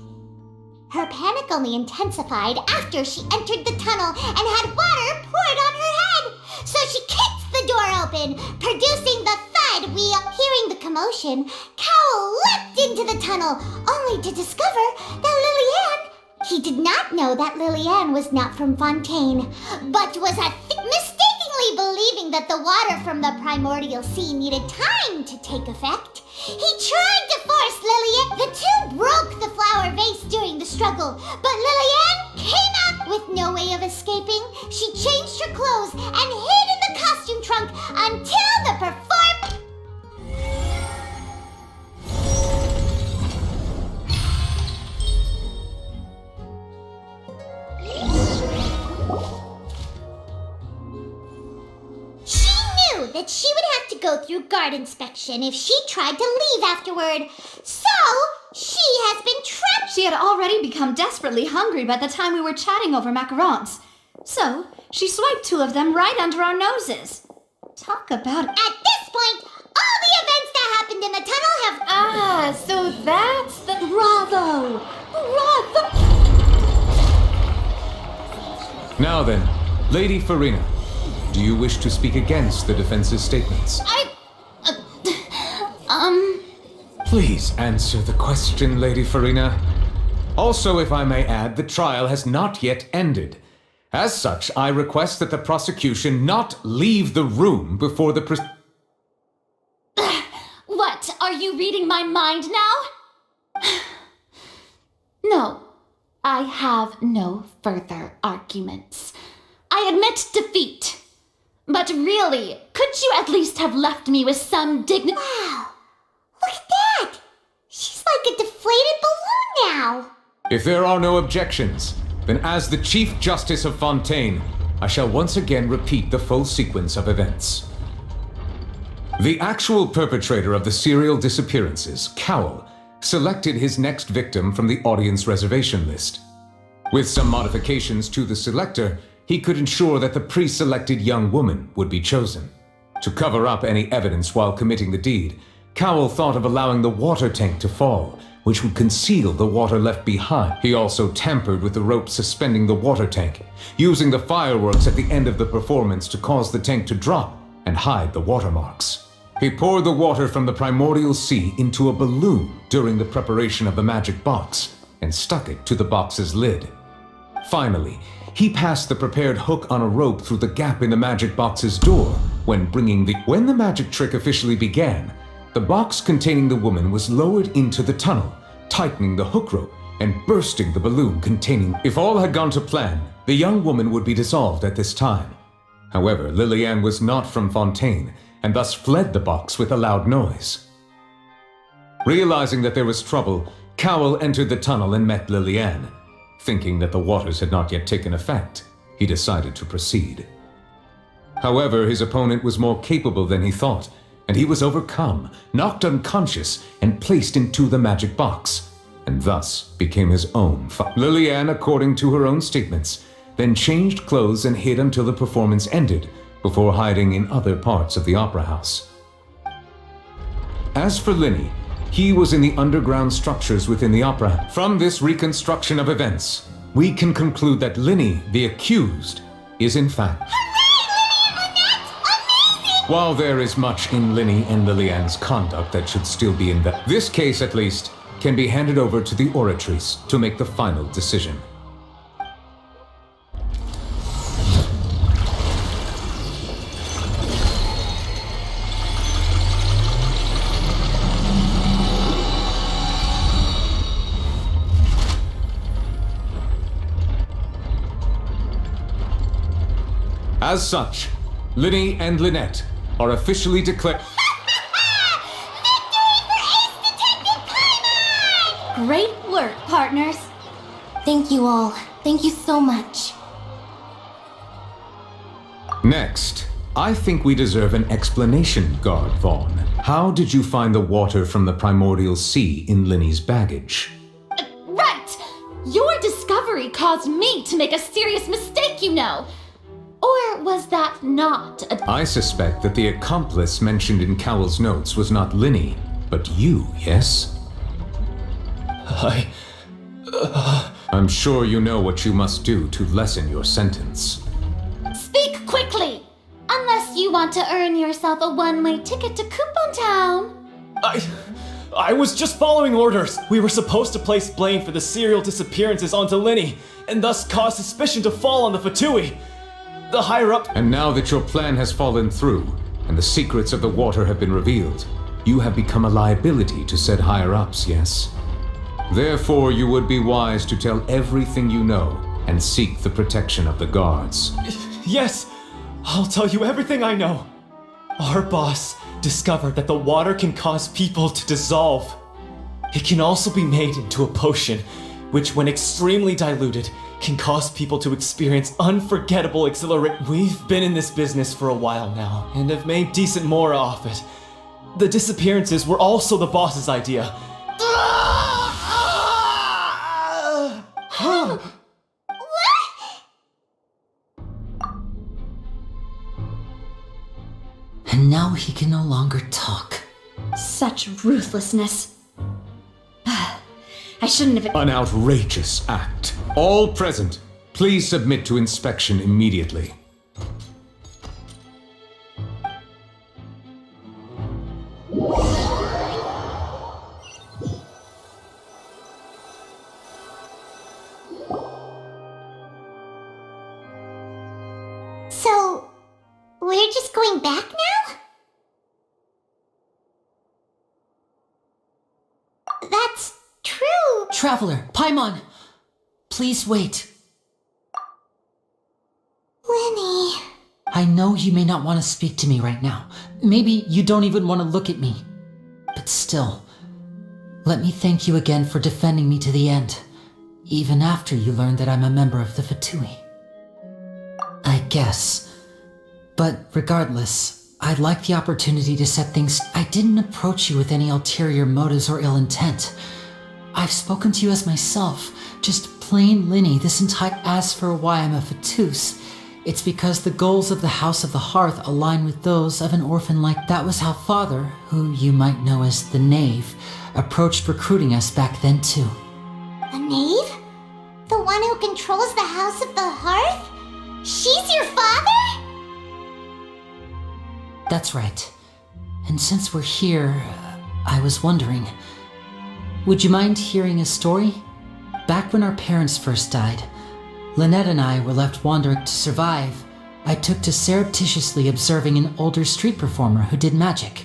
Her panic only intensified after she entered the tunnel and had water poured on her head. So she kicked the door open, producing the thud wheel. Hearing the commotion, Cowell leapt into the tunnel, only to discover that Lillian... He did not know that Lillian was not from Fontaine, but was mistakenly believing that the water from the primordial sea needed time to take effect. He tried to force Lillian. The two broke the flower vase during the struggle, but Lillian came out with no way of escaping. She changed her clothes and hid in the costume trunk until the performance. That she would have to go through guard inspection if she tried to leave afterward. So, she has been trapped. She had already become desperately hungry by the time we were chatting over macarons. So, she swiped 2 of them right under our noses. Talk about... At this point, all the events that happened in the tunnel have... Ah, so that's the... Bravo! Now then, Lady Farina, do you wish to speak against the defense's statements? Please answer the question, Lady Farina. Also, if I may add, the trial has not yet ended. As such, I request that the prosecution not leave the room before the What? Are you reading my mind now? No, I have no further arguments. I admit defeat. But really, could you at least have left me with some dignity? Wow, look at that! She's like a deflated balloon now! If there are no objections, then as the Chief Justice of Fontaine, I shall once again repeat the full sequence of events. The actual perpetrator of the serial disappearances, Cowell, selected his next victim from the audience reservation list. With some modifications to the selector, he could ensure that the pre-selected young woman would be chosen. To cover up any evidence while committing the deed, Cowell thought of allowing the water tank to fall, which would conceal the water left behind. He also tampered with the rope suspending the water tank, using the fireworks at the end of the performance to cause the tank to drop and hide the watermarks. He poured the water from the primordial sea into a balloon during the preparation of the magic box and stuck it to the box's lid. Finally, he passed the prepared hook on a rope through the gap in the magic box's door when the magic trick officially began. The box containing the woman was lowered into the tunnel, tightening the hook rope and bursting the balloon containing. If all had gone to plan, the young woman would be dissolved at this time. However, Lillian was not from Fontaine and thus fled the box with a loud noise. Realizing that there was trouble, Cowell entered the tunnel and met Lillian. Thinking that the waters had not yet taken effect, he decided to proceed. However, his opponent was more capable than he thought, and he was overcome, knocked unconscious, and placed into the magic box, and thus became his own Lillian, according to her own statements, then changed clothes and hid until the performance ended, before hiding in other parts of the opera house. As for Linny, he was in the underground structures within the opera. From this reconstruction of events, we can conclude that Linny, the accused, is in fact... While there is much in Linny and Lillian's conduct that should still be investigated, this case, at least, can be handed over to the Oratrice to make the final decision. As such, Linny and Lynette are officially declared... Great work, partners. Thank you all. Thank you so much. Next, I think we deserve an explanation, Guard Vaughn. How did you find the water from the primordial sea in Linny's baggage? Right! Your discovery caused me to make a serious mistake, you know. Or was that not a... I suspect that the accomplice mentioned in Cowell's notes was not Linny, but you, yes? I'm sure you know what you must do to lessen your sentence. Speak quickly! Unless you want to earn yourself a one-way ticket to Coupon Town. I was just following orders. We were supposed to place blame for the serial disappearances onto Linny, and thus cause suspicion to fall on the Fatui. The higher-up... And now that your plan has fallen through, and the secrets of the water have been revealed, you have become a liability to said higher-ups, yes? Therefore, you would be wise to tell everything you know, and seek the protection of the guards. Yes, I'll tell you everything I know. Our boss discovered that the water can cause people to dissolve. It can also be made into a potion, which when extremely diluted, can cause people to experience unforgettable exhilaration. We've been in this business for a while now, and have made decent more off it. The disappearances were also the boss's idea. And now he can no longer talk. Such ruthlessness. I shouldn't have... An outrageous act. All present, please submit to inspection immediately. So, we're just going back now? That's true. Traveler, Paimon, please wait. Linny. I know you may not want to speak to me right now. Maybe you don't even want to look at me. But still, let me thank you again for defending me to the end, even after you learned that I'm a member of the Fatui. I guess. But regardless, I'd like the opportunity to set things. I didn't approach you with any ulterior motives or ill intent. I've spoken to you as myself, just plain Linny this entire. As for why I'm a fatus, it's because the goals of the House of the Hearth align with those of an orphan like. That was how Father, who you might know as the Knave, approached recruiting us back then too. The Knave? The one who controls the House of the Hearth? She's your father? That's right. And since we're here, I was wondering, would you mind hearing a story? Back when our parents first died, Lynette and I were left wandering. To survive, I took to surreptitiously observing an older street performer who did magic.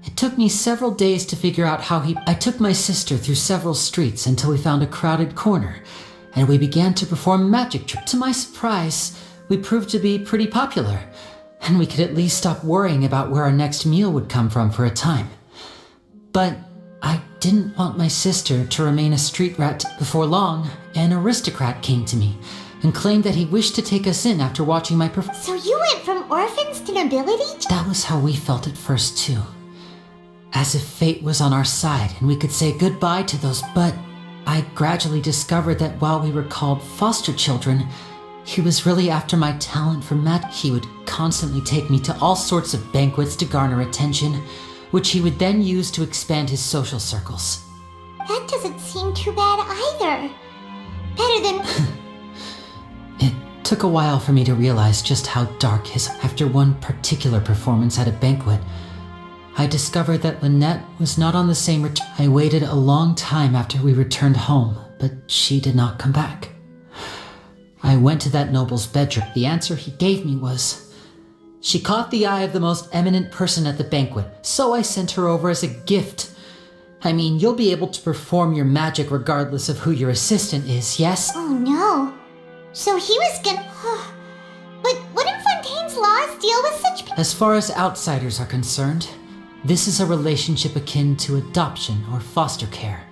It took me several days to figure out how I took my sister through several streets until we found a crowded corner, and we began to perform magic tricks. To my surprise, we proved to be pretty popular, and we could at least stop worrying about where our next meal would come from for a time. But I didn't want my sister to remain a street rat. Before long, an aristocrat came to me and claimed that he wished to take us in after watching my performance. So you went from orphans to nobility? That was how we felt at first too. As if fate was on our side and we could say goodbye to those. But I gradually discovered that while we were called foster children, he was really after my talent for magic. He would constantly take me to all sorts of banquets to garner attention, which he would then use to expand his social circles. That doesn't seem too bad either. Better than... It took a while for me to realize just how dark his... After one particular performance at a banquet, I discovered that Lynette was not on the same I waited a long time after we returned home, but she did not come back. I went to that noble's bedroom. The answer he gave me was, she caught the eye of the most eminent person at the banquet, so I sent her over as a gift. I mean, you'll be able to perform your magic regardless of who your assistant is, yes? Oh no. So he was gonna... But wouldn't Fontaine's laws deal with such... As far as outsiders are concerned, this is a relationship akin to adoption or foster care.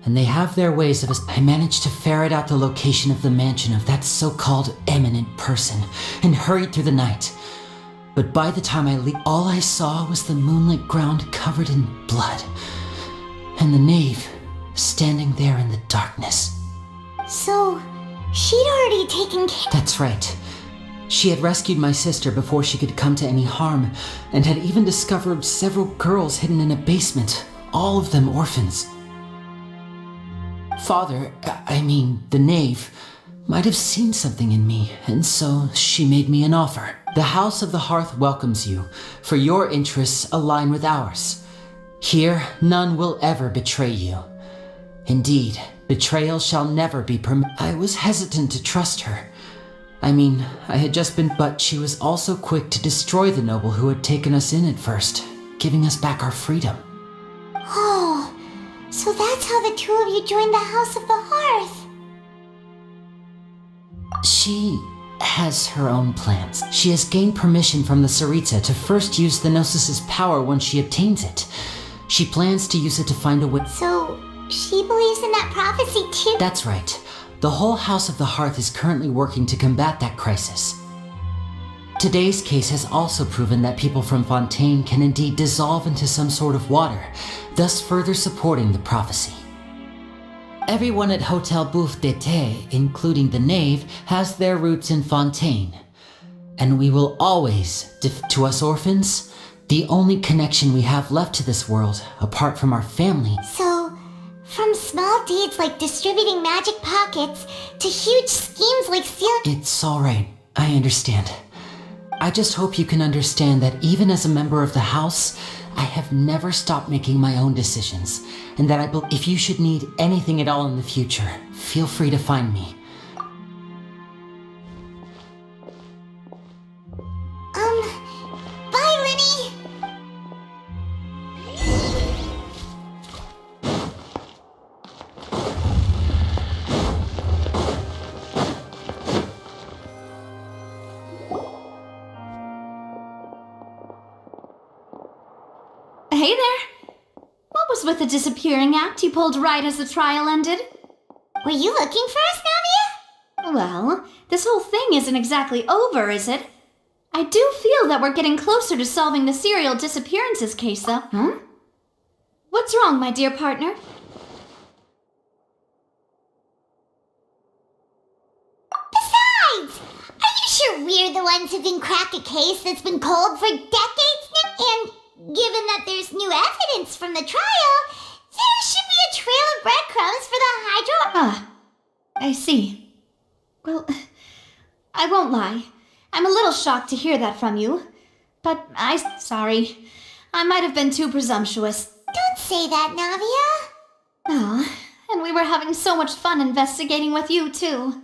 And they have their ways of... I managed to ferret out the location of the mansion of that so-called eminent person and hurried through the night. But by the time I leave, all I saw was the moonlit ground covered in blood, and the knave standing there in the darkness. So, she'd already taken care... That's right. She had rescued my sister before she could come to any harm, and had even discovered several girls hidden in a basement, all of them orphans. Father, the knave, might have seen something in me, and so she made me an offer. The House of the Hearth welcomes you, for your interests align with ours. Here, none will ever betray you. Indeed, betrayal shall never be permitted. I was hesitant to trust her. I had just been, but she was also quick to destroy the noble who had taken us in at first, giving us back our freedom. Oh, so that's how the two of you joined the House of the Hearth. She has her own plans. She has gained permission from the Tsaritsa to first use the Gnosis' power when she obtains it. She plans to use it to find a way. So, she believes in that prophecy too? That's right. The whole House of the Hearth is currently working to combat that crisis. Today's case has also proven that people from Fontaine can indeed dissolve into some sort of water, thus further supporting the prophecy. Everyone at Hotel Bouffe d'été, including the knave, has their roots in Fontaine. And we will always, to us orphans, the only connection we have left to this world, apart from our family. So, from small deeds like distributing magic pockets to huge schemes like stealing... It's alright, I understand. I just hope you can understand that even as a member of the house, I have never stopped making my own decisions, and that if you should need anything at all in the future, feel free to find me. Bye, Linny! Hey there! What was with the disappearing act you pulled right as the trial ended? Were you looking for us, Navia? Well, this whole thing isn't exactly over, is it? I do feel that we're getting closer to solving the serial disappearances case, though. Huh? What's wrong, my dear partner? Besides, are you sure we're the ones who can crack a case that's been cold for decades now? And given that there's new evidence from the trial, there should be a trail of breadcrumbs for the hydro... Ah, I see. Well, I won't lie. I'm a little shocked to hear that from you. But sorry. I might have been too presumptuous. Don't say that, Navia. Oh, and we were having so much fun investigating with you, too.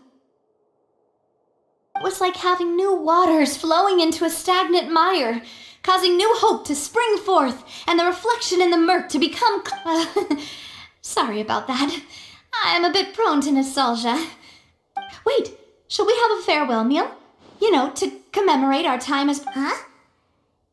It was like having new waters flowing into a stagnant mire, causing new hope to spring forth, and the reflection in the murk to become... sorry about that. I'm a bit prone to nostalgia. Wait, shall we have a farewell meal? You know, to commemorate our time as... Huh?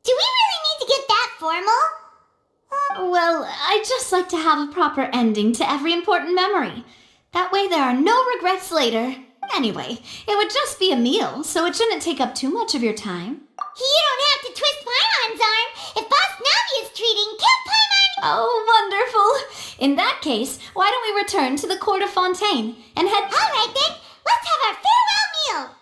Do we really need to get that formal? Well, I'd just like to have a proper ending to every important memory. That way there are no regrets later. Anyway, it would just be a meal, so it shouldn't take up too much of your time. You don't have to twist Paimon's arm. If Boss Navi is treating, kill Paimon! Oh, wonderful. In that case, why don't we return to the court of Fontaine and head... All right, then. Let's have our farewell meal.